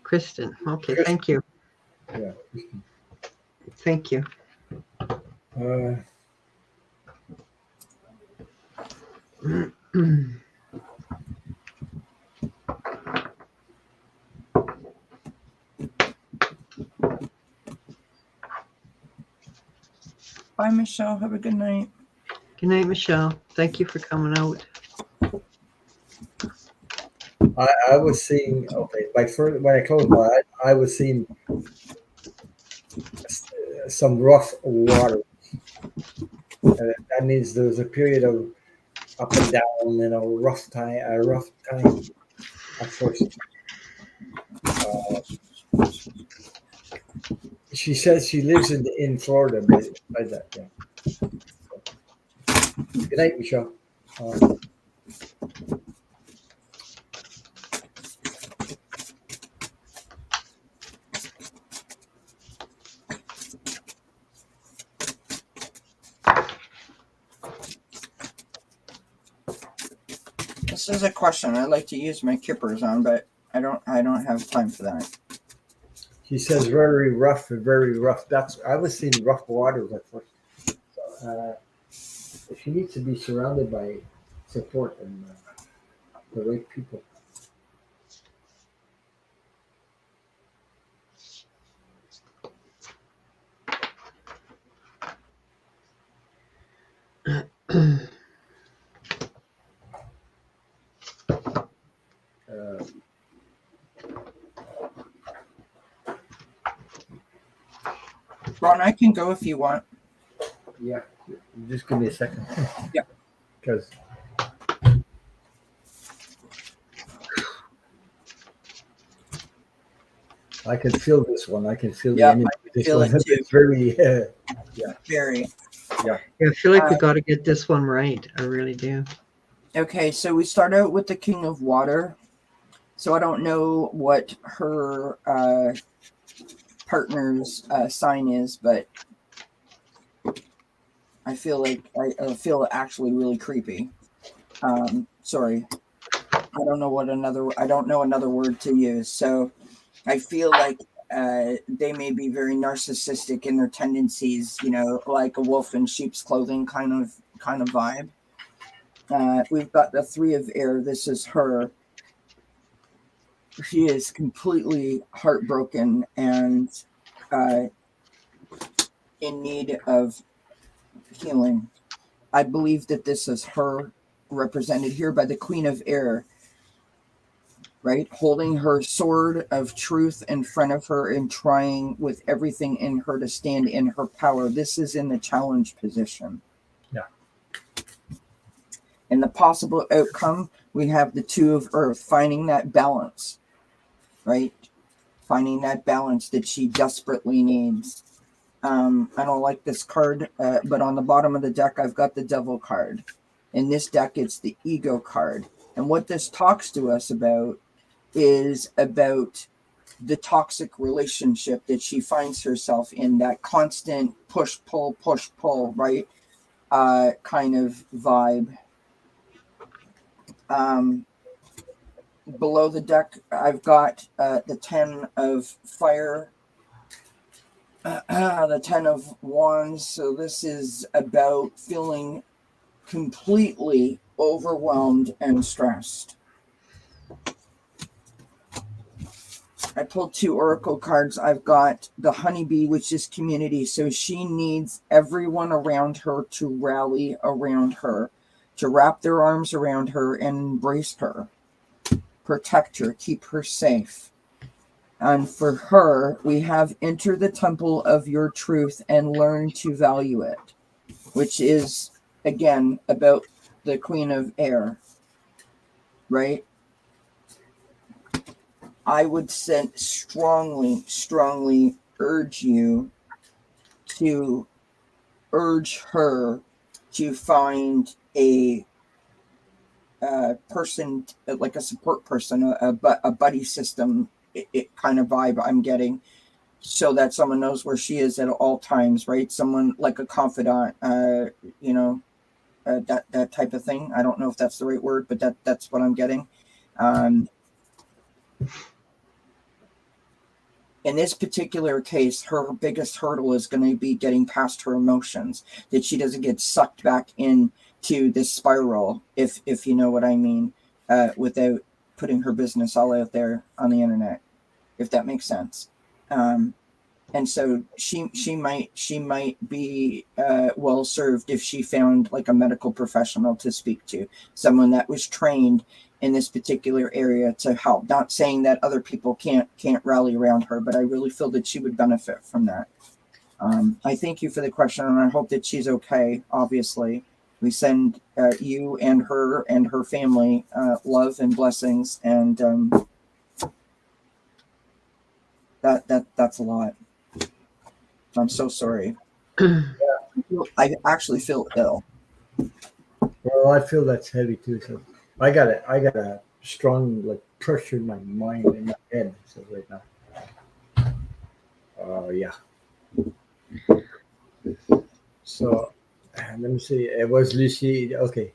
Kristen. Okay, Kristen. thank you. Yeah. Kristen. Thank you. Uh, Bye, Michelle. Have a good night. Good night, Michelle. Thank you for coming out. I was seeing. Okay. My first when I closed my eyes, I was seeing some rough water. That means there's a period of up and down, a rough time at first. Uh, she says she lives in Florida, by that, yeah. Good night, Michelle. This is a question I'd like to use my kippers on, but I don't have time for that. She says very rough and very rough. I was seeing rough waters at first. She needs to be surrounded by support and the right people. Ron, I can go if you want. Yeah, just give me a second. Yeah. Because I can feel this one. I can feel Yeah, the energy. I can This feel one. it too. It's very, Very. Yeah, I feel like we got to get this one right. I really do. Okay, so we start out with the King of Water. So I don't know what her partner's sign is, but I feel like I feel actually really creepy. Sorry, I don't know another word to use. So I feel like they may be very narcissistic in their tendencies. You know, like a wolf in sheep's clothing kind of vibe. We've got the Three of Air. This is her. She is completely heartbroken and in need of healing. I believe that this is her, represented here by the Queen of Air, right? Holding her sword of truth in front of her and trying with everything in her to stand in her power. This is in the challenge position. Yeah. In the possible outcome, we have the Two of Earth, finding that balance, right? Finding that balance that she desperately needs. I don't like this card, but on the bottom of the deck, I've got the Devil card. In this deck, it's the Ego card. And what this talks to us about is about the toxic relationship that she finds herself in, that constant push, pull, right? Kind of vibe. Below the deck, I've got the 10 of Fire, the 10 of Wands. So this is about feeling completely overwhelmed and stressed. I pulled 2 oracle cards. I've got the Honeybee, which is community. So she needs everyone around her to rally around her, to wrap their arms around her and embrace her, protect her, keep her safe. And for her, we have enter the temple of your truth and learn to value it, which is, again, about the Queen of Air, right? I would strongly urge you to urge her to find a person, like a support person, a buddy system, kind of vibe I'm getting, so that someone knows where she is at all times, right? Someone like a confidant, that type of thing. I don't know if that's the right word, but that's what I'm getting. In this particular case, her biggest hurdle is going to be getting past her emotions, that she doesn't get sucked back into this spiral, if you know what I mean, without putting her business all out there on the internet, if that makes sense. And so she might be well served if she found like a medical professional to speak to, someone that was trained in this particular area to help. Not saying that other people can't rally around her, but I really feel that she would benefit from that. I thank you for the question, and I hope that she's okay. Obviously, we send you and her family love and blessings, and that's a lot. I'm so sorry. I actually feel ill. Well, I feel that's heavy too. So I got a strong like pressure in my mind and my head. So right now, yeah. So let me see. It was Lucy. Okay,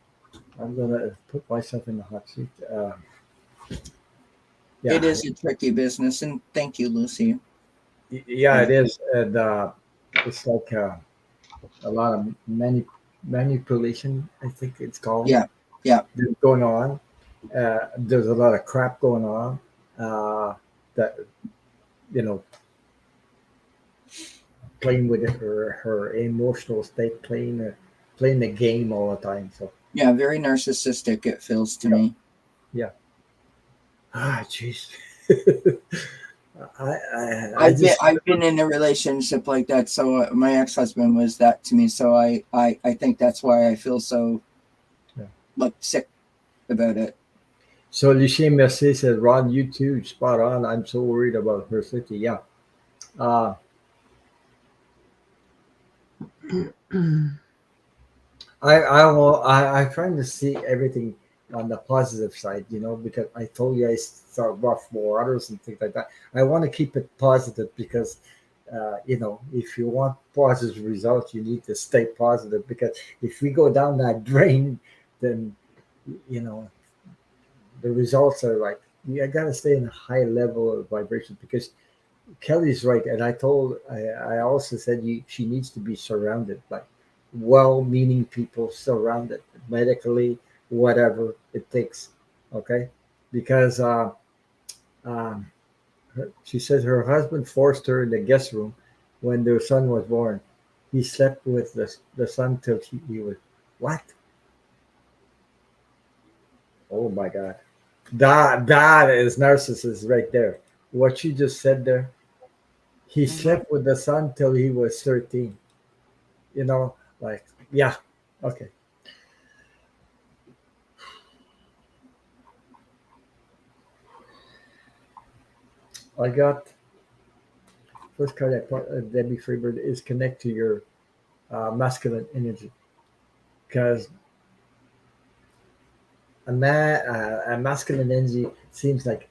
I'm gonna put myself in the hot seat. Yeah, It is a tricky business, and thank you, Lucy. yeah, it is, and it's like a lot of manipulation. I think it's called. Yeah, yeah. That's going on. There's a lot of crap going on that you know playing with her emotional state, playing the game all the time. So Yeah, very narcissistic, it feels to me. yeah. Jeez. I just I've been in a relationship like that, so my ex-husband was that to me, so I think that's why I feel so yeah. like sick about it. So Lucien Mercier said, "Ron, you too, spot on. I'm so worried about her safety." Yeah. Uh, I'm trying to see everything on the positive side, because I told you I start rough waters and things like that. I want to keep it positive because, if you want positive results, you need to stay positive because if we go down that drain, then, you know, the results are like, I got to stay in a high level of vibration because Kelly's right, and I also said she needs to be surrounded by well-meaning people, surrounded medically, whatever it takes. Okay, because um, she says her husband forced her in the guest room when their son was born. He slept with the son till he was what? Oh my God, that is narcissist right there. What she just said there. He Mhm. slept with the son till he was 13. You know, like, yeah, okay. I got first card I put, Debbie Freebird is connect to your masculine energy because a masculine energy seems like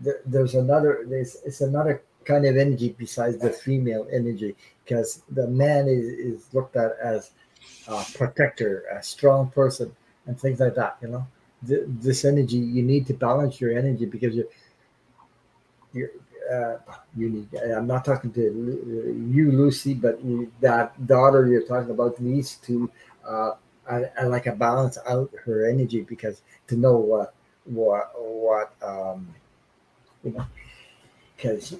it's another kind of energy besides the female energy because the man is looked at as a protector, a strong person, and things like that. This energy you need to balance your energy because you're uh, you need. I'm not talking to you, Lucy, but that daughter you're talking about needs to I like a balance out her energy because to know what you know because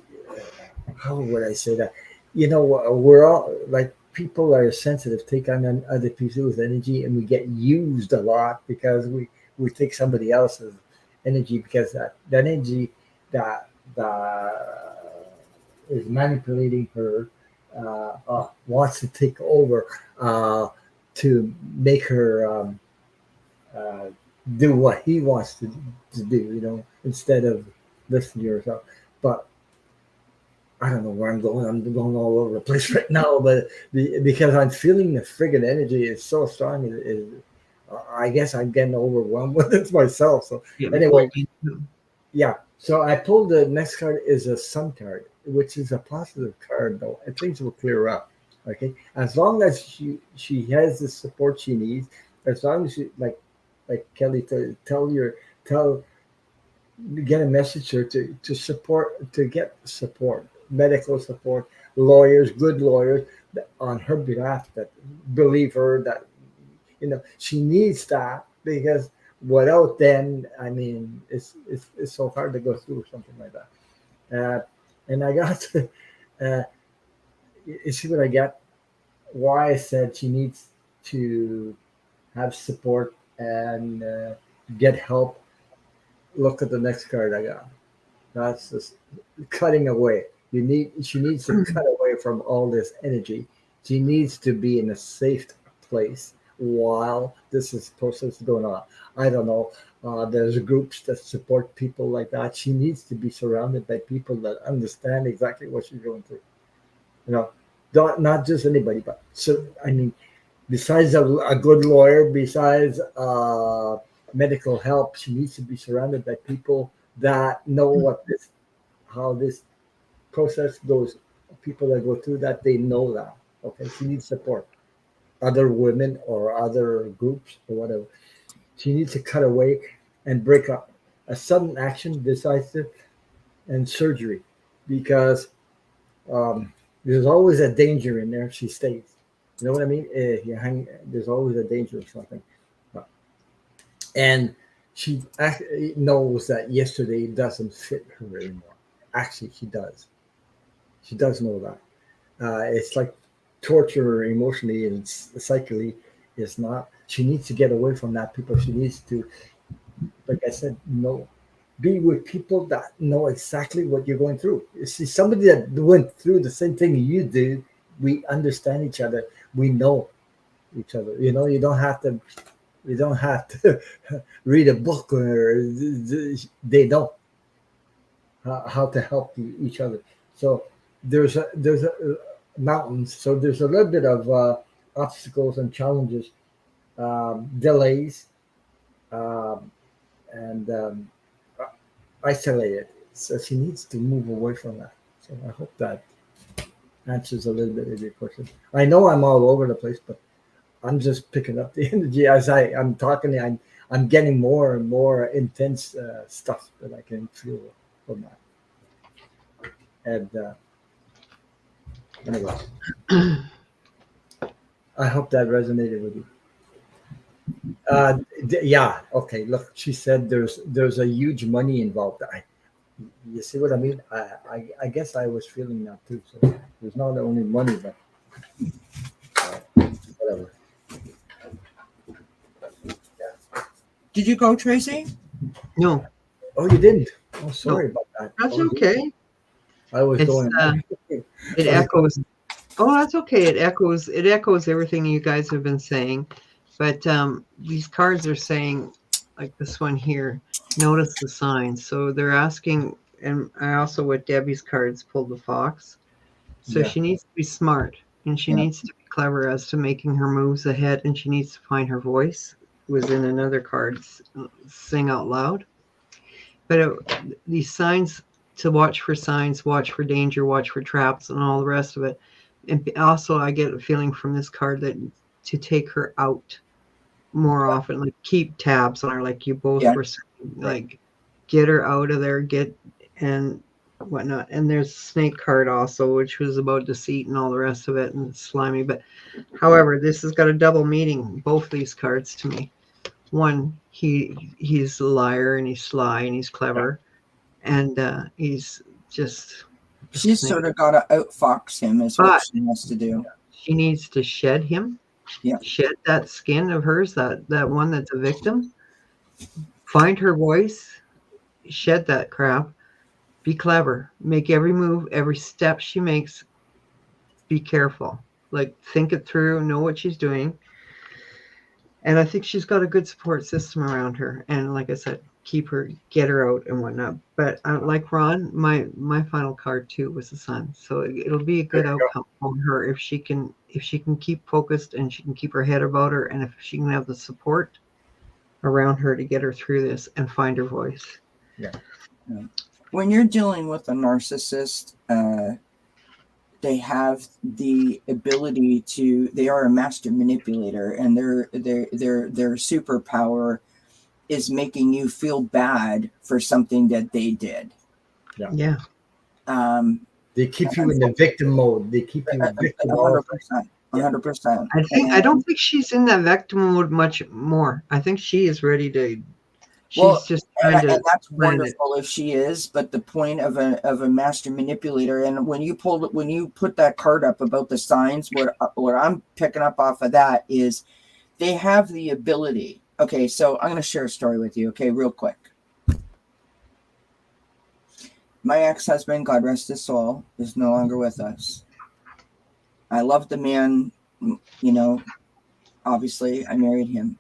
how would I say that we're all like people are sensitive take on other people's energy and we get used a lot because we take somebody else's energy because that energy that is manipulating her wants to take over to make her uh, do what he wants to do, instead of listen to yourself. But I don't know where I'm going. I'm going all over the place right now, but because I'm feeling the friggin' energy is so strong. I guess I'm getting overwhelmed with it myself. So Yeah, anyway, yeah. So I pulled the next card is a sun card, which is a positive card, though, and things will clear up. Okay, as long as she has the support she needs, as long as she like Kelley tell get a message to her to support to get support, medical support, lawyers, good lawyers on her behalf that believe her that she needs that because without them, I mean, it's so hard to go through something like that. And I got uh, you see what I got? Why I said she needs to have support and get help. Look at the next card I got. That's just cutting away. She needs to cut away from all this energy. She needs to be in a safe place while process is going on. I don't know. There's groups that support people like that. She needs to be surrounded by people that understand exactly what she's going through. You know, not just anybody, but so I mean, besides a good lawyer, besides medical help, she needs to be surrounded by people that know how this process goes. People that go through that, they know that. Okay, she needs support. Other women or other groups or whatever. She needs to cut away and break up. A sudden action, decisive, and surgery, because there's always a danger in there if she stays. You know what I mean? There's always a danger of something. And she knows that yesterday doesn't fit her anymore. Actually, she does. She does know that. It's like torture her emotionally and psychically is not. She needs to get away from that people. She needs to, like I said, be with people that know exactly what you're going through. You see, somebody that went through the same thing you did, we understand each other. We know each other. You don't have to. You don't have to read a book, or they know how to help each other. So there's a mountains. So there's a little bit of obstacles and challenges, delays, um, and isolated. So she needs to move away from that. So I hope that answers a little bit of your question. I know I'm all over the place, but I'm just picking up the energy as I'm talking. I'm getting more and more intense stuff that I can feel from that. And anyway, I hope that resonated with you. Yeah. Okay. Look, she said there's a huge money involved. You see what I mean? I guess I was feeling that too. So there's not only money, but whatever. Did you go, Tracy? No, Oh, you didn't. Oh, sorry about that. that's Oh, okay. I was It's going. it echoes. Oh, that's okay. It echoes everything you guys have been saying. But these cards are saying, like this one here, notice the signs. So they're asking, and I also with Debbie's cards pulled the fox. So Yeah. she needs to be smart, and she Yeah. needs to be clever as to making her moves ahead, and she needs to find her voice. Was in another card, sing out loud. But these signs, to watch for signs, watch for danger, watch for traps, and all the rest of it. And also, I get a feeling from this card that to take her out more often, like keep tabs on her, like you both Yeah. were saying, like get her out of there, and whatnot. And there's a snake card also, which was about deceit and all the rest of it and slimy. But however, this has got a double meaning, both these cards to me. One, he's a liar and he's sly and he's clever, and he's just a She's snake. sort of got to outfox him, is what But she has to do. she needs to shed him, Yeah. shed that skin of hers, that one that's a victim, find her voice, shed that crap, be clever, make every move, every step she makes, be careful, like think it through, know what she's doing. And I think she's got a good support system around her. And like I said, get her out and whatnot. But like Ron, my final card too was the sun, so it'll be a good outcome for her if she can keep focused and she can keep her head about her, and if she can have the support around her to get her through this and find her voice. Yeah. When you're dealing with a narcissist, they have the ability to. They are a master manipulator, and their superpower is making you feel bad for something that they did. Yeah. They keep you in the victim mode. They keep you victim 100%. 100%. I don't think she's in that victim mode much more. I think she is ready to. She's just trying to. And that's wonderful if she is. But the point of a master manipulator, and when you put that card up about the signs, what I'm picking up off of that is they have the ability. Okay, so I'm going to share a story with you. Okay, real quick. My ex-husband, God rest his soul, is no longer with us. I love the man, obviously I married him.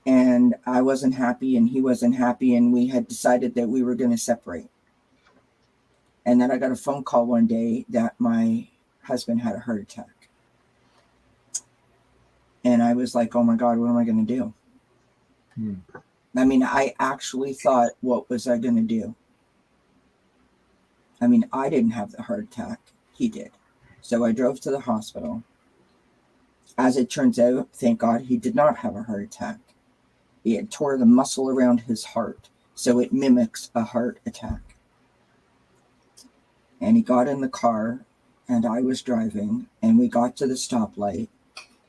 And I wasn't happy and he wasn't happy, and we had decided that we were going to separate. And then I got a phone call one day that my husband had a heart attack. And I was like, oh my God, what am I going to do? I mean, I actually thought, what was I going to do? I mean, I didn't have the heart attack. He did. So I drove to the hospital. As it turns out, thank God, he did not have a heart attack. He had tore the muscle around his heart, so it mimics a heart attack. And he got in the car, and I was driving, and we got to the stoplight,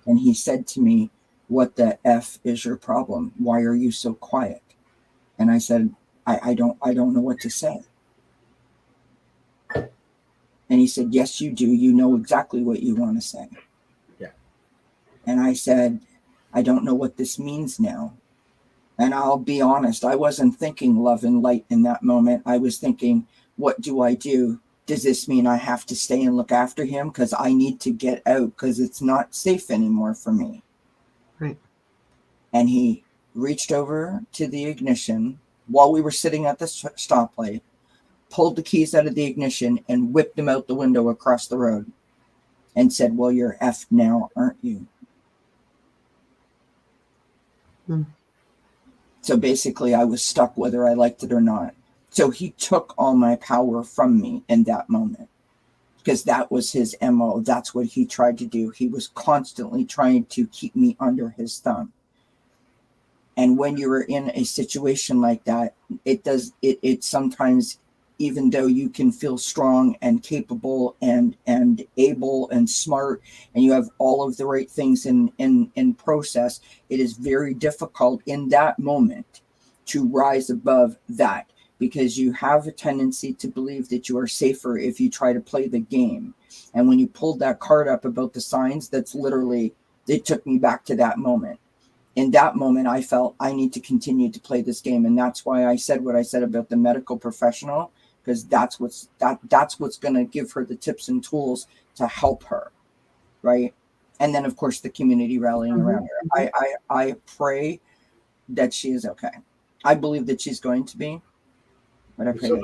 and he said to me, what the F is your problem? Why are you so quiet? And I said, I don't know what to say. And he said, yes, you do. You know exactly what you want to say. Yeah. And I said, I don't know what this means now. And I'll be honest, I wasn't thinking love and light in that moment. I was thinking, what do I do? Does this mean I have to stay and look after him? Because I need to get out because it's not safe anymore for me. Right. And he reached over to the ignition while we were sitting at the stoplight, pulled the keys out of the ignition and whipped them out the window across the road and said, well, you're effed now, aren't you? So basically I was stuck whether I liked it or not. So he took all my power from me in that moment because that was his MO. That's what he tried to do. He was constantly trying to keep me under his thumb. And when you are in a situation like that, it sometimes, even though you can feel strong and capable and able and smart, and you have all of the right things in process, it is very difficult in that moment to rise above that, because you have a tendency to believe that you are safer if you try to play the game. And when you pulled that card up about the signs, that's literally, it took me back to that moment. In that moment, I felt I need to continue to play this game. And that's why I said what I said about the medical professional, because that's what's going to give her the tips and tools to help her, right? And then, of course, the community rallying around her. I pray that she is okay. I believe that she's going to be, but I pray. So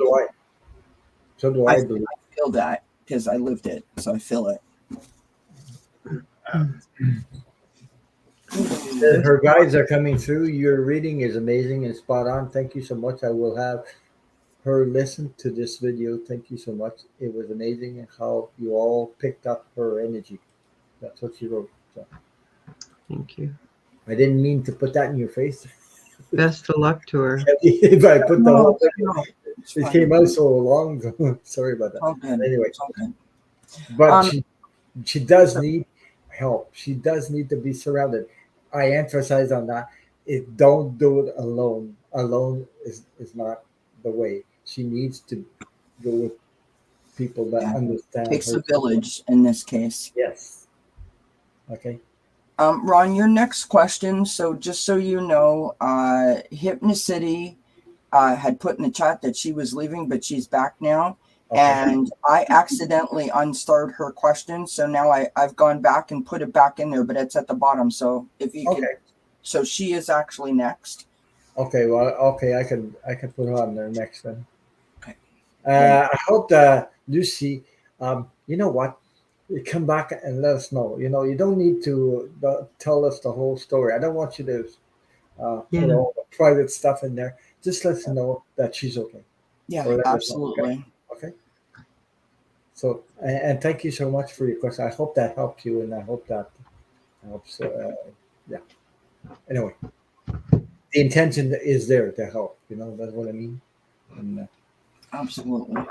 do I believe. I feel that because I lived it, so I feel it. Her guides are coming through. Your reading is amazing and spot on. Thank you so much. I will have her listen to this video. Thank you so much. It was amazing and how you all picked up her energy. That's what she wrote. So. Thank you. I didn't mean to put that in your face. Best of luck to her. If I put the whole thing, it came out so long. Sorry about that. Okay. Anyway, Okay. but she does need help. She does need to be surrounded. I emphasize on that. Don't do it alone. Alone is not the way. She needs to go with people that understand. Takes a village in this case. Yes. Okay. Ron, your next question. So just so you know, Hypnocity had put in the chat that she was leaving, but she's back now. Okay. And I accidentally unstarred her question. So now I've gone back and put it back in there, but it's at the bottom. So if you could, so she is actually next. Okay, well, okay, I could put her on there next then. Okay. Yeah. I hope that Lucy, you know what, you come back and let us know. You don't need to tell us the whole story. I don't want you to put Yeah. all the private stuff in there. Just let us know that she's okay, Yeah, or let us know. Okay, absolutely. okay. So, and thank you so much for your question. I hope that helped you, and I hope that helps. Yeah. Anyway, the intention is there to help. That's what I mean. And Absolutely.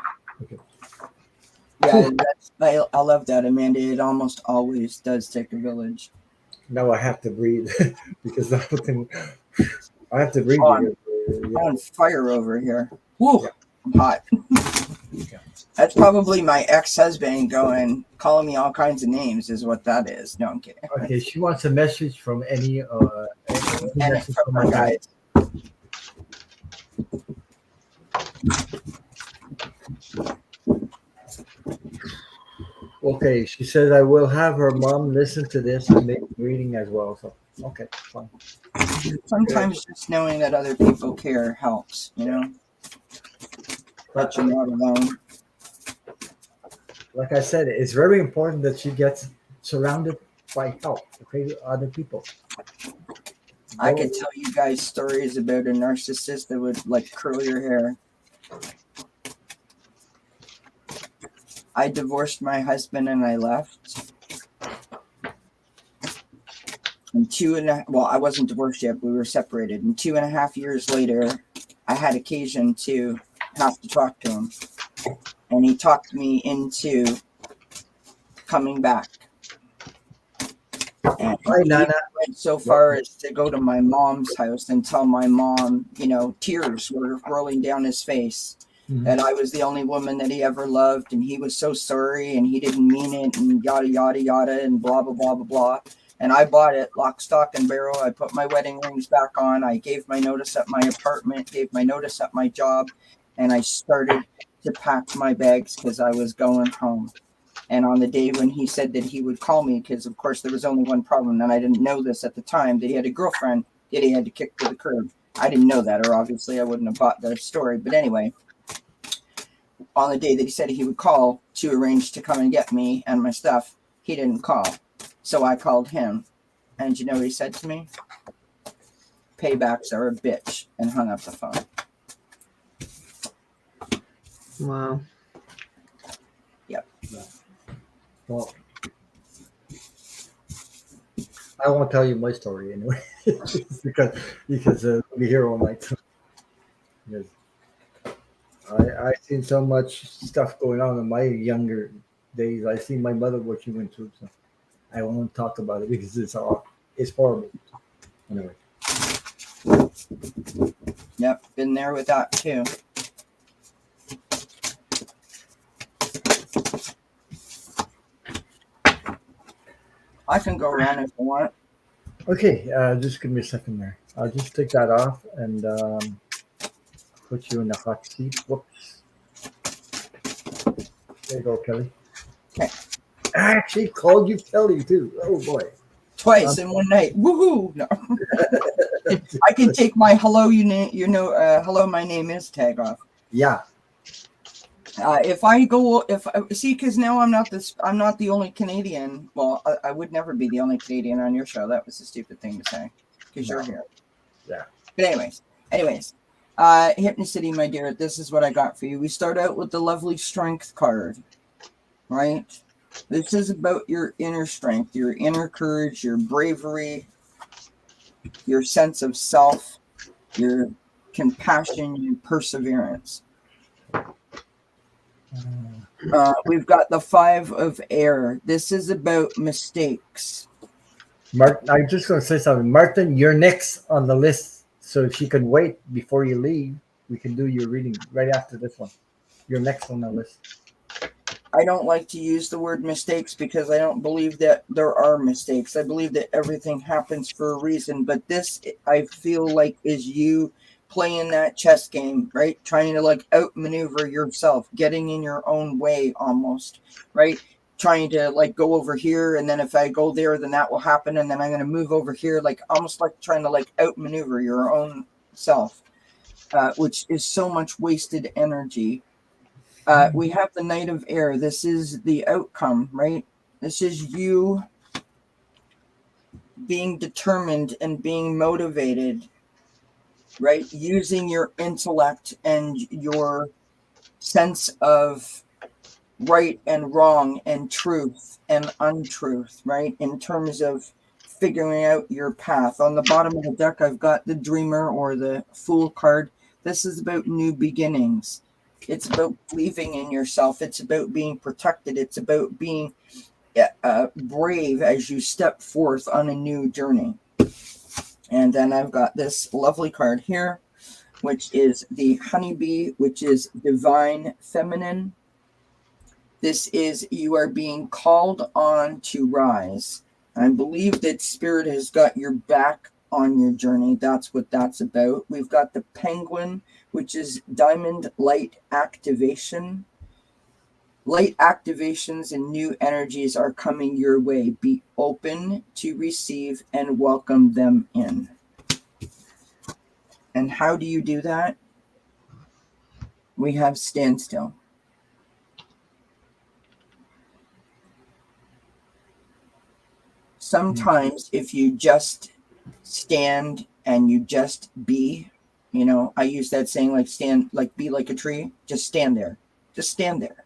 okay. Yeah, Whew. I love that, Amanda. It almost always does take a village. Now I have to breathe because I have to breathe On because you on know. fire over here. Woo, Yeah. I'm hot. Yeah. That's probably my ex-husband calling me all kinds of names is what that is. No, I'm kidding. Okay. She wants a message from any And message from from her my guy. guys. Okay. She says I will have her mom listen to this and make reading as well. So okay, fine. Good. Sometimes just knowing that other people care helps, that But you're not alone. like I said, it's very important that she gets surrounded by help. Okay, other people. I Don't. could tell you guys stories about a narcissist that would like curl your hair. I divorced my husband and I left. And I wasn't divorced yet, but we were separated. And 2.5 years later, I had occasion to have to talk to him. And he talked me into coming back. And Hi, he Nana. went so far Welcome. as to go to my mom's house and tell my mom, tears were rolling down his face, Mhm. that I was the only woman that he ever loved, and he was so sorry, and he didn't mean it, and yada, yada, yada, and blah, blah, blah, blah, blah. And I bought it, lock, stock, and barrel. I put my wedding rings back on. I gave my notice at my apartment, gave my notice at my job, and I started to pack my bags because I was going home. And on the day when he said that he would call me, because of course there was only one problem, and I didn't know this at the time, that he had a girlfriend that he had to kick to the curb. I didn't know that, or obviously I wouldn't have bought the story. But anyway, on the day that he said he would call to arrange to come and get me and my stuff, he didn't call. So I called him. And you know what he said to me? Paybacks are a bitch, and hung up the phone. Wow. Yep. Well, I won't tell you my story anyway because we'll be here all night. Because I've seen so much stuff going on in my younger days. I seen my mother what she went through, so I won't talk about it because it's horrible. Anyway, Yep, been there with that too. I can go around if you want. okay, just give me a second there. I'll just take that off and put you in the hot seat. Whoops. There you go, Kelly. Okay. I actually called you Kelly too. Oh boy. Twice in one night. Woohoo! No. I can take my hello, hello, my name is tag off. Yeah. If see, because now I'm not the only Canadian. Well, I would never be the only Canadian on your show. That was a stupid thing to say because you're here. Yeah. But anyways, Hypnocity, my dear, this is what I got for you. We start out with the lovely strength card, right? This is about your inner strength, your inner courage, your bravery, your sense of self, your compassion, your perseverance. We've got the 5 of air. This is about mistakes. Martin, I'm just going to say something. Martin, you're next on the list. So if you can wait before you leave, we can do your reading right after this one. You're next on the list. I don't like to use the word mistakes because I don't believe that there are mistakes. I believe that everything happens for a reason. But this, I feel like, is you playing that chess game, right? Trying to like outmaneuver yourself, getting in your own way almost, right? Trying to like go over here, and then if I go there, then that will happen, and then I'm going to move over here, like almost like trying to like outmaneuver your own self, which is so much wasted energy. We have the Knight of Air. This is the outcome, right? This is you being determined and being motivated, right? Using your intellect and your sense of right and wrong and truth and untruth, right? In terms of figuring out your path. On the bottom of the deck, I've got the Dreamer or the Fool card. This is about new beginnings. It's about believing in yourself. It's about being protected. It's about being brave as you step forth on a new journey. And then I've got this lovely card here, which is the Honeybee, which is divine feminine. This is you are being called on to rise. I believe that Spirit has got your back on your journey. That's what that's about. We've got the Penguin, which is diamond light activation. Light activations and new energies are coming your way. Be open to receive and welcome them in. And how do you do that? We have standstill. Sometimes if you just stand and you just be, I use that saying like stand, like be like a tree, just stand there. Just stand there.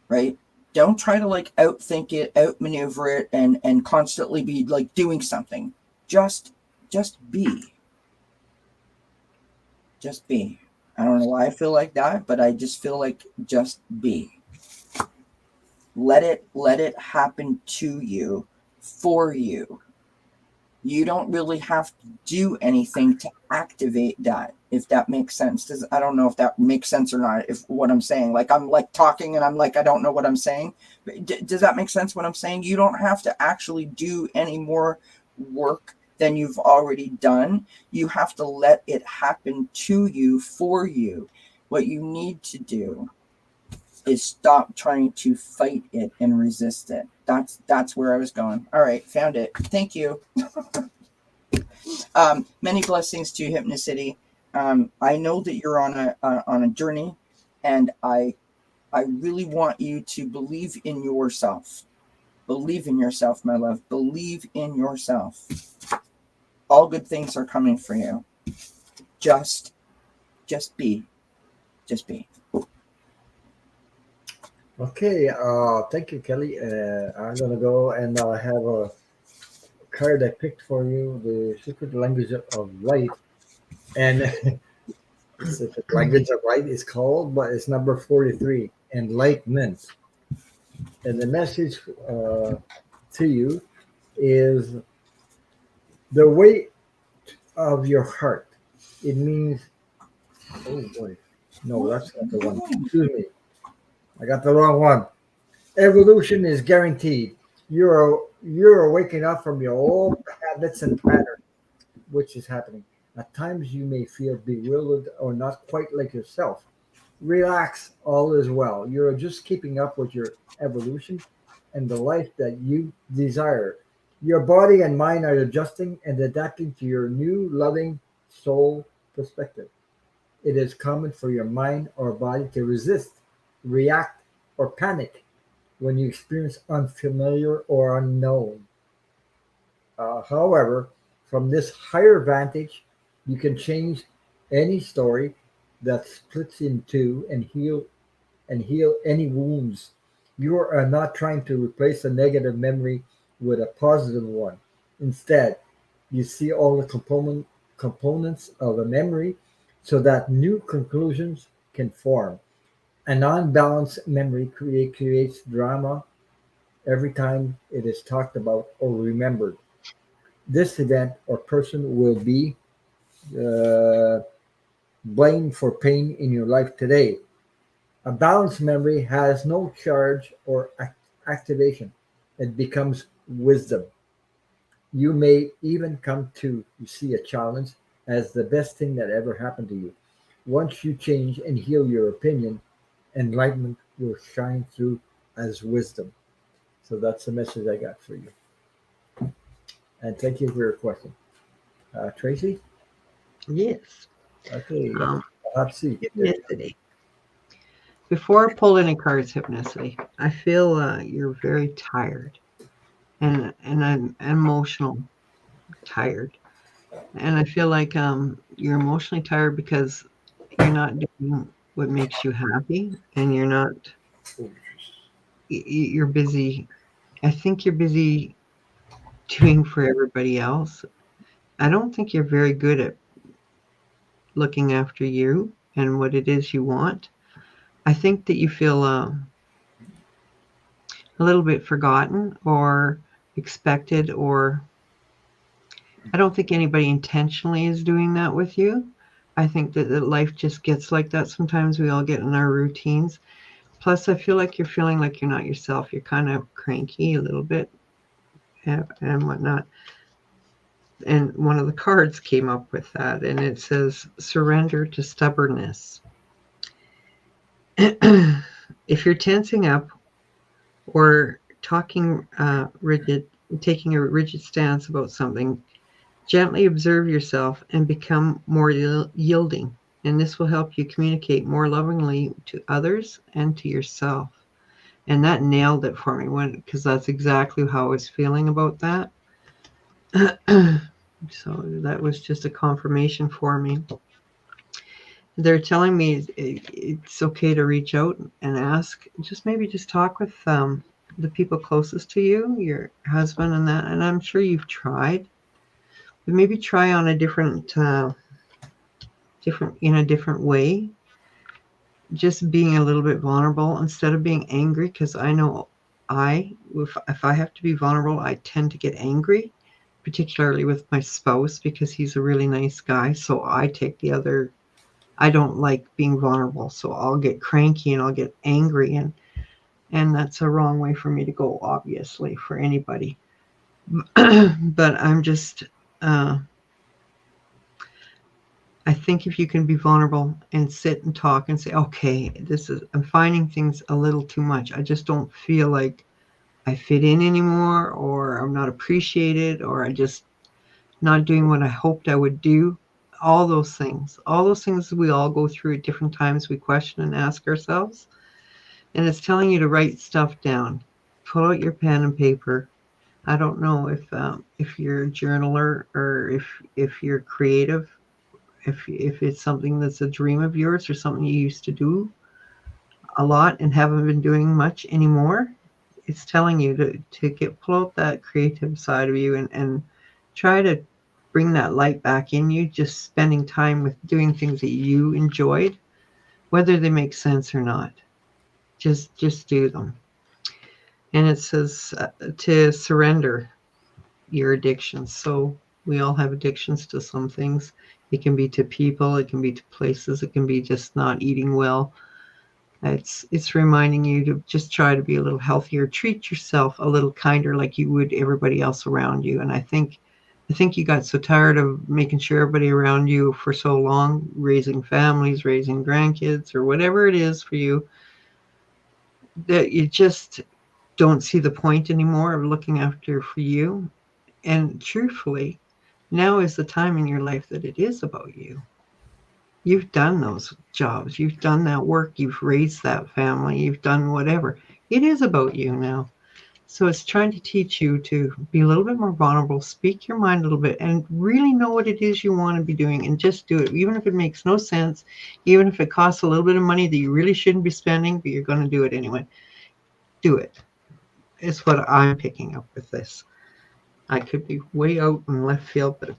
Right? Don't try to like outthink it, outmaneuver it, and constantly be like doing something. Just be. Just be. I don't know why I feel like that, but I just feel like just be. Let it happen to you, for you. You don't really have to do anything to activate that, if that makes sense. I don't know if that makes sense or not, if what I'm saying. Like I'm like talking and I'm like, I don't know what I'm saying. Does that make sense what I'm saying? You don't have to actually do any more work than you've already done. You have to let it happen to you, for you. What you need to do is stop trying to fight it and resist it. That's where I was going. All right, found it. Thank you. Many blessings to you, Hypnocity. I know that you're on a journey, and I really want you to believe in yourself. Believe in yourself, my love. Believe in yourself. All good things are coming for you. Just be. Just be. Okay, thank you, Kelley. I'm gonna go and I have a card I picked for you, the Secret Language of Light, and Secret Language of Light is called, but it's number 43, Enlightenment. And the message to you is the weight of your heart. It means, oh boy, no, that's not the one. Excuse me, I got the wrong one. Evolution is guaranteed. You're waking up from your old habits and patterns, which is happening. At times you may feel bewildered or not quite like yourself. Relax, all is well. You're just keeping up with your evolution and the life that you desire. Your body and mind are adjusting and adapting to your new loving soul perspective. It is common for your mind or body to resist, react, or panic when you experience unfamiliar or unknown. However, from this higher vantage, you can change any story that splits in two and heal any wounds. You are not trying to replace a negative memory with a positive one. Instead, you see all the components of a memory so that new conclusions can form. An unbalanced memory creates drama every time it is talked about or remembered. This event or person will be uh, blamed for pain in your life today. A balanced memory has no charge or activation. It becomes wisdom. You may even come to see a challenge as the best thing that ever happened to you. Once you change and heal your opinion, enlightenment will shine through as wisdom. So that's the message I got for you. And thank you for your question. Tracy? Yes. Okay. Um, Hot seat. Hypnicity. Before I pull any cards, hypnicity, I feel you're very tired, and I'm emotional tired, and I feel like you're emotionally tired because you're not doing what makes you happy, and you're not. You're busy. I think you're busy doing for everybody else. I don't think you're very good at looking after you and what it is you want. I think that you feel a little bit forgotten or expected, or I don't think anybody intentionally is doing that with you. I think that life just gets like that. Sometimes we all get in our routines. Plus, I feel like you're feeling like you're not yourself. You're kind of cranky a little bit and whatnot. And one of the cards came up with that, and it says surrender to stubbornness. If you're tensing up or talking rigid, taking a rigid stance about something, gently observe yourself and become more yielding. And this will help you communicate more lovingly to others and to yourself. And that nailed it for me because that's exactly how I was feeling about that. So that was just a confirmation for me. They're telling me it's okay to reach out and ask. Maybe just talk with the people closest to you, your husband and that. And I'm sure you've tried, but maybe try on a different in a different way. Just being a little bit vulnerable instead of being angry, because I know if I have to be vulnerable, I tend to get angry, particularly with my spouse because he's a really nice guy. So I don't like being vulnerable. So I'll get cranky and I'll get angry, and that's a wrong way for me to go, obviously, for anybody. But I'm just I think if you can be vulnerable and sit and talk and say, okay, I'm finding things a little too much. I just don't feel like I fit in anymore, or I'm not appreciated, or I just not doing what I hoped I would do. All those things we all go through at different times. We question and ask ourselves, and it's telling you to write stuff down. Pull out your pen and paper. I don't know if you're a journaler or if you're creative, if it's something that's a dream of yours or something you used to do a lot and haven't been doing much anymore. It's telling you to pull out that creative side of you and try to bring that light back in you, just spending time with doing things that you enjoyed, whether they make sense or not. Just do them. And it says to surrender your addictions. So we all have addictions to some things. It can be to people, it can be to places, it can be just not eating well. It's reminding you to just try to be a little healthier, treat yourself a little kinder like you would everybody else around you. And I think you got so tired of making sure everybody around you for so long, raising families, raising grandkids, or whatever it is for you, that you just don't see the point anymore of looking after for you. And truthfully, now is the time in your life that it is about you. You've done those jobs. You've done that work. You've raised that family. You've done whatever. It is about you now. So it's trying to teach you to be a little bit more vulnerable, speak your mind a little bit, and really know what it is you want to be doing and just do it. Even if it makes no sense, even if it costs a little bit of money that you really shouldn't be spending, but you're going to do it anyway. Do it. It's what I'm picking up with this. I could be way out in left field, but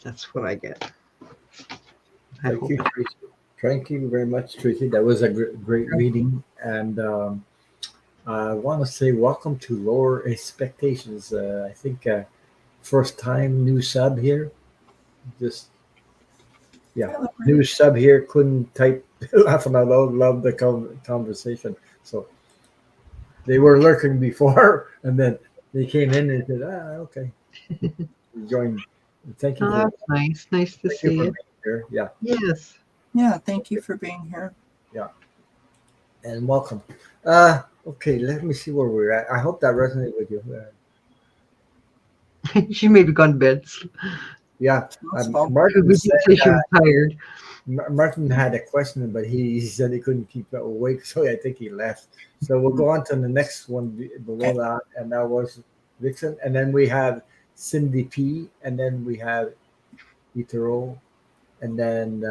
that's what I get. Thank you, Tracy. Thank you very much, Tracy. That was a great reading. And I want to say welcome to Lower Expectations. I think first time new sub here. Just, yeah, new sub here. Couldn't type laughing out loud. Love the conversation. So they were lurking before, and then they came in and said, okay. Join. Thank you. That's nice. Nice to see you. Here. Yeah. Yes. Yeah, thank you for being here. Yeah. And welcome. Okay, let me see where we're at. I hope that resonated with you. She may be gone to bed. Yeah. Possible. Martin We said did say she was tired. Martin had a question, but he said he couldn't keep it awake, so I think he left. So we'll go on to the next one below Okay. that, and that was Vixen, and then we have Cindy P, and then we have Itero, and then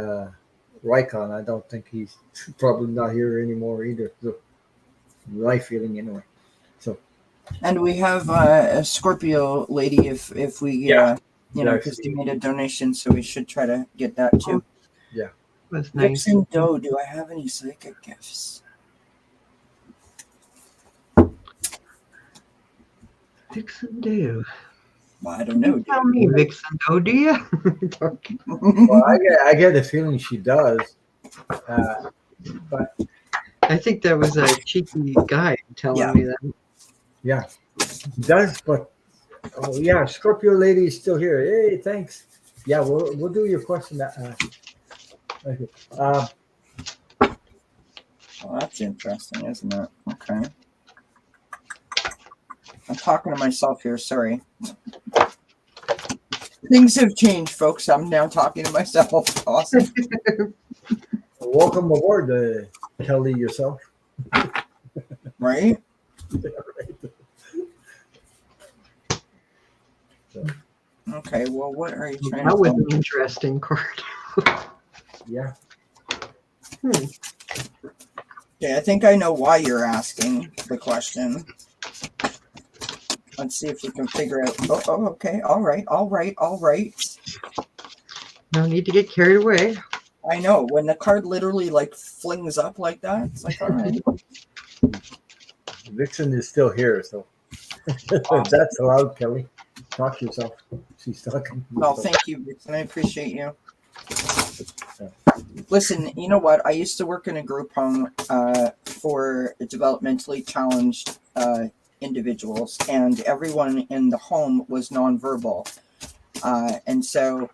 Rycon. I don't think he's probably not here anymore either. So my feeling anyway. So And we have a Scorpio lady if we Yeah. because he made a donation, so we should try to get that too. yeah, That's nice. Vixen Doe, do I have any psychic gifts? Vixen do. Well, I don't know. You tell me, Vixen do, do you? well, I get the feeling she does, but I think that was a cheeky guy telling Yeah. me that. yeah, she does. But oh yeah, Scorpio lady is still here. Hey, thanks. Yeah, we'll do your question. Okay. Well, that's interesting, isn't it? Okay. I'm talking to myself here. Sorry. Things have changed, folks. I'm now talking to myself. Awesome. Welcome aboard, Kelley yourself. Right? So, Okay. Well, what are you trying That to was tell an me? interesting card. yeah. Okay, I think I know why you're asking the question. Let's see if we can figure out. Oh, okay. All right. No need to get carried away. I know. When the card literally like flings up like that, it's like, all right. Vixen is still here, so that's allowed, Kelley. Talk to yourself. She's talking. Well, thank you, Vixen. I appreciate you. Listen, you know what? I used to work in a group home for developmentally challenged individuals, and everyone in the home was nonverbal. And so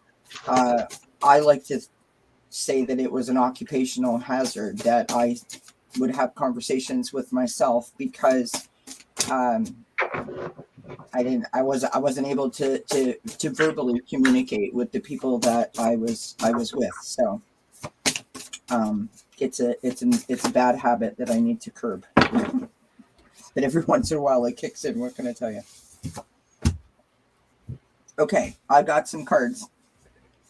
I like to say that it was an occupational hazard that I would have conversations with myself because I wasn't able to verbally communicate with the people that I was with. So it's a bad habit that I need to curb. But every once in a while it kicks in. What can I tell you? Okay, I got some cards.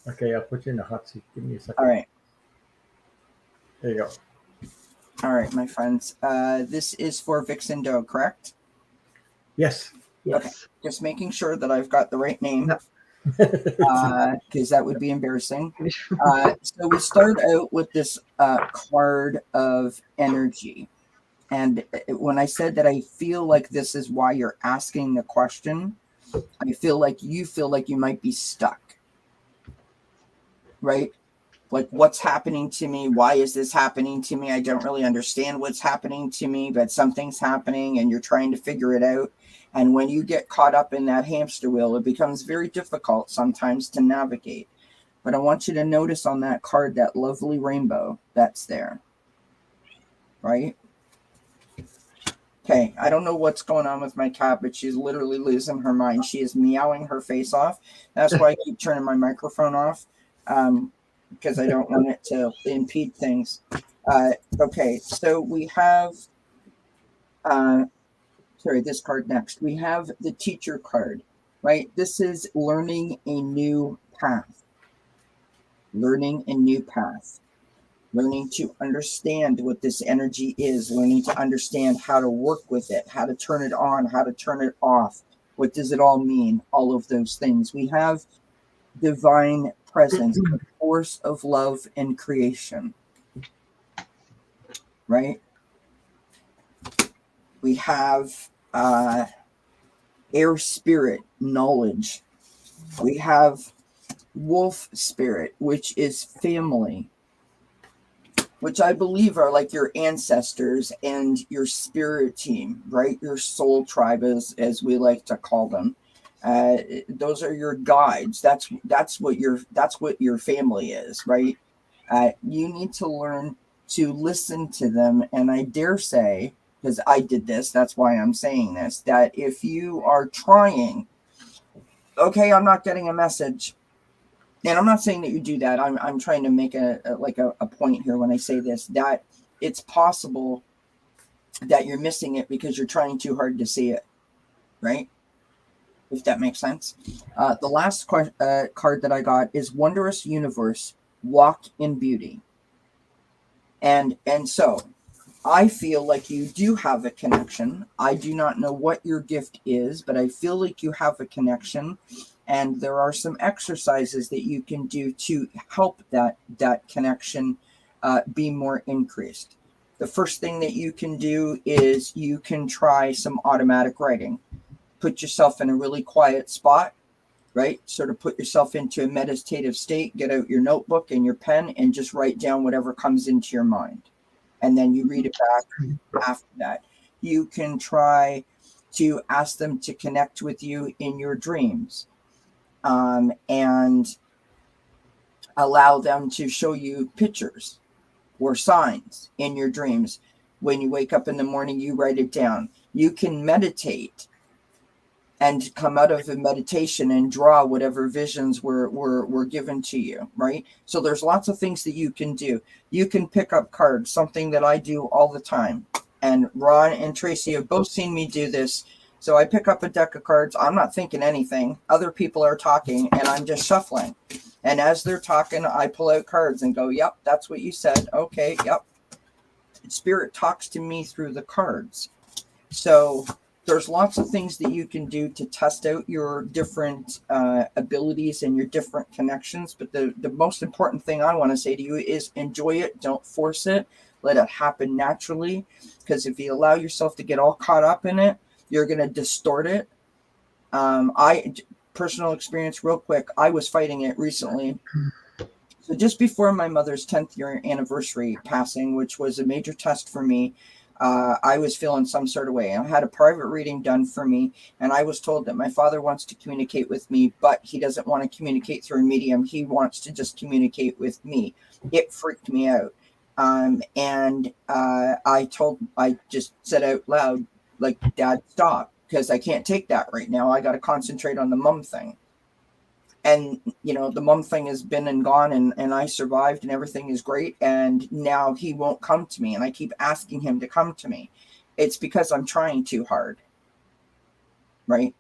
Okay, I'll put you in the hot seat. Give me a second. All right. There you go. All right, my friends. This is for Vixen Doe, correct? Yes. Yes. Okay. Just making sure that I've got the right name, No. because that would be embarrassing. So we start out with this card of energy. And when I said that I feel like this is why you're asking the question, I feel like you might be stuck. Right? Like, what's happening to me? Why is this happening to me? I don't really understand what's happening to me, but something's happening and you're trying to figure it out. And when you get caught up in that hamster wheel, it becomes very difficult sometimes to navigate. But I want you to notice on that card that lovely rainbow that's there. Right? Okay, I don't know what's going on with my cat, but she's literally losing her mind. She is meowing her face off. That's why I keep turning my microphone off. Because I don't want it to impede things. Okay, so we have, this card next. We have the teacher card, right? This is learning a new path. Learning a new path. Learning to understand what this energy is. Learning to understand how to work with it, how to turn it on, how to turn it off. What does it all mean? All of those things. We have divine presence, the force of love and creation. Right? We have air spirit, knowledge. We have wolf spirit, which is family, which I believe are like your ancestors and your spirit team, right? Your soul tribe, as we like to call them. Those are your guides. That's what your family is, right? You need to learn to listen to them. And I dare say, because I did this, that's why I'm saying this, that if you are trying, okay, I'm not getting a message. and I'm not saying that you do that. I'm trying to make a point here when I say this, that it's possible that you're missing it because you're trying too hard to see it, right? If that makes sense. The last card that I got is Wondrous Universe, Walk in Beauty. And so I feel like you do have a connection. I do not know what your gift is, but I feel like you have a connection. And there are some exercises that you can do to help that connection be more increased. The first thing that you can do is you can try some automatic writing. Put yourself in a really quiet spot, right? Sort of put yourself into a meditative state, get out your notebook and your pen and just write down whatever comes into your mind. And then you read it back after that. You can try to ask them to connect with you in your dreams, and allow them to show you pictures or signs in your dreams. When you wake up in the morning, you write it down. You can meditate and come out of a meditation and draw whatever visions were given to you, right? So there's lots of things that you can do. You can pick up cards, something that I do all the time. And Ron and Tracy have both seen me do this. So I pick up a deck of cards. I'm not thinking anything. Other people are talking and I'm just shuffling. And as they're talking, I pull out cards and go, yep, that's what you said. Okay, yep. Spirit talks to me through the cards. So there's lots of things that you can do to test out your different abilities and your different connections. But the most important thing I want to say to you is enjoy it. Don't force it. Let it happen naturally. Because if you allow yourself to get all caught up in it, you're going to distort it. Personal experience real quick. I was fighting it recently. So just before my mother's 10th year anniversary passing, which was a major test for me, I was feeling some sort of way. I had a private reading done for me, and I was told that my father wants to communicate with me, but he doesn't want to communicate through a medium. He wants to just communicate with me. It freaked me out. And I just said out loud, like, Dad, stop, because I can't take that right now. I got to concentrate on the mom thing. And, the mom thing has been and gone, and I survived and everything is great. And now he won't come to me. And I keep asking him to come to me. It's because I'm trying too hard. Right.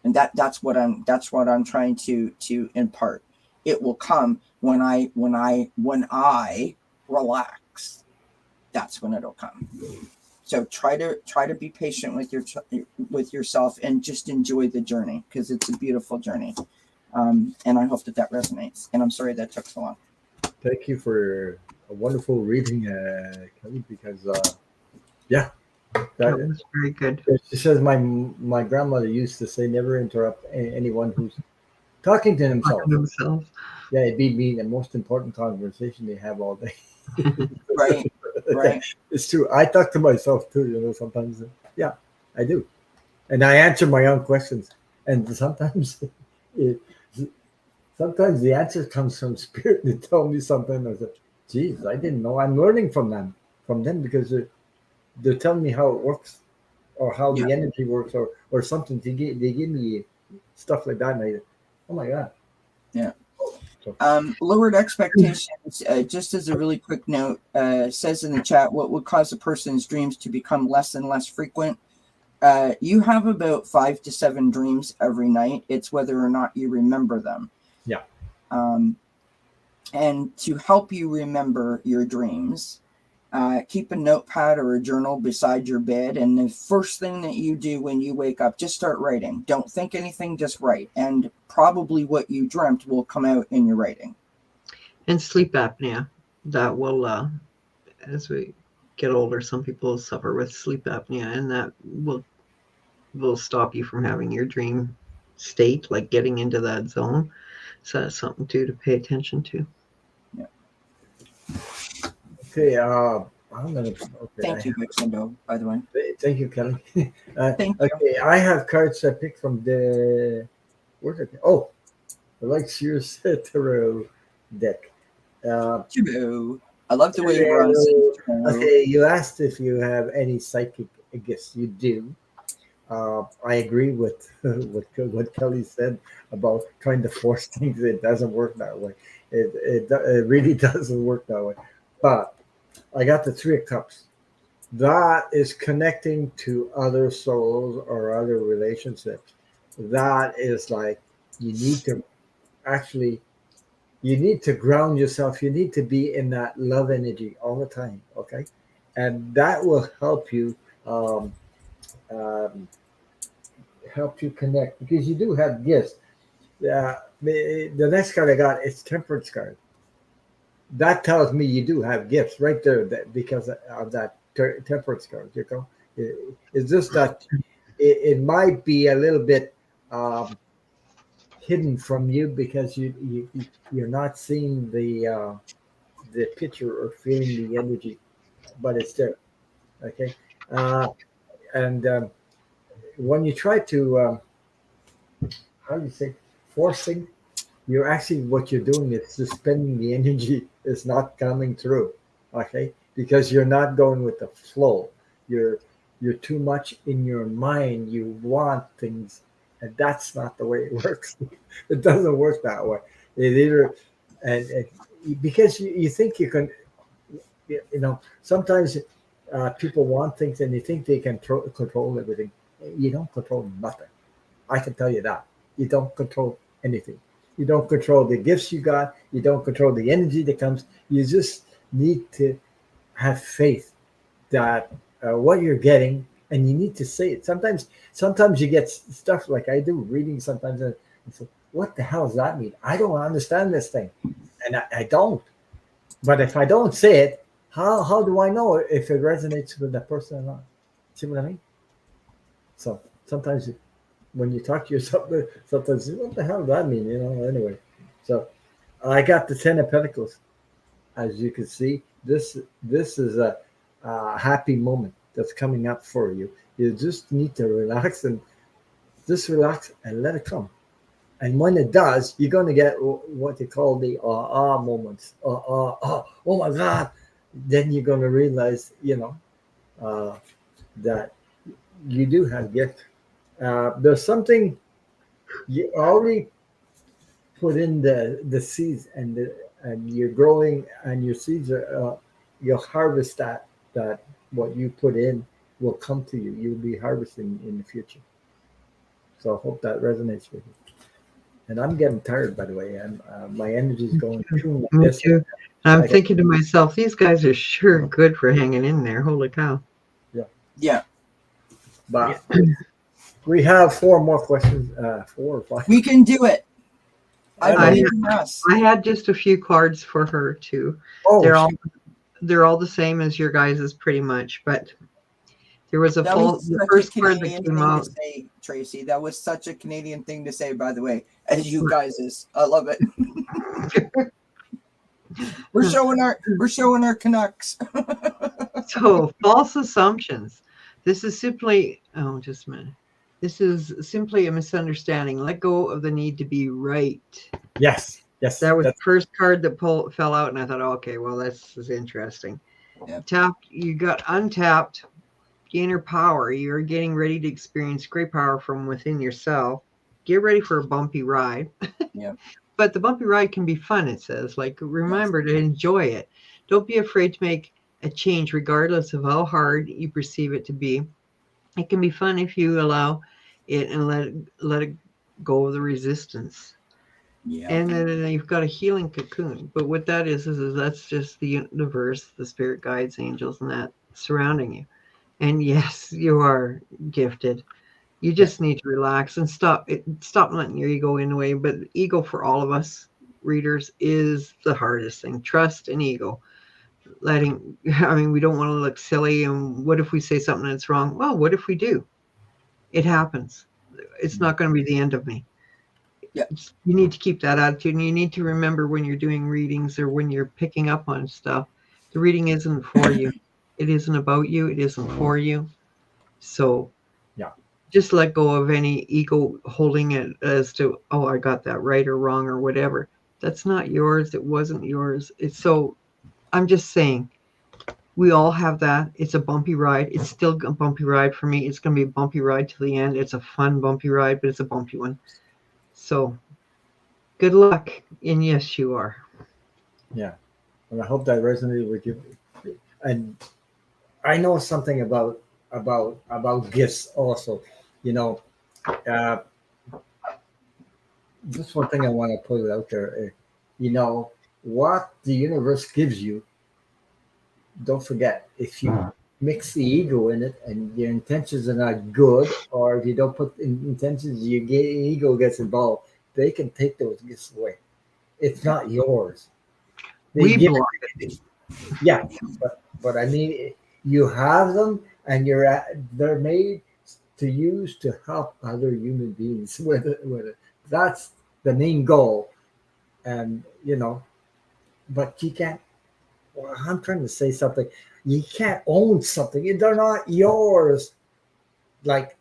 And that's what I'm trying to impart. It will come when I relax. That's when it'll come. So try to be patient with yourself and just enjoy the journey, because it's a beautiful journey. And I hope that resonates. And I'm sorry that took so long. Thank you for a wonderful reading, Kelley, because that was very good. She says my grandmother used to say, never interrupt anyone who's talking to themselves. Yeah, it'd be the most important conversation they have all day. Right. It's true. I talk to myself too, sometimes. Yeah, I do. And I answer my own questions. And sometimes sometimes the answer comes from spirit. They tell me something. I say, geez, I didn't know. I'm learning from them because they're telling me how it works, or how the energy works, or something. They give me stuff like that, and I, oh my God. Yeah. Lowered expectations, just as a really quick note, says in the chat, what would cause a person's dreams to become less and less frequent? You have about 5 to 7 dreams every night. It's whether or not you remember them. Yeah. And to help you remember your dreams, keep a notepad or a journal beside your bed. And the first thing that you do when you wake up, just start writing. Don't think anything, just write. And probably what you dreamt will come out in your writing. And sleep apnea, that will, as we get older, some people suffer with sleep apnea, and that will stop you from having your dream state, like getting into that zone. So that's something too to pay attention to. Yeah. Okay. I'm gonna. Okay, Thank you, Vixendo, by the way. Thank you, Kelley. Thank you. Okay, I have cards I picked from the. Where's it? Oh, the like Sears Tarot deck. Chibu. I love the way you run. Okay, you asked if you have any psychic gifts. You do. I agree with what Kelley said about trying to force things. It doesn't work that way. It really doesn't work that way. But I got the Three of Cups. That is connecting to other souls or other relationships. That is like you need to actually you need to ground yourself. You need to be in that love energy all the time. Okay, and that will um, um, help you connect because you do have gifts. The next card I got is Temperance card. That tells me you do have gifts right there because of that Temperance card. You know, it's just that it might be a little bit hidden from you because you're not seeing the picture or feeling the energy, but it's there. Okay, uh, and when you try to how do you say forcing, you're actually what you're doing is suspending the energy. Is not coming through. Okay, because you're not going with the flow. You're too much in your mind. You want things, and that's not the way it works. It doesn't work that way. It either and because you think you can, sometimes people want things and they think they can control everything. You don't control nothing. I can tell you that. You don't control anything. You don't control the gifts you got. You don't control the energy that comes. You just need to have faith that what you're getting, and you need to say it. Sometimes you get stuff like I do reading sometimes, and say, "What the hell does that mean? I don't understand this thing," and I don't. But if I don't say it, how do I know if it resonates with that person or not? See what I mean? So sometimes when you talk to yourself, sometimes what the hell does that mean? Anyway. So I got the Ten of Pentacles. As you can see, this is a happy moment that's coming up for you. You just need to relax and just relax and let it come. And when it does, you're going to get what they call the moments. Oh my God. Then you're going to realize, uh, that you do have gift. There's something you already put in the seeds, and you're growing, and your seeds are you'll harvest that what you put in will come to you. You'll be harvesting in the future. So I hope that resonates with you. And I'm getting tired, by the way. My energy is going through like Me this. too. I'm thinking to myself, these guys are sure good for hanging in there. Holy cow. Yeah. But we have 4 more questions, 4 or 5. We can do it. I believe in us. I had just a few cards for her too. Oh, they're all the same as your guys's pretty much, but there was the first card that came out. To say, Tracy, that was such a Canadian thing to say, by the way, as you guys is. I love it. We're showing our Canucks. So false assumptions. This is simply just a minute. This is simply a misunderstanding. Let go of the need to be right. Yes. That was the first card that fell out, and I thought, okay, well, this is interesting. Yeah. Tapped. You got untapped. Inner power. You're getting ready to experience great power from within yourself. Get ready for a bumpy ride. Yeah. But the bumpy ride can be fun, it says. Like, remember to enjoy it. Don't be afraid to make a change, regardless of how hard you perceive it to be. It can be fun if you allow it and let it go of the resistance. Yeah. And then you've got a healing cocoon. But what that is that's just the universe, the spirit guides, angels, and that surrounding you. And yes, you are gifted. You just need to relax and stop letting your ego in the way. But ego for all of us readers is the hardest thing. Trust and ego. We don't want to look silly. And what if we say something that's wrong? Well, what if we do? It happens. It's not going to be the end of me. Yeah. You need to keep that attitude. And you need to remember when you're doing readings or when you're picking up on stuff, the reading isn't for you. It isn't about you. It isn't for you. So just let go of any ego holding it as to, oh, I got that right or wrong or whatever. That's not yours. It wasn't yours. I'm just saying, We all have that. It's a bumpy ride. It's still a bumpy ride for me. It's going to be a bumpy ride till the end. It's a fun bumpy ride, but it's a bumpy one. So good luck. And yes, you are. Yeah. And I hope that resonated with you. And I know something about gifts also. You know, uh, just one thing I want to put it out there. You know, what the universe gives you, don't forget, if you mix the ego in it and your intentions are not good, or if you don't put in intentions, ego gets involved, they can take those gifts away. It's not yours. They We give block it. Yeah, but I mean, you have them, and they're made to use to help other human beings with it. That's the main goal, and but you can't. Well, I'm trying to say something. You can't own something. They're not yours. Like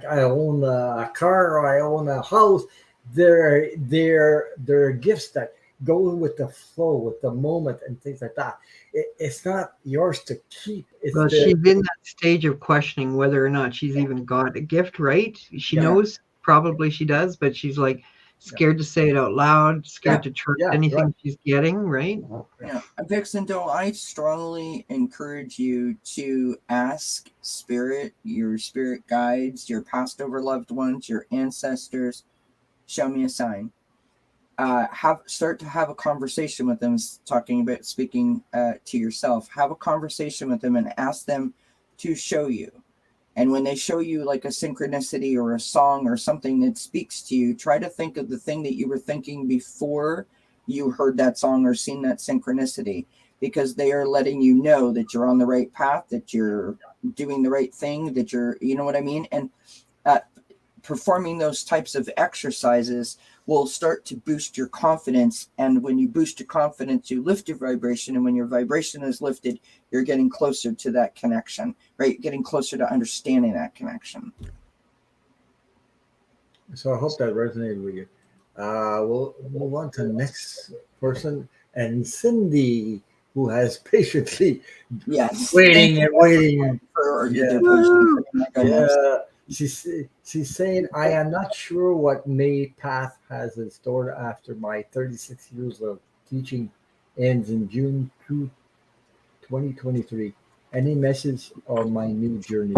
I own a car or I own a house. They're gifts that go with the flow, with the moment, and things like that. It's not yours to keep. It's Well, the she's in that stage of questioning whether or not she's even got a gift, right? She yeah knows probably she does, but she's like yeah scared to say it out loud, yeah scared to trust yeah right. anything she's getting, right? Yeah, Vixen, though, I strongly encourage you to ask spirit, your spirit guides, your passed over loved ones, your ancestors, show me a sign. Start to have a conversation with them, talking about speaking to yourself. Have a conversation with them and ask them to show you. And when they show you like a synchronicity or a song or something that speaks to you, try to think of the thing that you were thinking before you heard that song or seen that synchronicity, because they are letting you know that you're on the right path, that you're doing the right thing, that you're, you know what I mean? And performing those types of exercises will start to boost your confidence. And when you boost your confidence, you lift your vibration. And when your vibration is lifted, you're getting closer to that connection, right? Getting closer to understanding that connection. So I hope that resonated with you. We'll move on to the next person, and Cindy, who has patiently Yes. waiting and waiting. For Yeah. their patience. Oh my goodness. Yeah, she's saying, I am not sure what May path has in store after my 36 years of teaching ends in June 2023. Any message on my new journey?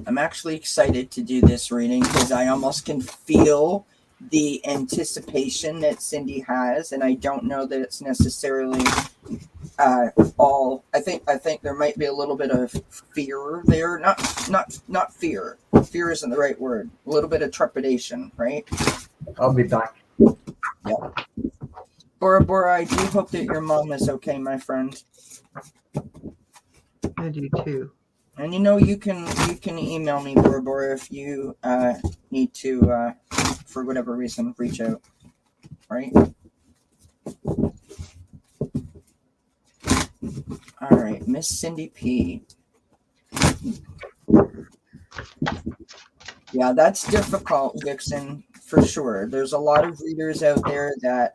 I'm actually excited to do this reading because I almost can feel the anticipation that Cindy has, and I don't know that it's necessarily all. I think there might be a little bit of fear there. Not fear. Fear isn't the right word. A little bit of trepidation, right? I'll be back. Yep. Bora, I do hope that your mom is okay, my friend. I do too. And you can email me, Bora, if you need to, for whatever reason, reach out. Right? All right, Miss Cindy P. Yeah, that's difficult, Vixen, for sure. There's a lot of readers out there that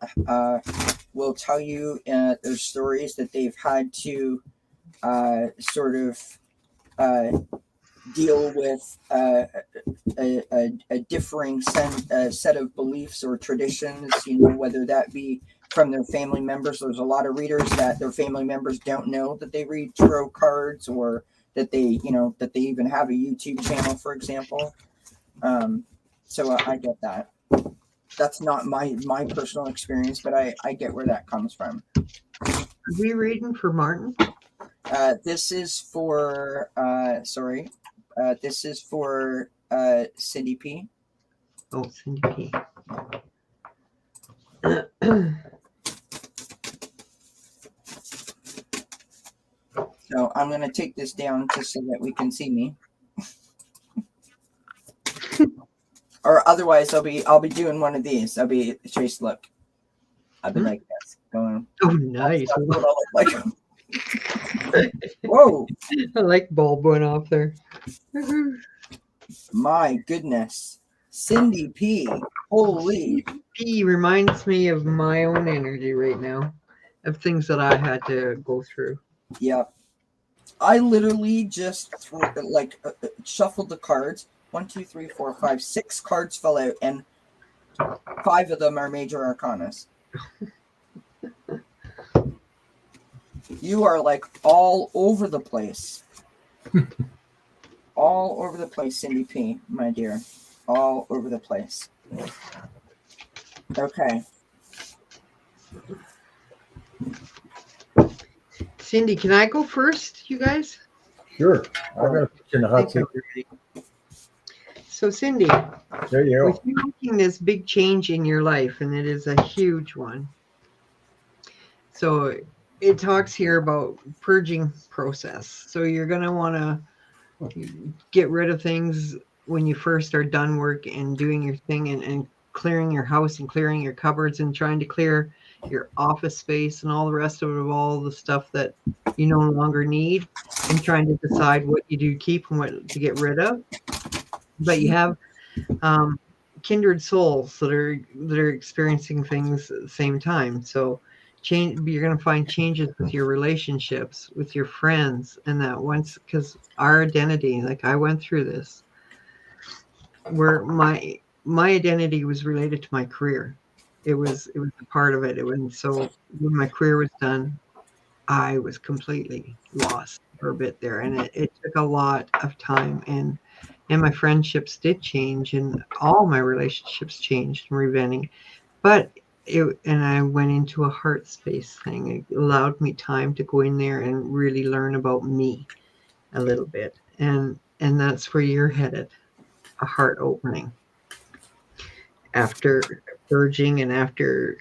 will tell you their stories that they've had to sort of deal with a differing set of beliefs or traditions, whether that be from their family members. There's a lot of readers that their family members don't know that they read tarot cards, or that they even have a YouTube channel, for example. So I get that. That's not my personal experience, but I get where that comes from. Are we reading for Martin? This is for this is for Cindy P. Oh, Cindy P. So I'm going to take this down just so that we can see me. Or otherwise I'll be doing one of these. I'll be Trace, look. I'll be like this. Going, oh, nice. That's what I look like. Whoa. I like bulb went off there. My goodness. Cindy P. Holy. P reminds me of my own energy right now. of things that I had to go through. Yeah. I literally just shuffled the cards. 1, 2, 3, 4, 5, 6 cards fell out, and 5 of them are major arcanas. You are like all over the place. All over the place, Cindy P, my dear. All over the place. Okay. Cindy, can I go first, you guys? Sure. I'm going to put you in the hot seat. So, Cindy, There you with go. you making this big change in your life, and it is a huge one. So it talks here about purging process. So you're going to want to get rid of things when you first are done work and doing your thing, and clearing your house and clearing your cupboards and trying to clear your office space and all the rest of it, all the stuff that you no longer need, and trying to decide what you do keep and what to get rid of. But you have kindred souls that are experiencing things at the same time. So you're going to find changes with your relationships, with your friends, and that once, because our identity, like I went through this, where my identity was related to my career. It was a part of it. So when my career was done, I was completely lost for a bit there, and it took a lot of time, and my friendships did change, and all my relationships changed and reventing. But I went into a heart space thing. It allowed me time to go in there and really learn about me a little bit, and that's where you're headed, a heart opening. After purging and after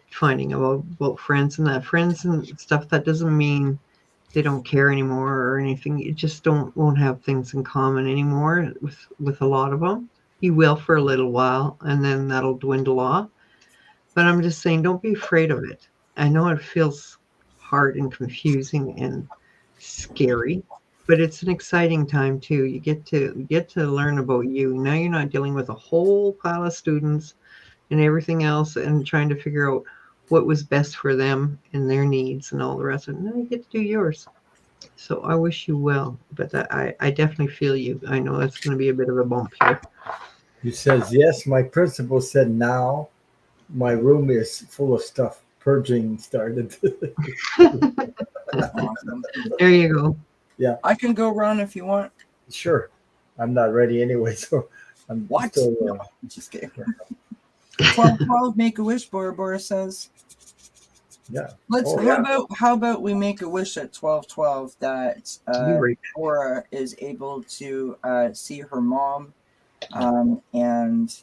finding about friends and stuff, that doesn't mean they don't care anymore or anything. You just won't have things in common anymore with a lot of them. You will for a little while, and then that'll dwindle off. But I'm just saying, don't be afraid of it. I know it feels hard and confusing and scary, but it's an exciting time too. You get to learn about you. Now you're not dealing with a whole pile of students and everything else and trying to figure out what was best for them and their needs and all the rest of it. Now you get to do yours. So I wish you well, but I definitely feel you. I know that's going to be a bit of a bump here. He says, yes, my principal said now my room is full of stuff. Purging started. Awesome. There you go. Yeah. I can go run if you want. Sure. I'm not ready anyway, so I'm What? still, No, I'm just kidding. 12-12, make a wish, Bora Bora says. yeah. How about we make a wish at 12-12 that Right. Bora is able to see her mom, and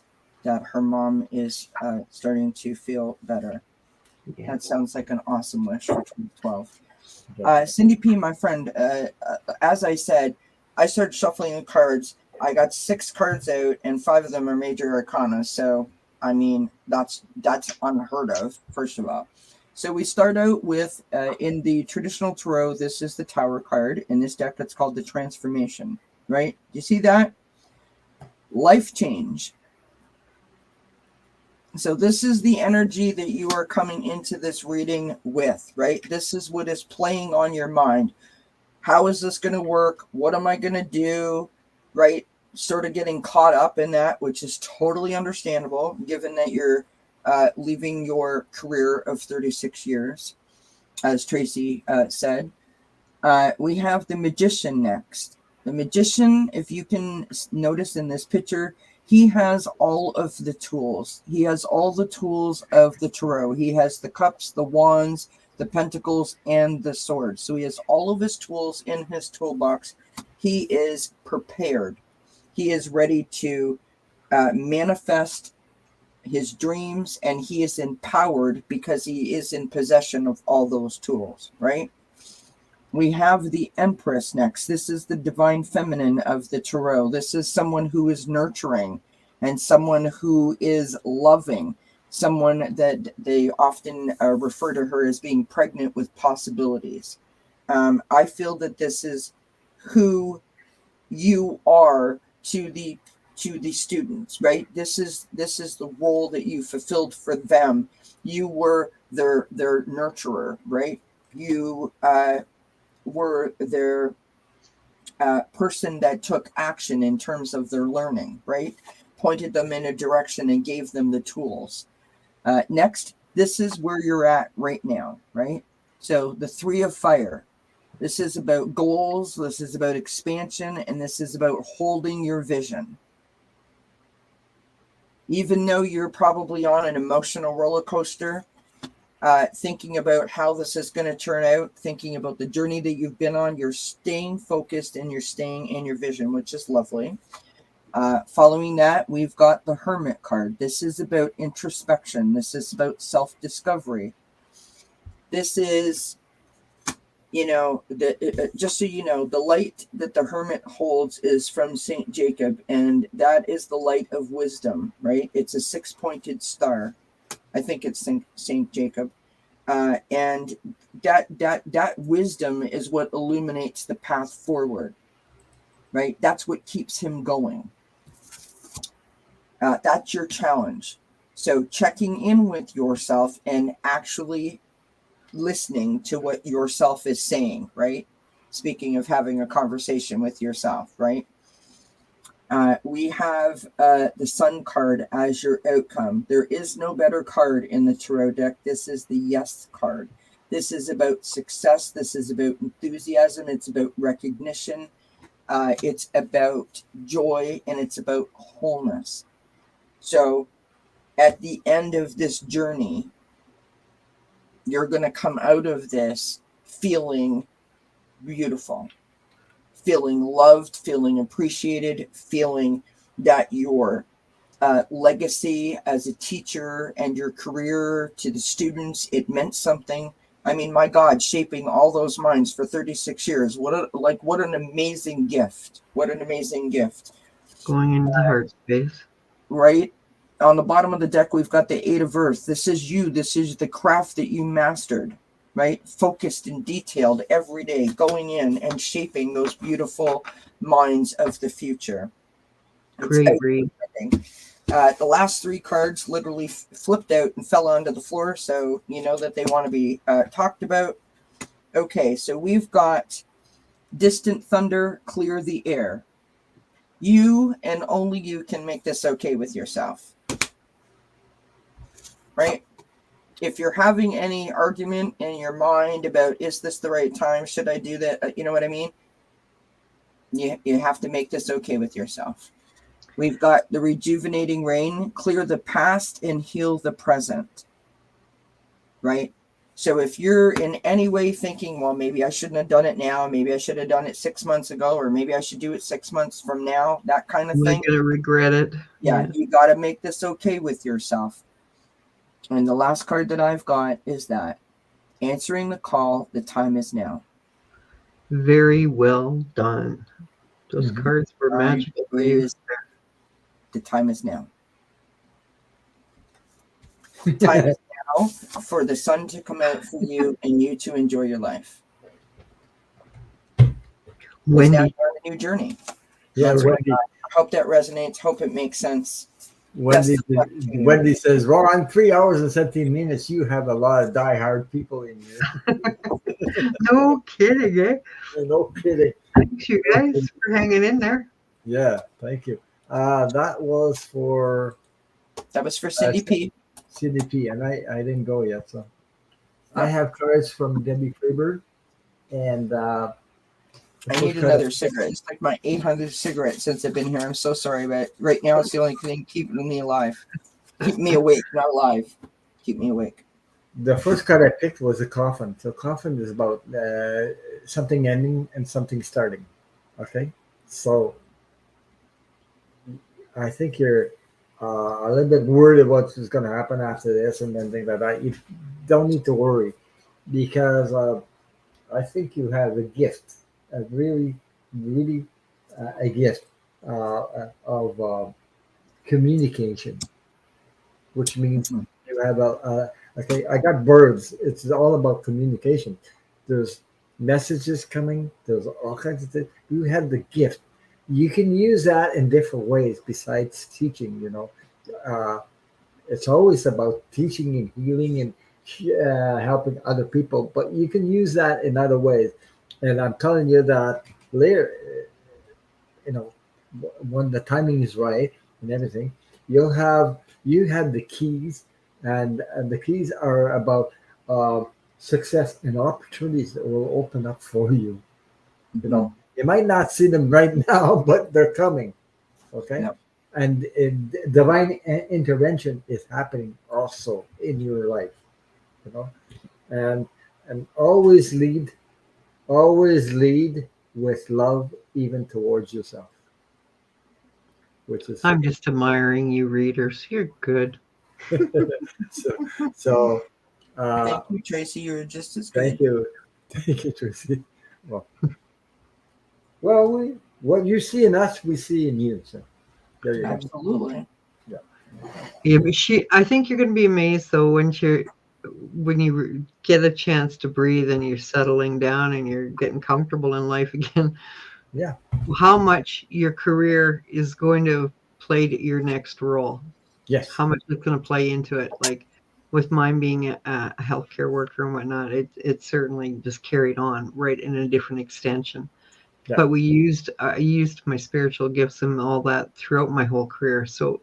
that her mom is starting to feel better. Yeah. That sounds like an awesome wish for 12. Cindy P, my friend, as I said, I started shuffling the cards. I got 6 cards out, and 5 of them are major arcana. So, I mean, that's unheard of, first of all. So we start out with, in the traditional tarot, this is the Tower card. In this deck, that's called the Transformation, right? You see that? Life change. So this is the energy that you are coming into this reading with, right? This is what is playing on your mind. How is this going to work? What am I going to do? Right? Sort of getting caught up in that, which is totally understandable, given that you're leaving your career of 36 years, as Tracy said. We have the Magician next. The Magician, if you can notice in this picture, he has all of the tools. He has all the tools of the tarot. He has the cups, the wands, the pentacles, and the swords. So he has all of his tools in his toolbox. He is prepared. He is ready to manifest his dreams, and he is empowered because he is in possession of all those tools, right? We have the Empress next. This is the divine feminine of the tarot. This is someone who is nurturing and someone who is loving, someone that they often refer to her as being pregnant with possibilities. I feel that this is who you are to the students, right? This is the role that you fulfilled for them. You were their nurturer, right? You were their person that took action in terms of their learning, right? Pointed them in a direction and gave them the tools. Next, this is where you're at right now, right? So the 3 of fire. This is about goals. This is about expansion. And this is about holding your vision. Even though you're probably on an emotional roller coaster, thinking about how this is going to turn out, thinking about the journey that you've been on, you're staying focused and you're staying in your vision, which is lovely. Following that, we've got the Hermit card. This is about introspection. This is about self-discovery. This is, just so you know, the light that the Hermit holds is from St. Jacob, and that is the light of wisdom, right? It's a 6-pointed star. I think it's St. Jacob. And that wisdom is what illuminates the path forward, right? That's what keeps him going. That's your challenge. So checking in with yourself and actually listening to what yourself is saying, right? Speaking of having a conversation with yourself, right? We have the Sun card as your outcome. There is no better card in the tarot deck. This is the Yes card. This is about success. This is about enthusiasm. It's about recognition. It's about joy, and it's about wholeness. So at the end of this journey, you're going to come out of this feeling beautiful, feeling loved, feeling appreciated, feeling that your legacy as a teacher and your career to the students, it meant something. I mean, my God, shaping all those minds for 36 years. What an amazing gift. What an amazing gift. Going into the heart space. Right? On the bottom of the deck, we've got the 8 of Earth. This is you. This is the craft that you mastered, right? Focused and detailed every day, going in and shaping those beautiful minds of the future. Great read. The last 3 cards literally flipped out and fell onto the floor, so you know that they want to be talked about. Okay, so we've got distant thunder, clear the air. You and only you can make this okay with yourself. Right? If you're having any argument in your mind about, is this the right time? Should I do that? You know what I mean? You have to make this okay with yourself. We've got the rejuvenating rain, clear the past and heal the present. Right? So if you're in any way thinking, well, maybe I shouldn't have done it now, maybe I should have done it 6 months ago, or maybe I should do it 6 months from now, that kind of thing. You're going to regret it. Yeah, you got to make this okay with yourself. And the last card that I've got is that. Answering the call, the time is now. Very well done. Those cards were magical. The time is now. Time is now for the sun to come out for you and you to enjoy your life. Wendy. On a new journey. Yeah, Wendy. I hope that resonates. Hope it makes sense. Wendy says, well, I'm 3 hours and 17 minutes. You have a lot of diehard people in here. No kidding, eh? No kidding. Thanks, you guys, for hanging in there. Yeah, thank you. That was for CDP. CDP, and I didn't go yet. So I have cards from Debbie Kleber, and I need another cigarette. It's like my 800th cigarette since I've been here. I'm so sorry, but right now it's the only thing keeping me alive. Keep me awake, not alive. Keep me awake. The first card I picked was a coffin. So coffin is about something ending and something starting. Okay, so I think you're a little bit worried about what's going to happen after this and then things like that. You don't need to worry because I think you have a gift, a really a gift of communication, which means you have okay, I got birds. It's all about communication. There's messages coming. There's all kinds of things. You have the gift. You can use that in different ways besides teaching, It's always about teaching and healing and helping other people, but you can use that in other ways. And I'm telling you that later, you know, when the timing is right and everything, you have the keys, and the keys are about uh, success and opportunities that will open up for you. You know, you might not see them right now, but they're coming. Okay, Yep. and divine intervention is happening also in your life. You know, and always lead with love, even towards yourself, which is I'm just admiring you readers. You're good. so. So Thank you, Tracy. You're just as thank good. you, thank you, Tracy. Well, what you see in us, we see in you. So there you go. Absolutely. Yeah. Yeah, but I think you're going to be amazed though when you get a chance to breathe and you're settling down and you're getting comfortable in life again. Yeah. How much your career is going to play to your next role. Yes. How much it's going to play into it. Like with mine being a healthcare worker and whatnot, it certainly just carried on right in a different extension. Yeah. But I used my spiritual gifts and all that throughout my whole career. So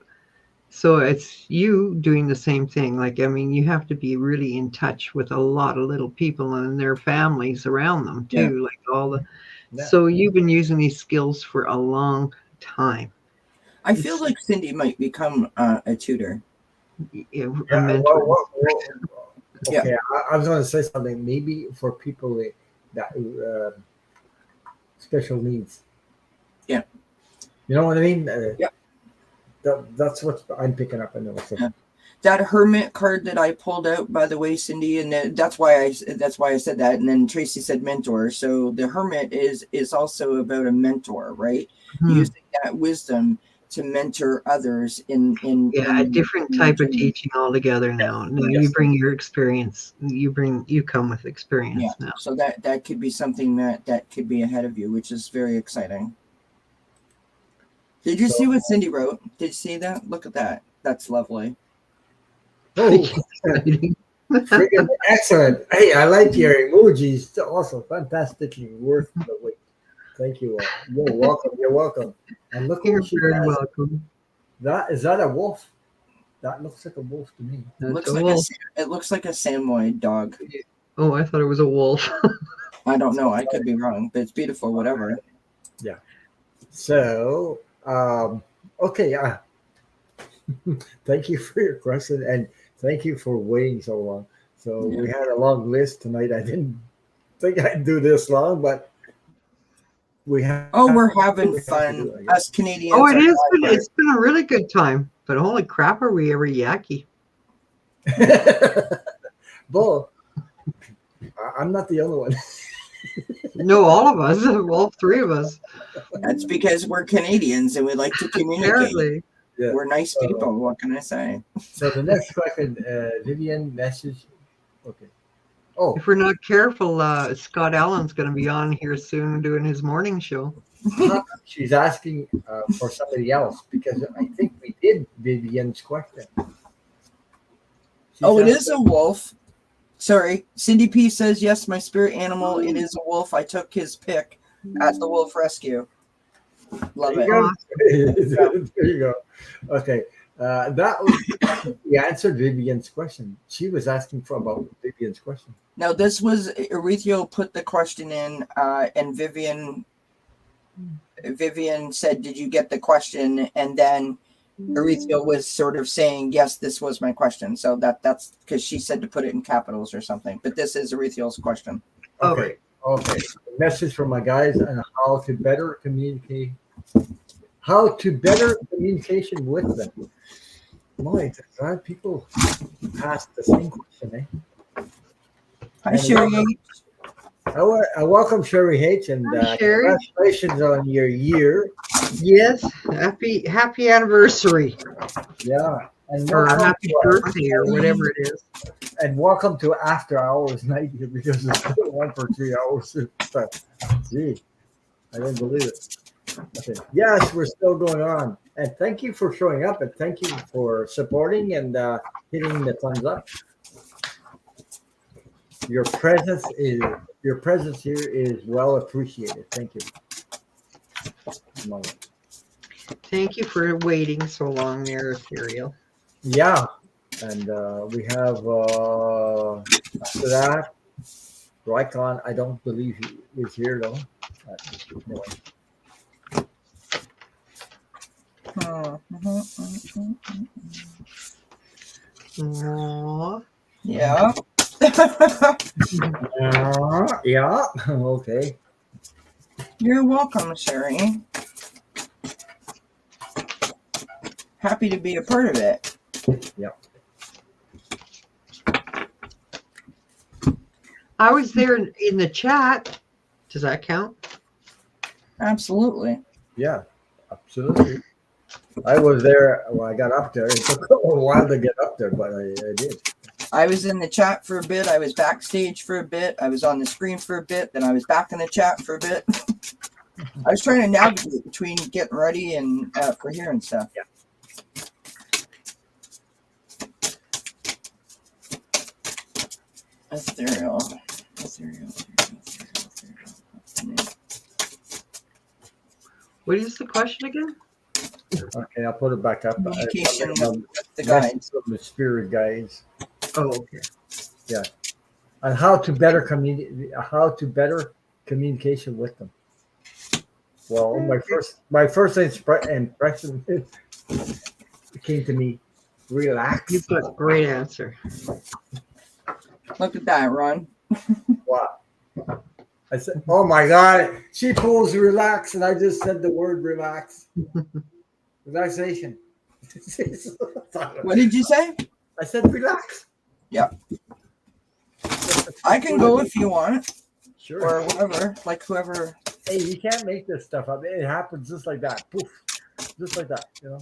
it's you doing the same thing. Like, I mean, you have to be really in touch with a lot of little people and their families around them too. Yeah. Like all the. Yeah. So you've been using these skills for a long time. I feel like Cindy might become a tutor. A Yeah, mentor. okay, I was going to say something. Maybe for people that special needs. Yeah. You know what I mean? Yeah. That's what I'm picking up. I know. So. Yeah. That hermit card that I pulled out, by the way, Cindy, and that's why I said that. And then Tracy said mentor. So the hermit is also about a mentor, right? Using that wisdom to mentor others in a different type of teaching altogether now. Now Yes. you bring your experience. You come with experience now. So that could be something that could be ahead of you, which is very exciting. Did you see what Cindy wrote? Did you see that? Look at that. That's lovely. Oh, freaking excellent. Hey, I like your emojis. Also fantastically worth the wait. Thank you all. You're welcome. You're welcome. And look You're what she very has. welcome. Is that a wolf? That looks like a wolf to me. It looks like a Samoyed dog. Oh, I thought it was a wolf. I don't know. I could be wrong, but it's beautiful. Whatever. Yeah. So, okay. Thank you for your question, and thank you for waiting so long. So we had a long list tonight. I didn't think I'd do this long, but we have. Oh, we're having fun. Us Canadians. Oh, it is. It's been a really good time. But holy crap, are we ever yucky? Bull. I'm not the only one. No, all of us. All three of us. That's because we're Canadians and we like to communicate. Apparently. Yeah. We're nice people. What can I say? So the next question, Vivian message. Okay. Oh, If we're not careful, Scott Allen's going to be on here soon doing his morning show. she's asking for somebody else because I think we did Vivian's question. It is a wolf. Sorry. Cindy P says, yes, my spirit animal, it is a wolf. I took his pick at the wolf rescue. Love it. There you go. Okay. That was we answered Vivian's question. She was asking about Vivian's question. Now, this was Arethiel put the question in, and Vivian said, did you get the question? And then Arethiel was sort of saying, yes, this was my question. So that's because she said to put it in capitals or something. But this is Arethiel's question. Okay. Okay. Message from my guys on how to better communicate. How to better communication with them. Boy, glad people ask the same question, eh? Hi, Sherry. I welcome Sherry H. And congratulations on your year. Yes, happy anniversary. Yeah, and or happy birthday or whatever it is. And welcome to After Hours Night here because it's been on for 3 hours. But, gee, I didn't believe it. Okay. Yes, we're still going on. And thank you for showing up and thank you for supporting and hitting the thumbs up. Your presence here is well appreciated. Thank you. Mama. Thank you for waiting so long there, Ethereal. Yeah, and we have after that, Rycon. I don't believe he is here though. Anyway. Aww. Yeah. Yeah. Okay. You're welcome, Sherry. Happy to be a part of it. Yeah. I was there in the chat. Does that count? Absolutely. Yeah. Absolutely. I was there when I got up there. It took a while to get up there, but I did. I was in the chat for a bit. I was backstage for a bit. I was on the screen for a bit. Then I was back in the chat for a bit. I was trying to navigate between getting ready and for here and stuff. Yeah. Ethereal. What is the question again? Okay, I'll put it back up. Communication with the guides. From the spirit guides. Oh, okay. Yeah. And how to better communication with them. Well, my first impression came to me, relax. You put a great answer. Look at that, Ron. Wow. I said, oh my God, she pulls relax, and I just said the word relax. Relaxation. What did you say? I said relax. Yeah. I can go if you want. Sure. Or whatever. Like whoever. Hey, you can't make this stuff up. It happens just like that. Poof. Just like that, you know.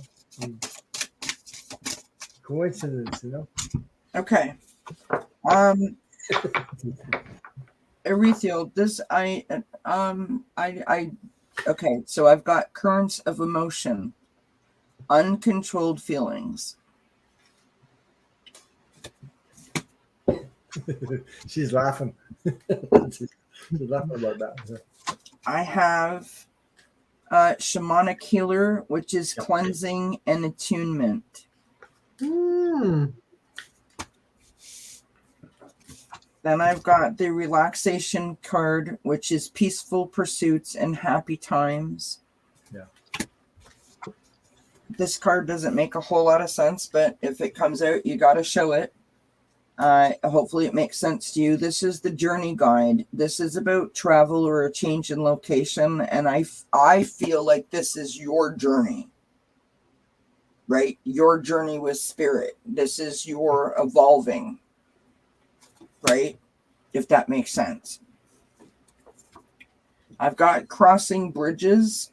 Coincidence, you know. Okay. Arethiel, okay, so I've got currents of emotion, uncontrolled feelings. She's laughing. She's laughing about that. I have shamanic healer, which is cleansing and attunement. Then I've got the relaxation card, which is peaceful pursuits and happy times. Yeah. This card doesn't make a whole lot of sense, but if it comes out, you got to show it. Hopefully it makes sense to you. This is the journey guide. This is about travel or a change in location. And I feel like this is your journey, right? Your journey with spirit. This is your evolving, right? If that makes sense. I've got crossing bridges.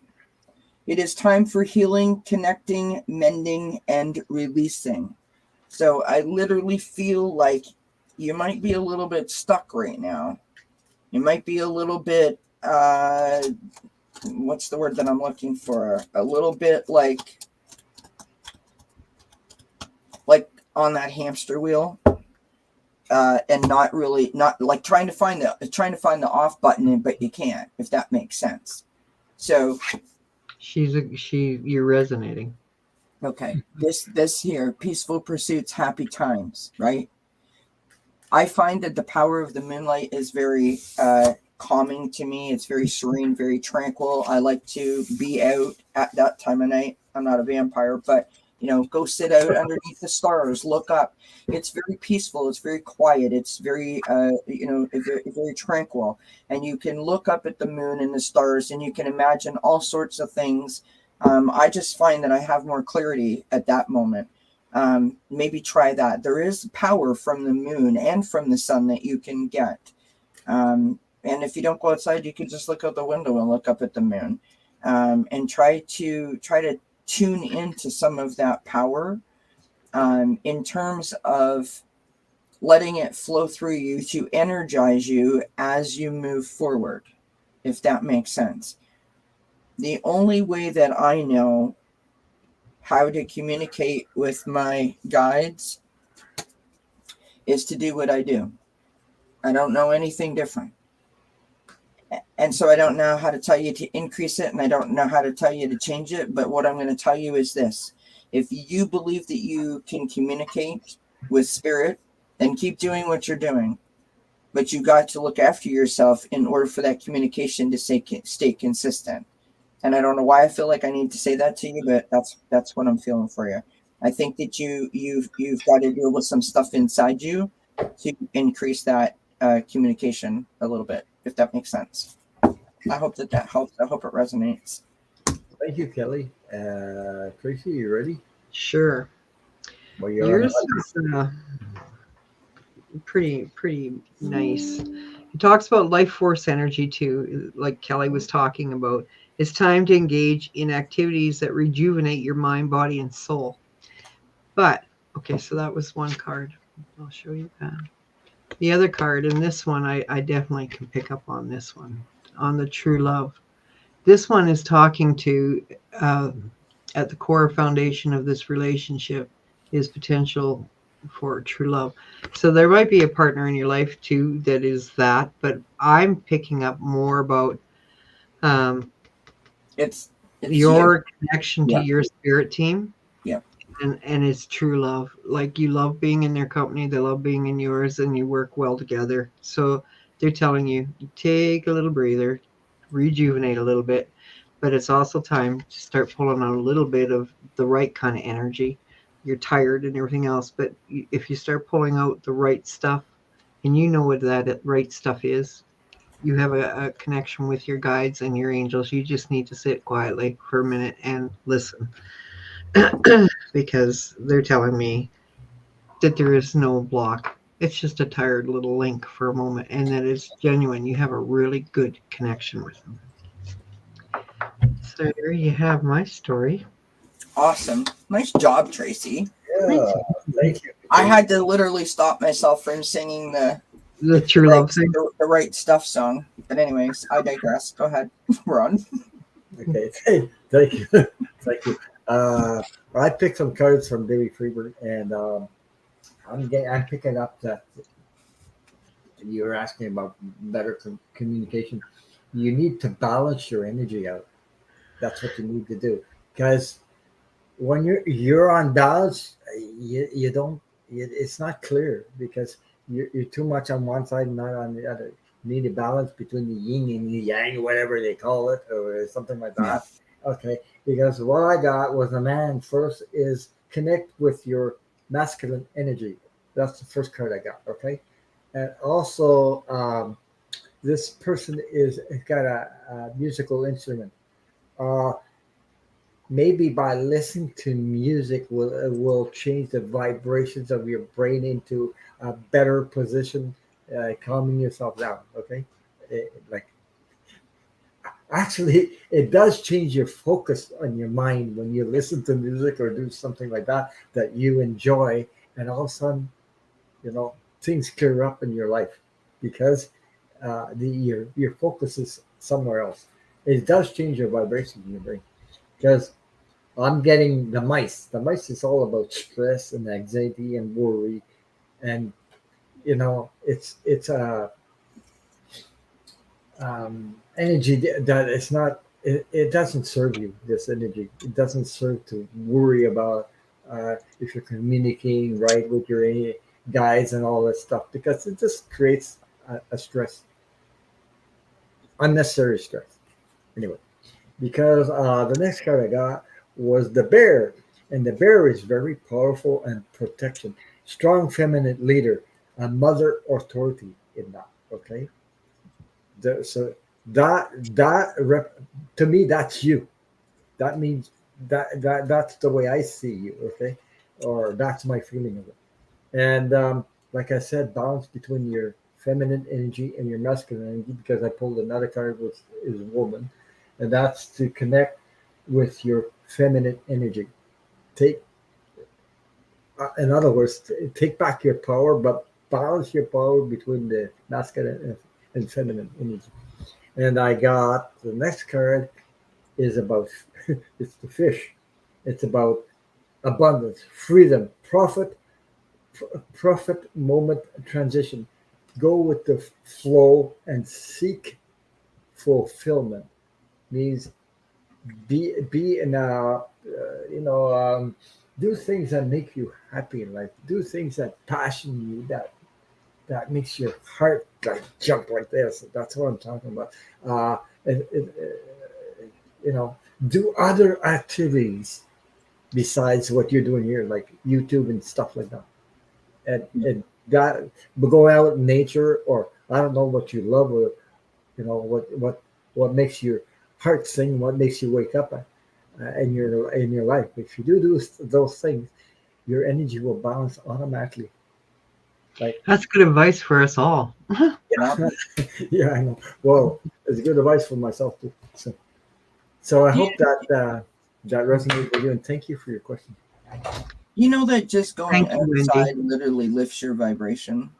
It is time for healing, connecting, mending, and releasing. So I literally feel like you might be a little bit stuck right now. You might be a little bit, what's the word that I'm looking for? A little bit like on that hamster wheel, and not like trying to find the off button, but you can't, if that makes sense. So you're resonating. Okay, this here, peaceful pursuits, happy times, right? I find that the power of the moonlight is very calming to me. It's very serene, very tranquil. I like to be out at that time of night. I'm not a vampire, but go sit out underneath the stars, look up. It's very peaceful. It's very quiet. It's very, very tranquil. And you can look up at the moon and the stars, and you can imagine all sorts of things. I just find that I have more clarity at that moment. Maybe try that. There is power from the moon and from the sun that you can get. And if you don't go outside, you can just look out the window and look up at the moon, and try to tune into some of that power, in terms of letting it flow through you to energize you as you move forward, if that makes sense. The only way that I know how to communicate with my guides is to do what I do. I don't know anything different. And so I don't know how to tell you to increase it, and I don't know how to tell you to change it. But what I'm going to tell you is this. If you believe that you can communicate with spirit, then keep doing what you're doing. But you got to look after yourself in order for that communication to stay consistent. And I don't know why I feel like I need to say that to you, but that's what I'm feeling for you. I think that you've got to deal with some stuff inside you to increase that communication a little bit, if that makes sense. I hope that helps. I hope it resonates. Thank you, Kelley. Tracy, you ready? Sure. Well, you're Yours is pretty nice. It talks about life force energy too, like Kelley was talking about. It's time to engage in activities that rejuvenate your mind, body, and soul. But okay, so that was one card. I'll show you that. The other card, and this one, I definitely can pick up on this one, on the true love. This one is talking to, at the core foundation of this relationship is potential for true love. So there might be a partner in your life too that is that, but I'm picking up more about It's your you. connection to your spirit team. Yeah. And it's true love. Like you love being in their company, they love being in yours, and you work well together. So they're telling you, take a little breather, rejuvenate a little bit, but it's also time to start pulling out a little bit of the right kind of energy. You're tired and everything else, but if you start pulling out the right stuff, and you know what that right stuff is, you have a connection with your guides and your angels. You just need to sit quietly for a minute and listen. Because they're telling me that there is no block. It's just a tired little link for a moment, and that it's genuine. You have a really good connection with them. So there you have my story. Awesome. Nice job, Tracy. Yeah, thank you. I had to literally stop myself from singing The true love thing. the right stuff song. But anyways, I digress. Go ahead. We're on. Okay, thank you. Thank you. I picked some cards from David Freeberg, and I'm picking up that you were asking about better communication. You need to balance your energy out. That's what you need to do, because when you're on balance, you don't. It's not clear because you're too much on one side and not on the other. You need a balance between the yin and the yang, whatever they call it, or something like that. Yeah. Okay, because what I got was a man first is connect with your masculine energy. That's the first card I got. Okay, and also this person is got a musical instrument. Uh, Maybe by listening to music will change the vibrations of your brain into a better position, calming yourself down. Okay, like actually, it does change your focus on your mind when you listen to music or do something like that that you enjoy, and all of a sudden, things clear up in your life because your focus is somewhere else. It does change your vibrations in your brain because I'm getting the mice. The mice is all about stress and anxiety and worry, and it's a energy that it's not. It doesn't serve you. This energy. It doesn't serve to worry about if you're communicating right with your guides and all that stuff because it just creates a stress, unnecessary stress. Anyway, because the next card I got was the bear. And the bear is very powerful and protection. Strong feminine leader, a mother authority in that. Okay. So to me, that's you. That means that's the way I see you. Okay. Or that's my feeling of it. And like I said, balance between your feminine energy and your masculine energy because I pulled another card which is woman. And that's to connect with your feminine energy. In other words, take back your power, but balance your power between the masculine and feminine energy. And I got the next card is about it's the fish. It's about abundance, freedom, profit moment transition. go with the flow and seek fulfillment. Means be in a do things that make you happy in life. Do things that passion you, that makes your heart like jump like this. That's what I'm talking about. It, it, do other activities besides what you're doing here, like YouTube and stuff like that. And that, but go out in nature, or I don't know what you love, or what makes your heart sing, what makes you wake up in your life. If you do those things, your energy will balance automatically. Like, That's good advice for us all. Yeah. yeah, I know. Well, it's good advice for myself too. So I hope that resonates with you, and thank you for your question. You know that just going Thank you, outside Wendy. literally lifts your vibration.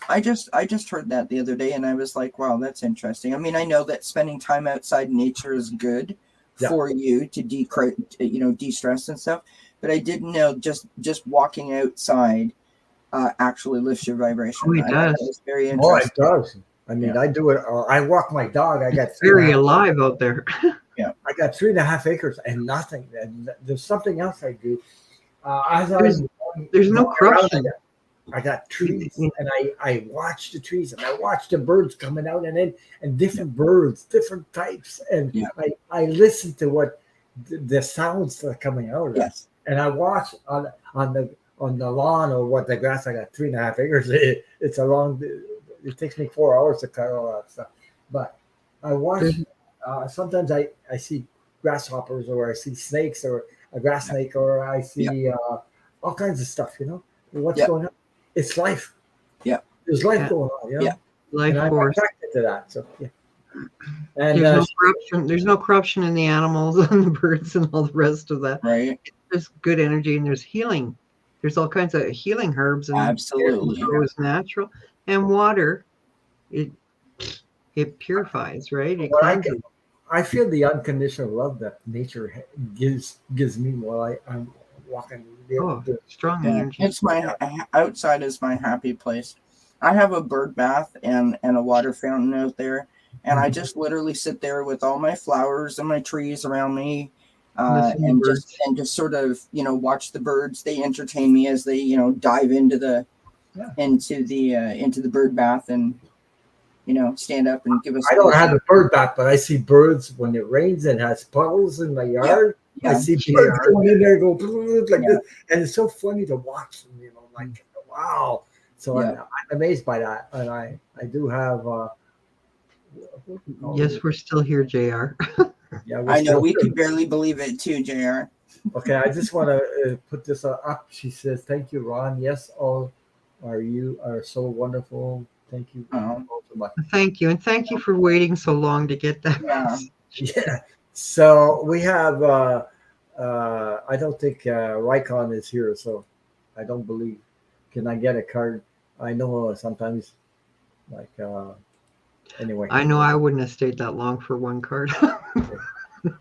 I just heard that the other day, and I was like, wow, that's interesting. I mean, I know that spending time outside in nature is good Yeah. for you to de-stress and stuff, but I didn't know just walking outside actually lifts your vibration. Oh, it I thought that does. was very Oh, it interesting. does. I mean, I do it. I walk my dog. I got Very alive out there. I got 3.5 acres and nothing. And there's something else I do. As There's no going around, corruption. I got trees, and I watch the trees, and I watch the birds coming out, and different birds, different types, and I listen to what the sounds that are coming out of it. Yes. And I watch on the lawn, or what the grass. I got 3.5 acres. It's a long. It takes me 4 hours to cut all that stuff, but I watch. Sometimes I see grasshoppers, or I see snakes, or a grass snake, or I see all kinds of stuff. What's going on? It's life. Yeah. There's life going on. Yeah. Life And I'm force. attracted to that. So yeah. And There's no corruption. There's no corruption in the animals and the birds and all the rest of that. Right. There's good energy, and there's healing. There's all kinds of healing herbs, and Absolutely. it was natural. And water, it purifies, right? It cleanses. I feel the unconditional love that nature gives me while I'm walking. Strong Yeah. energy. It's outside is my happy place. I have a bird bath and a water fountain out there, and I just literally sit there with all my flowers and my trees around me, and just sort of watch the birds. They entertain me as they dive into the bird bath, and stand up and give us. I don't have a bird bath, but I see birds when it rains and has puddles in my yard. Yeah. I see birds going in there, go like this, and it's so funny to watch them. Like wow. So I'm amazed by that, and I do have. Yes, we're still here, JR. Yeah, I know we can barely believe it too, JR. Okay, I just want to put this up. She says, "Thank you, Ron. Yes, all you are so wonderful. Thank you so much." Thank you, and thank you for waiting so long to get that. Yeah. So we have. I don't think Rycon is here, so I don't believe. Can I get a card? I know sometimes, like anyway. I know I wouldn't have stayed that long for one card.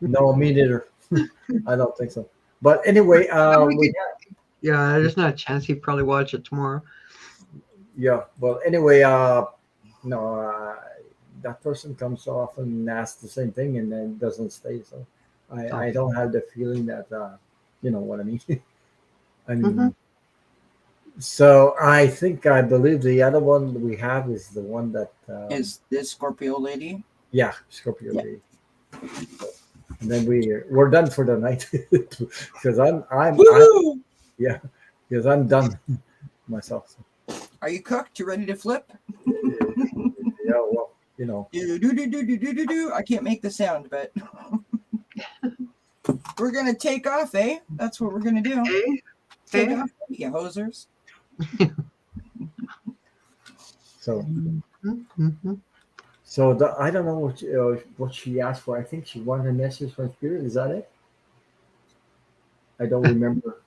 No, me neither. I don't think so. But anyway, yeah, there's not a chance he'd probably watch it tomorrow. Yeah. Well, anyway, that person comes off and asks the same thing and then doesn't stay. So I don't have the feeling that you know what I mean. I mean, so I believe the other one we have is the one that is this Scorpio lady. Yeah, Scorpio lady. And then we're done for the night because I'm because I'm done myself. So. Are you cooked? You ready to flip? Yeah, well, I can't make the sound, but we're gonna take off, eh? That's what we're gonna do. Take off, you hosers. So. So I don't know what she asked for. I think she wanted a message from Spirit. Is that it? I don't remember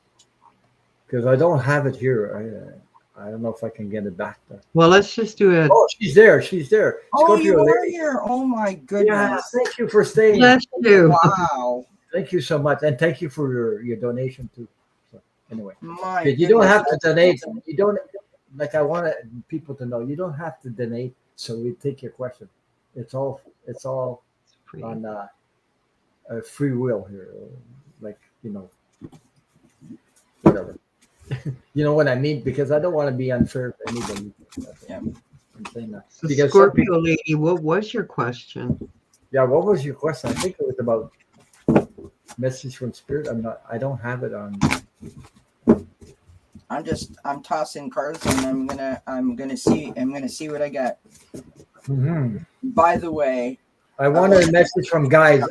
because I don't have it here. I don't know if I can get it back there. Well, let's just do it. Oh, she's there. She's there. Oh, Scorpio you are lady. here. Oh my goodness. Yeah, thank you for staying. Bless you. Wow. Thank you so much, and thank you for your donation too. So anyway, My you don't have to donate. like I want people to know you don't have to donate, so we take your question. It's all Free. on free will here, like whatever. You know what I mean? Because I don't want to be unfair to anybody. Yeah. I'm saying that. So Because some Scorpio people- lady, what was your question? yeah, what was your question? I think it was about message from spirit. I don't have it on. I'm tossing cards and I'm gonna see what I get. By the way, I wanted a message from guys.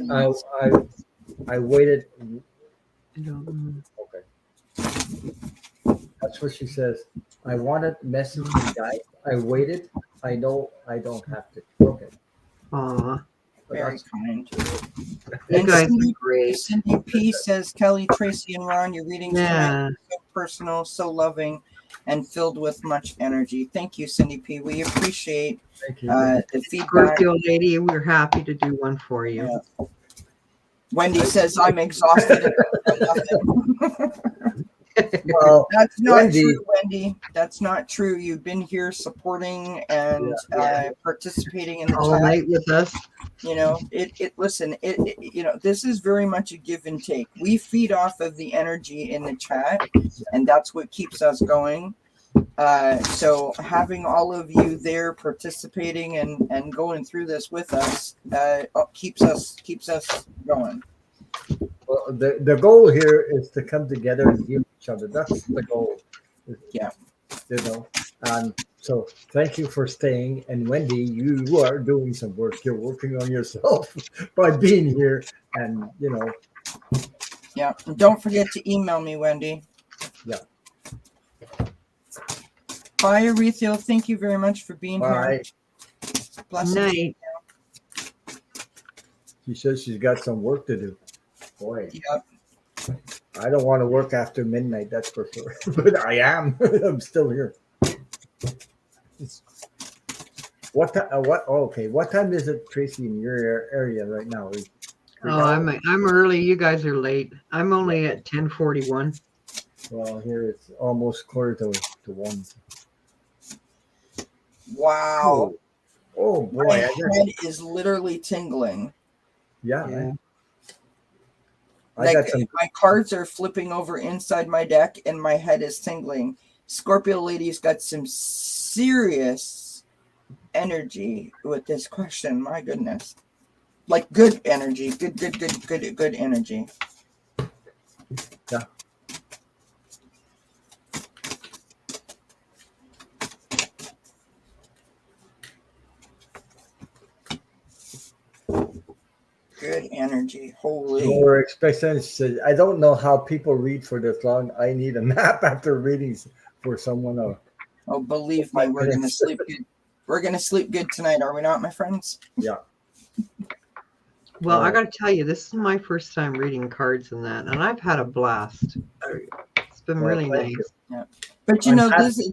I waited. I don't know. Okay. That's what she says. I wanted a message from guys. I waited. I know I don't have to. Okay. Aw, But very that's, kind. you And guys are Cindy, great. Cindy P says, Kelley, Tracy, and Ron, your readings tonight Yeah. are so personal, so loving, and filled with much energy. Thank you, Cindy P. We appreciate thank you. the feedback. Scorpio lady, we're happy to do one for you. Yeah. Wendy says, I'm exhausted. Well, That's not Wendy- true, Wendy. That's not true. You've been here supporting and participating in the All chat. night with us. You know, listen, this is very much a give and take. We feed off of the energy in the chat, and that's what keeps us going. So having all of you there participating and going through this with us keeps us going. Well, the goal here is to come together and heal each other. That's the goal. Yeah. And so thank you for staying. And Wendy, you are doing some work. You're working on yourself by being here. And Yeah. And don't forget to email me, Wendy. Yeah. Bye, Aretha. Thank you very much for being bye. here. Blessings. Night. She says she's got some work to do. Boy, Yep. I don't want to work after midnight, that's for sure. But I am. I'm still here. What time? Okay. What time is it, Tracy, in your area right now? Oh, I'm early. You guys are late. I'm only at 10:41. Well, here it's almost quarter to 1. Wow. Oh boy! My head is literally tingling. Yeah. I Like got some. my cards are flipping over inside my deck and my head is tingling. Scorpio lady's got some serious energy with this question. My goodness. Like good energy. Good energy. Yeah. Good energy. Holy. Lower expectations. Says, I don't know how people read for this long. I need a nap after reading for someone. Oh, believe me, we're gonna sleep good. We're gonna sleep good tonight, are we not, my friends? Yeah. Well, I got to tell you, this is my first time reading cards and that, and I've had a blast. It's been really nice. Yeah. But this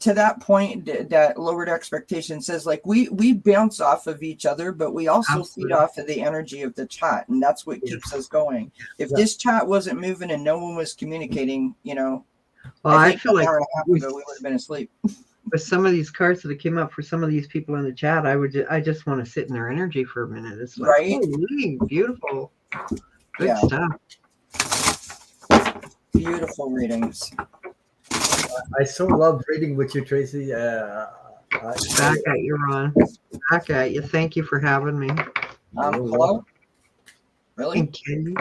to that point, that lowered expectation says like we bounce off of each other, but we also Absolutely. feed off of the energy of the chat, and that's what keeps us going. If this chat wasn't moving and no one was communicating, Well, I feel like an hour and a half ago we would have been asleep. with some of these cards that came up for some of these people in the chat, I just want to sit in their energy for a minute. It's like, Right? holy, beautiful, good stuff. Beautiful readings. I so love reading with you, Tracy. Back at you, Ron. Back at you. Thank you for having me. Hello? Really? And Kelley.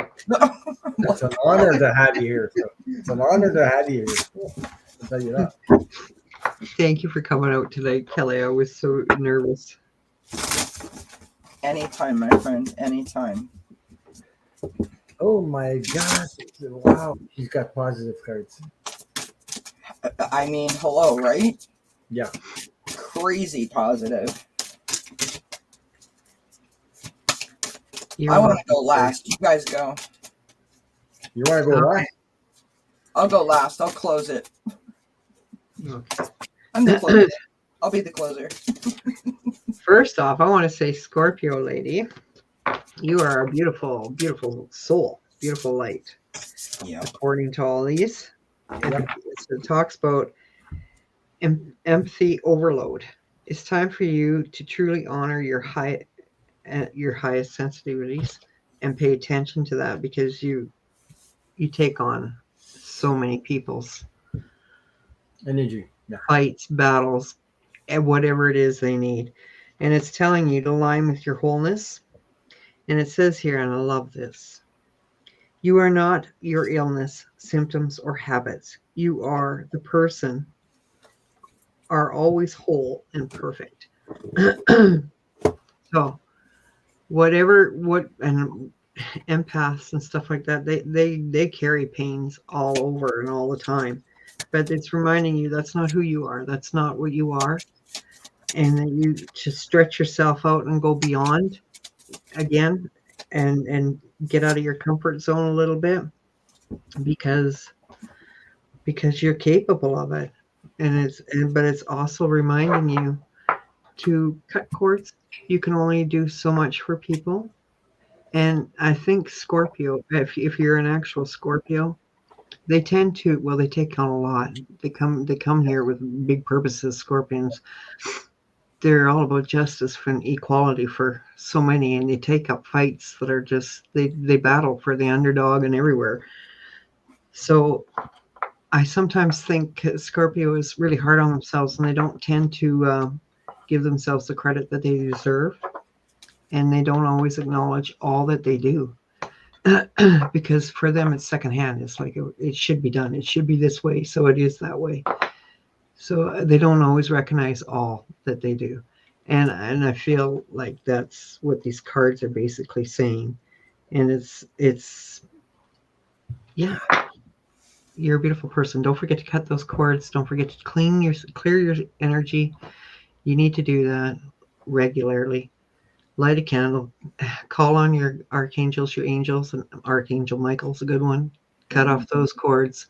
It's an honor to have you here. It's an honor to have you here. I'll tell you that. Thank you for coming out today, Kelley. I was so nervous. Anytime, my friend. Anytime. Oh my God! Wow, he's got positive cards. I mean, hello, right? Yeah. Crazy positive. You're I want to welcome. go last. You guys go. You want to go Okay. last? I'll go last. I'll close it. Okay. I'm the closer. I'll be the closer. First off, I want to say, Scorpio lady, you are a beautiful, beautiful soul, beautiful light. Yeah. According to all these, it talks about Empathy overload. It's time for you to truly honor your highest sensitivities and pay attention to that, because you take on so many people's Energy. Yeah. fights, battles, and whatever it is they need. And it's telling you to align with your wholeness. And it says here, and I love this, you are not your illness, symptoms, or habits. You are the person, are always whole and perfect. So and empaths and stuff like that, they carry pains all over and all the time. But it's reminding you that's not who you are. That's not what you are. And that you just stretch yourself out and go beyond again, and get out of your comfort zone a little bit, because you're capable of it. But it's also reminding you to cut cords. You can only do so much for people. And I think Scorpio, if you're an actual Scorpio, they tend to, well, they take on a lot. They come here with big purposes. Scorpions, they're all about justice and equality for so many, and they take up fights that are just, they battle for the underdog and everywhere. So I sometimes think Scorpio is really hard on themselves, and they don't tend to give themselves the credit that they deserve, and they don't always acknowledge all that they do. Because for them it's secondhand. It's like it should be done. It should be this way, so it is that way. So they don't always recognize all that they do, and I feel like that's what these cards are basically saying. And it's yeah, you're a beautiful person. Don't forget to cut those cords. Don't forget to clear your energy. You need to do that regularly. Light a candle, call on your archangels, your angels, and Archangel Michael's a good one. Cut off those cords,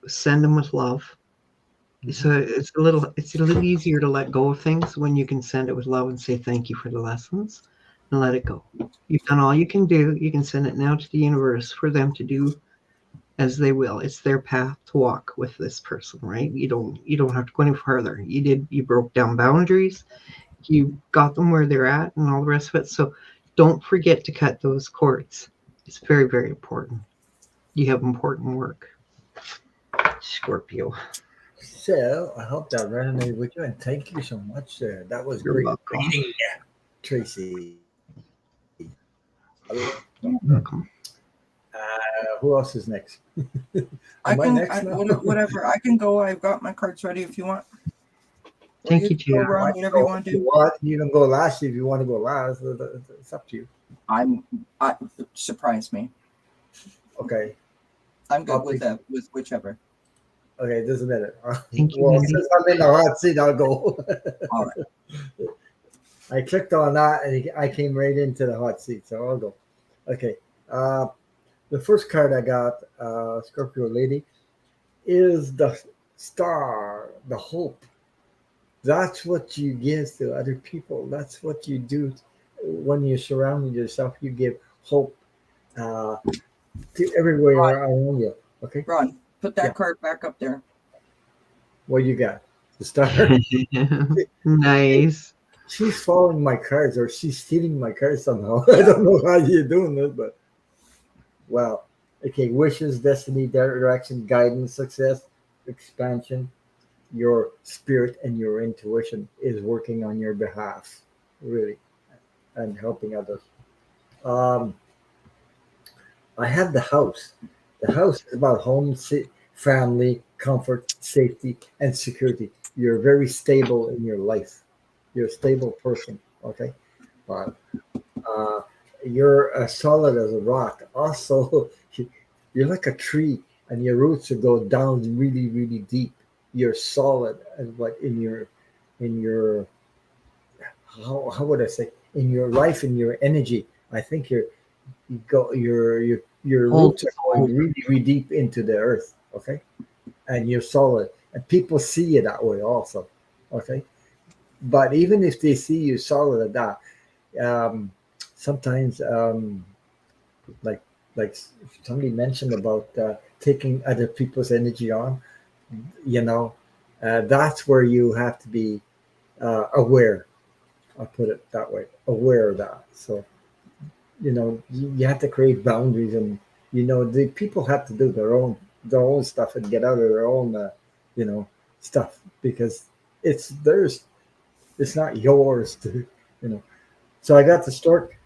send them with love. So it's a little easier to let go of things when you can send it with love and say thank you for the lessons and let it go. You've done all you can do. You can send it now to the universe for them to do as they will. It's their path to walk with this person, right? You don't have to go any further. You broke down boundaries. You got them where they're at and all the rest of it. So don't forget to cut those cords. It's very, very important. You have important work. Scorpio. So I hope that resonated with you, and thank you so much, sir. That was You're great welcome. reading, Tracy. You're welcome. Who else is next? Whatever. I can go. I've got my cards ready if you want. Thank you, Gina. Whatever you want to do. You can go last if you want to go last. It's up to you. Surprise me. Okay. I'm good with whichever. Okay, just a minute. Thank you, Well, Mindy. since I'm in the hot seat, I'll go. All right. I clicked on that and I came right into the hot seat, so I'll go. Okay. The first card I got, Scorpio lady, is the star, the hope. That's what you give to other people. That's what you do when you're surrounding yourself. You give hope to everywhere around you. Okay. Ron, put that card back up there. What you got? The star. Nice. She's following my cards, or she's stealing my cards somehow. I don't know how you're doing this, but well, okay. Wishes, destiny, direction, guidance, success, expansion. Your spirit and your intuition is working on your behalf, really, and helping others. I have the house. The house is about home, family, comfort, safety, and security. You're very stable in your life. You're a stable person, okay? But you're as solid as a rock. Also, you're like a tree, and your roots will go down really, really deep. You're solid, and what in your how would I say, in your life, in your energy. I think your roots are going really, really deep into the earth, okay? And you're solid, and people see you that way also, okay? But even if they see you solid at that, sometimes like somebody mentioned about taking other people's energy on, you know, That's where you have to be aware. I'll put it that way, aware of that. So, you have to create boundaries, and the people have to do their own stuff and get out of their own stuff, because it's theirs. It's not yours to you know so I got the stork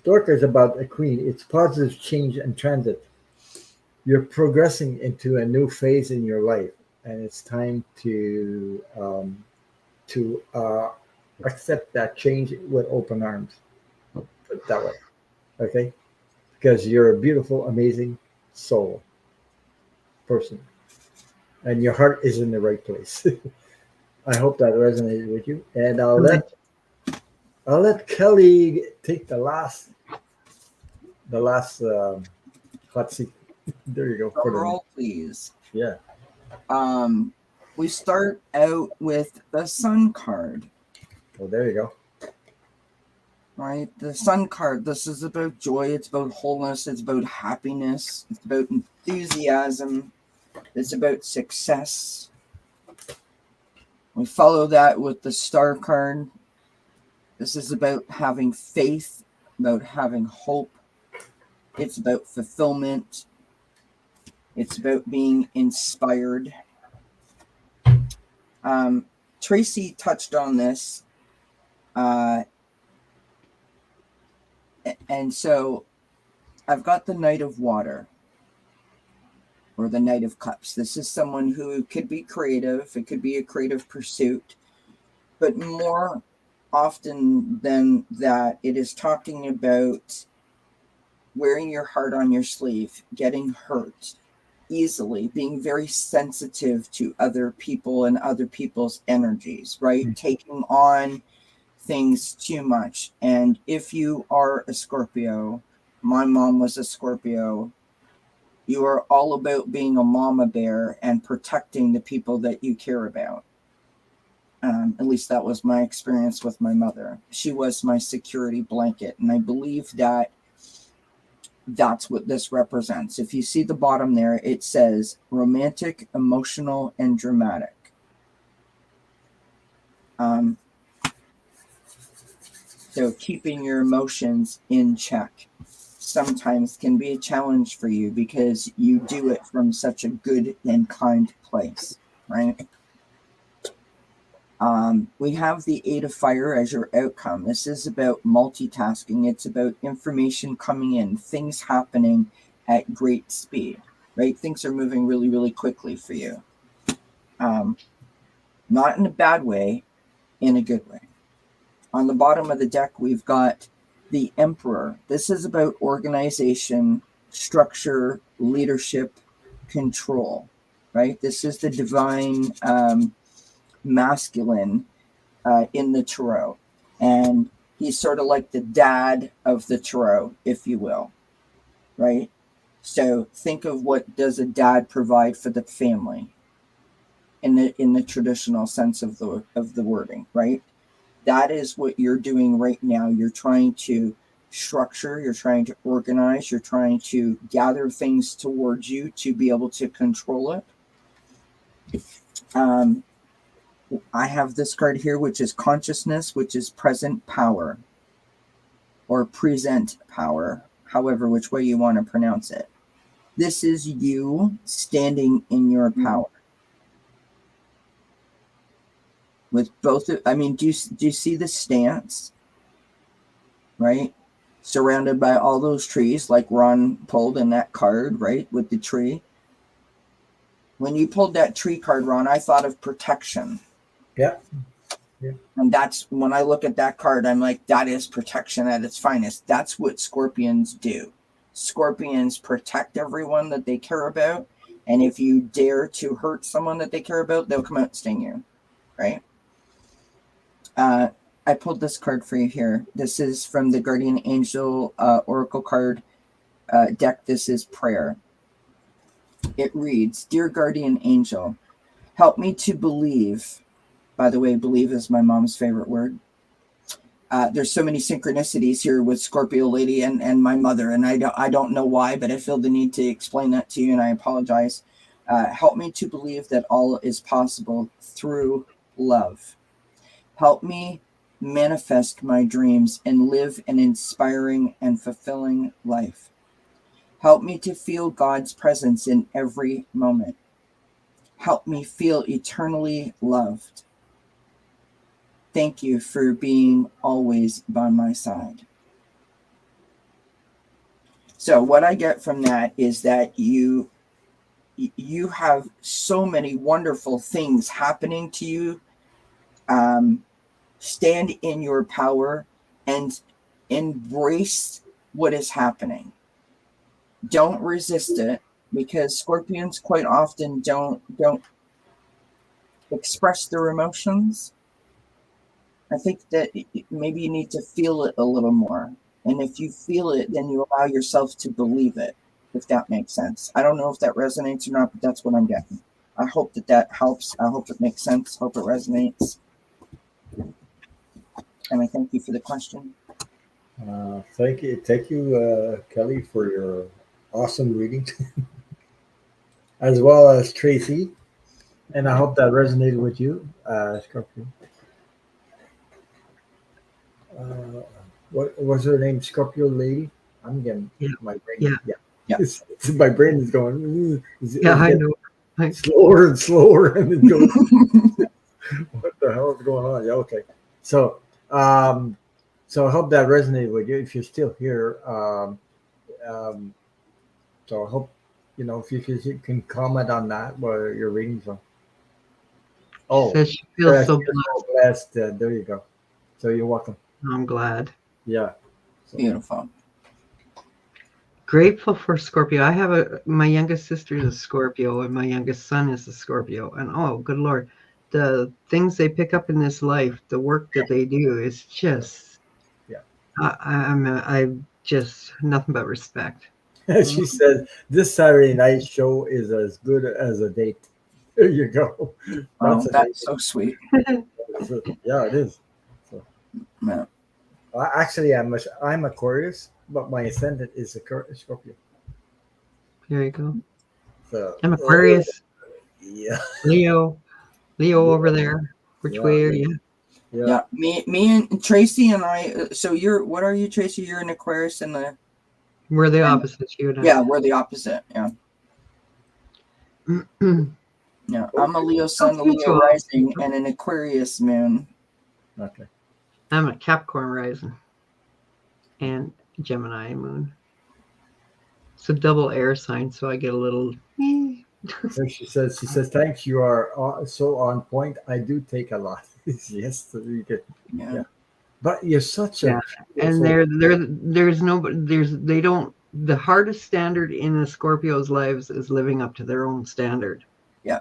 is about a queen. It's positive change and transit. You're progressing into a new phase in your life, and it's time to accept that change with open arms. Put it that way. Okay, because you're a beautiful, amazing soul person, and your heart is in the right place. I hope that resonated with you, and I'll let Kelley take the last hot seat. There you go. Drum roll, please. Yeah. We start out with the Sun card. Well, there you go. Right, the Sun card. This is about joy. It's about wholeness. It's about happiness. It's about enthusiasm. It's about success. We follow that with the Star card. This is about having faith, about having hope. It's about fulfillment. It's about being inspired. Tracy touched on this. And so I've got the Knight of Water, or the Knight of Cups. This is someone who could be creative. It could be a creative pursuit. But more often than that, it is talking about wearing your heart on your sleeve, getting hurt easily, being very sensitive to other people and other people's energies, right? Taking on things too much. And if you are a Scorpio, my mom was a Scorpio, you are all about being a mama bear and protecting the people that you care about. At least that was my experience with my mother. She was my security blanket. And I believe that that's what this represents. If you see the bottom there, it says romantic, emotional, and dramatic. So keeping your emotions in check sometimes can be a challenge for you, because you do it from such a good and kind place, right? We have the Eight of Fire as your outcome. This is about multitasking. It's about information coming in, things happening at great speed, right? Things are moving really, really quickly for you. Not in a bad way, in a good way. On the bottom of the deck, we've got the Emperor. This is about organization, structure, leadership, control, right? This is the divine masculine in the tarot, and he's sort of like the dad of the tarot, if you will, right? So think of what does a dad provide for the family in the traditional sense of the wording, right? That is what you're doing right now. You're trying to structure, you're trying to organize, you're trying to gather things towards you to be able to control it. I have this card here, which is consciousness, which is present power, or present power, however, which way you want to pronounce it. This is you standing in your power. With both, do you see the stance, right? Surrounded by all those trees, like Ron pulled in that card, right? With the tree. When you pulled that tree card, Ron, I thought of protection. Yeah. And that's when I look at that card, I'm like, that is protection at its finest. That's what Scorpions do. Scorpions protect everyone that they care about. And if you dare to hurt someone that they care about, they'll come out and sting you, right? I pulled this card for you here. This is from the Guardian Angel Oracle card deck. This is prayer. It reads, Dear Guardian Angel, help me to believe. By the way, believe is my mom's favorite word. There's so many synchronicities here with Scorpio Lady and my mother, and I don't know why, but I feel the need to explain that to you, and I apologize. Help me to believe that all is possible through love. Help me manifest my dreams and live an inspiring and fulfilling life. Help me to feel God's presence in every moment. Help me feel eternally loved. Thank you for being always by my side. So what I get from that is that you have so many wonderful things happening to you. Stand in your power and embrace what is happening. Don't resist it, because Scorpions quite often don't express their emotions. I think that maybe you need to feel it a little more. And if you feel it, then you allow yourself to believe it, if that makes sense. I don't know if that resonates or not, but that's what I'm getting. I hope that helps. I hope it makes sense. Hope it resonates. And I thank you for the question. Thank you, Kelley, for your awesome reading, as well as Tracy. And I hope that resonated with you, Scorpio. What was her name? Scorpio lady? I'm getting my brain. Yeah. My brain is going. I know. Slower and slower, and it goes. What the hell is going on? Yeah. Okay. So, so I hope that resonated with you. If you're still here, so I hope if you can comment on that while you're reading some. Oh, says she feels so blessed. There you go. So you're welcome. I'm glad. Yeah. So. Beautiful. Grateful for Scorpio. I have my youngest sister is a Scorpio, and my youngest son is a Scorpio. And oh, good Lord, the things they pick up in this life, the work that they do is just, I just nothing but respect. She said, "This Saturday night show is as good as a date." There you go. That's so sweet. Yeah, it is. So, yeah. Actually, I'm Aquarius, but my ascendant is a Scorpio. There you go. So I'm Aquarius. Yeah. Leo over there. Which way are you? Yeah. Me and Tracy and I. So what are you, Tracy? You're an Aquarius and the. We're the opposites, you and I. Yeah, we're the opposite. Yeah. Yeah, I'm a Leo sun, a Leo rising, and an Aquarius moon. Okay. I'm a Capricorn rising and Gemini moon. It's a double air sign, so I get a little. So she says, thanks. You are so on point. I do take a lot. Yes, so you get. Yeah. But you're such a. And there's nobody. They don't. The hardest standard in the Scorpio's lives is living up to their own standard. Yeah.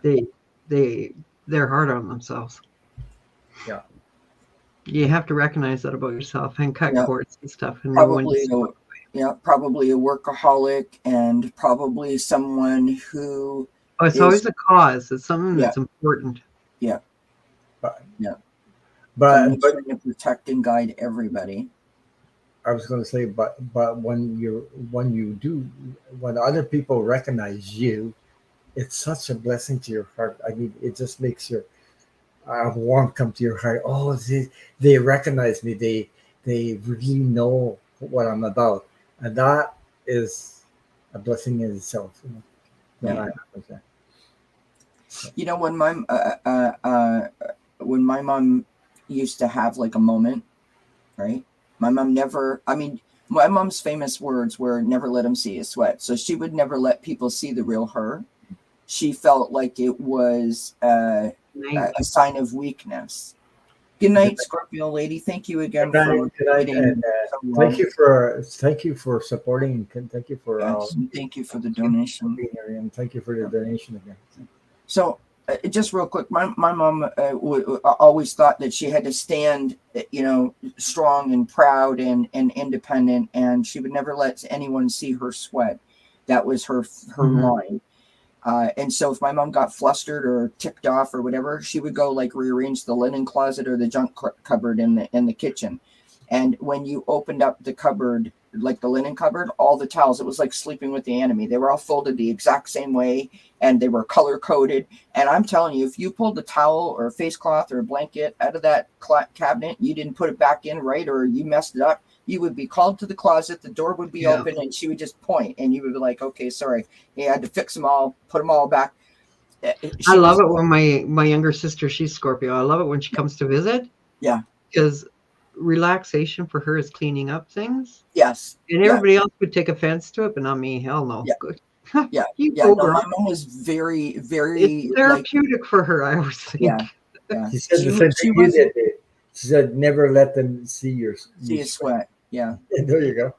They're hard on themselves. Yeah. You have to recognize that about yourself and cut cords and stuff. And probably a workaholic, and probably someone who. Oh, it's always a cause. It's something that's important. Yeah. But trying to protect and guide everybody. I was going to say, but when other people recognize you, it's such a blessing to your heart. I mean, it just makes your warmth come to your heart. Oh, they recognize me. They really know what I'm about, and that is a blessing in itself. When my mom used to have like a moment, right? My mom's famous words were "never let them see you sweat." So she would never let people see the real her. She felt like it was a sign of weakness. Good night, Scorpio lady. Thank you again for and, thank you for supporting. Thank you for thank you for the donation. And thank you for the donation again. So just real quick, my mom always thought that she had to stand, strong and proud and independent, and she would never let anyone see her sweat. That was her line. And so if my mom got flustered or ticked off or whatever, she would go like rearrange the linen closet or the junk cupboard in the kitchen. And when you opened up the cupboard, like the linen cupboard, all the towels, it was like sleeping with the enemy. They were all folded the exact same way, and they were color coded. And I'm telling you, if you pulled a towel or a face cloth or a blanket out of that cabinet, you didn't put it back in right, or you messed it up, you would be called to the closet. The door would be open, and she would just point, and you would be like, okay, sorry. You had to fix them all, put them all back. I love it when my younger sister, she's Scorpio. I love it when she comes to visit. Yeah. Because relaxation for her is cleaning up things. Yes. And everybody else would take offense to it, but not me. Hell no. Yeah. Good. Yeah. You yeah. go, No, girl. my mom was very, very It's therapeutic for her, I always think. Yeah. Yeah. She said the same thing you did. She said, never let them see your sweat. Yeah. And there you go.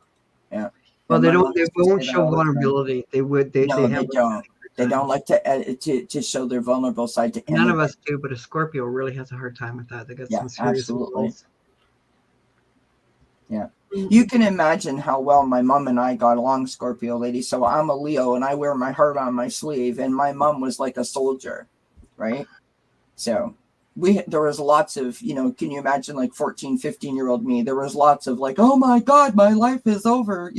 Yeah. Well, Yeah, they won't show vulnerability. They would. They don't. They don't like to show their vulnerable side to None anybody. of us do, but a Scorpio really has a hard time with that. They got some serious absolutely. walls. Yeah. You can imagine how well my mom and I got along, Scorpio lady. So I'm a Leo, and I wear my heart on my sleeve, and my mom was like a soldier, right? So there was lots of, can you imagine like 14, 15-year-old me? There was lots of like, oh my God, my life is over,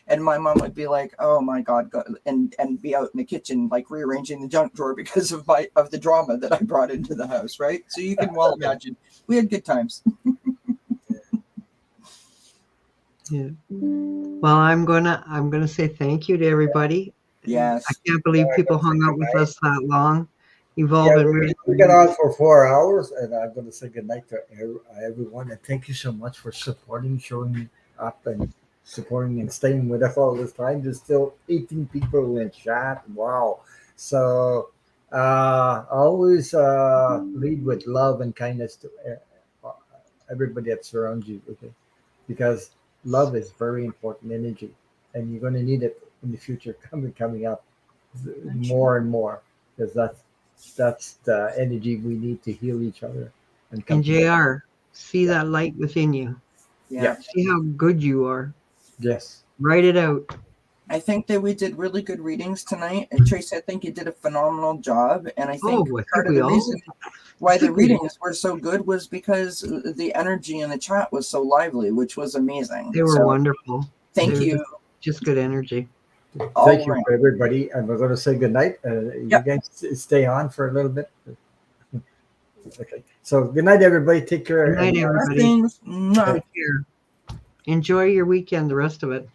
and my mom would be like, oh my God, and be out in the kitchen, like rearranging the junk drawer because of the drama that I brought into the house. Right. So you can well imagine we had good times. Yeah. Well, I'm gonna say thank you to everybody. Yes. I can't believe people hung out with us that long. You've all been really. We got on for 4 hours, and I'm going to say goodnight to everyone. And thank you so much for supporting, showing up, and supporting and staying with us all this time. There's still 18 people in chat. Wow. So always lead with love and kindness to everybody that surrounds you. Okay, because love is very important energy, and you're going to need it in the future coming up more and more, because that's the energy we need to heal each other. And JR, see that light within you. Yeah. See how good you are. Yes. Write it out. I think that we did really good readings tonight. And Tracy, I think you did a phenomenal job. And I think part of the reason why the readings were so good was because the energy in the chat was so lively, which was amazing. They were wonderful. Thank you. Just good energy. Thank you for everybody. And we're going to say goodnight. You guys stay on for a little bit. Okay. So good night, everybody. Take care. Good night, everybody. Take care. Enjoy your weekend, the rest of it.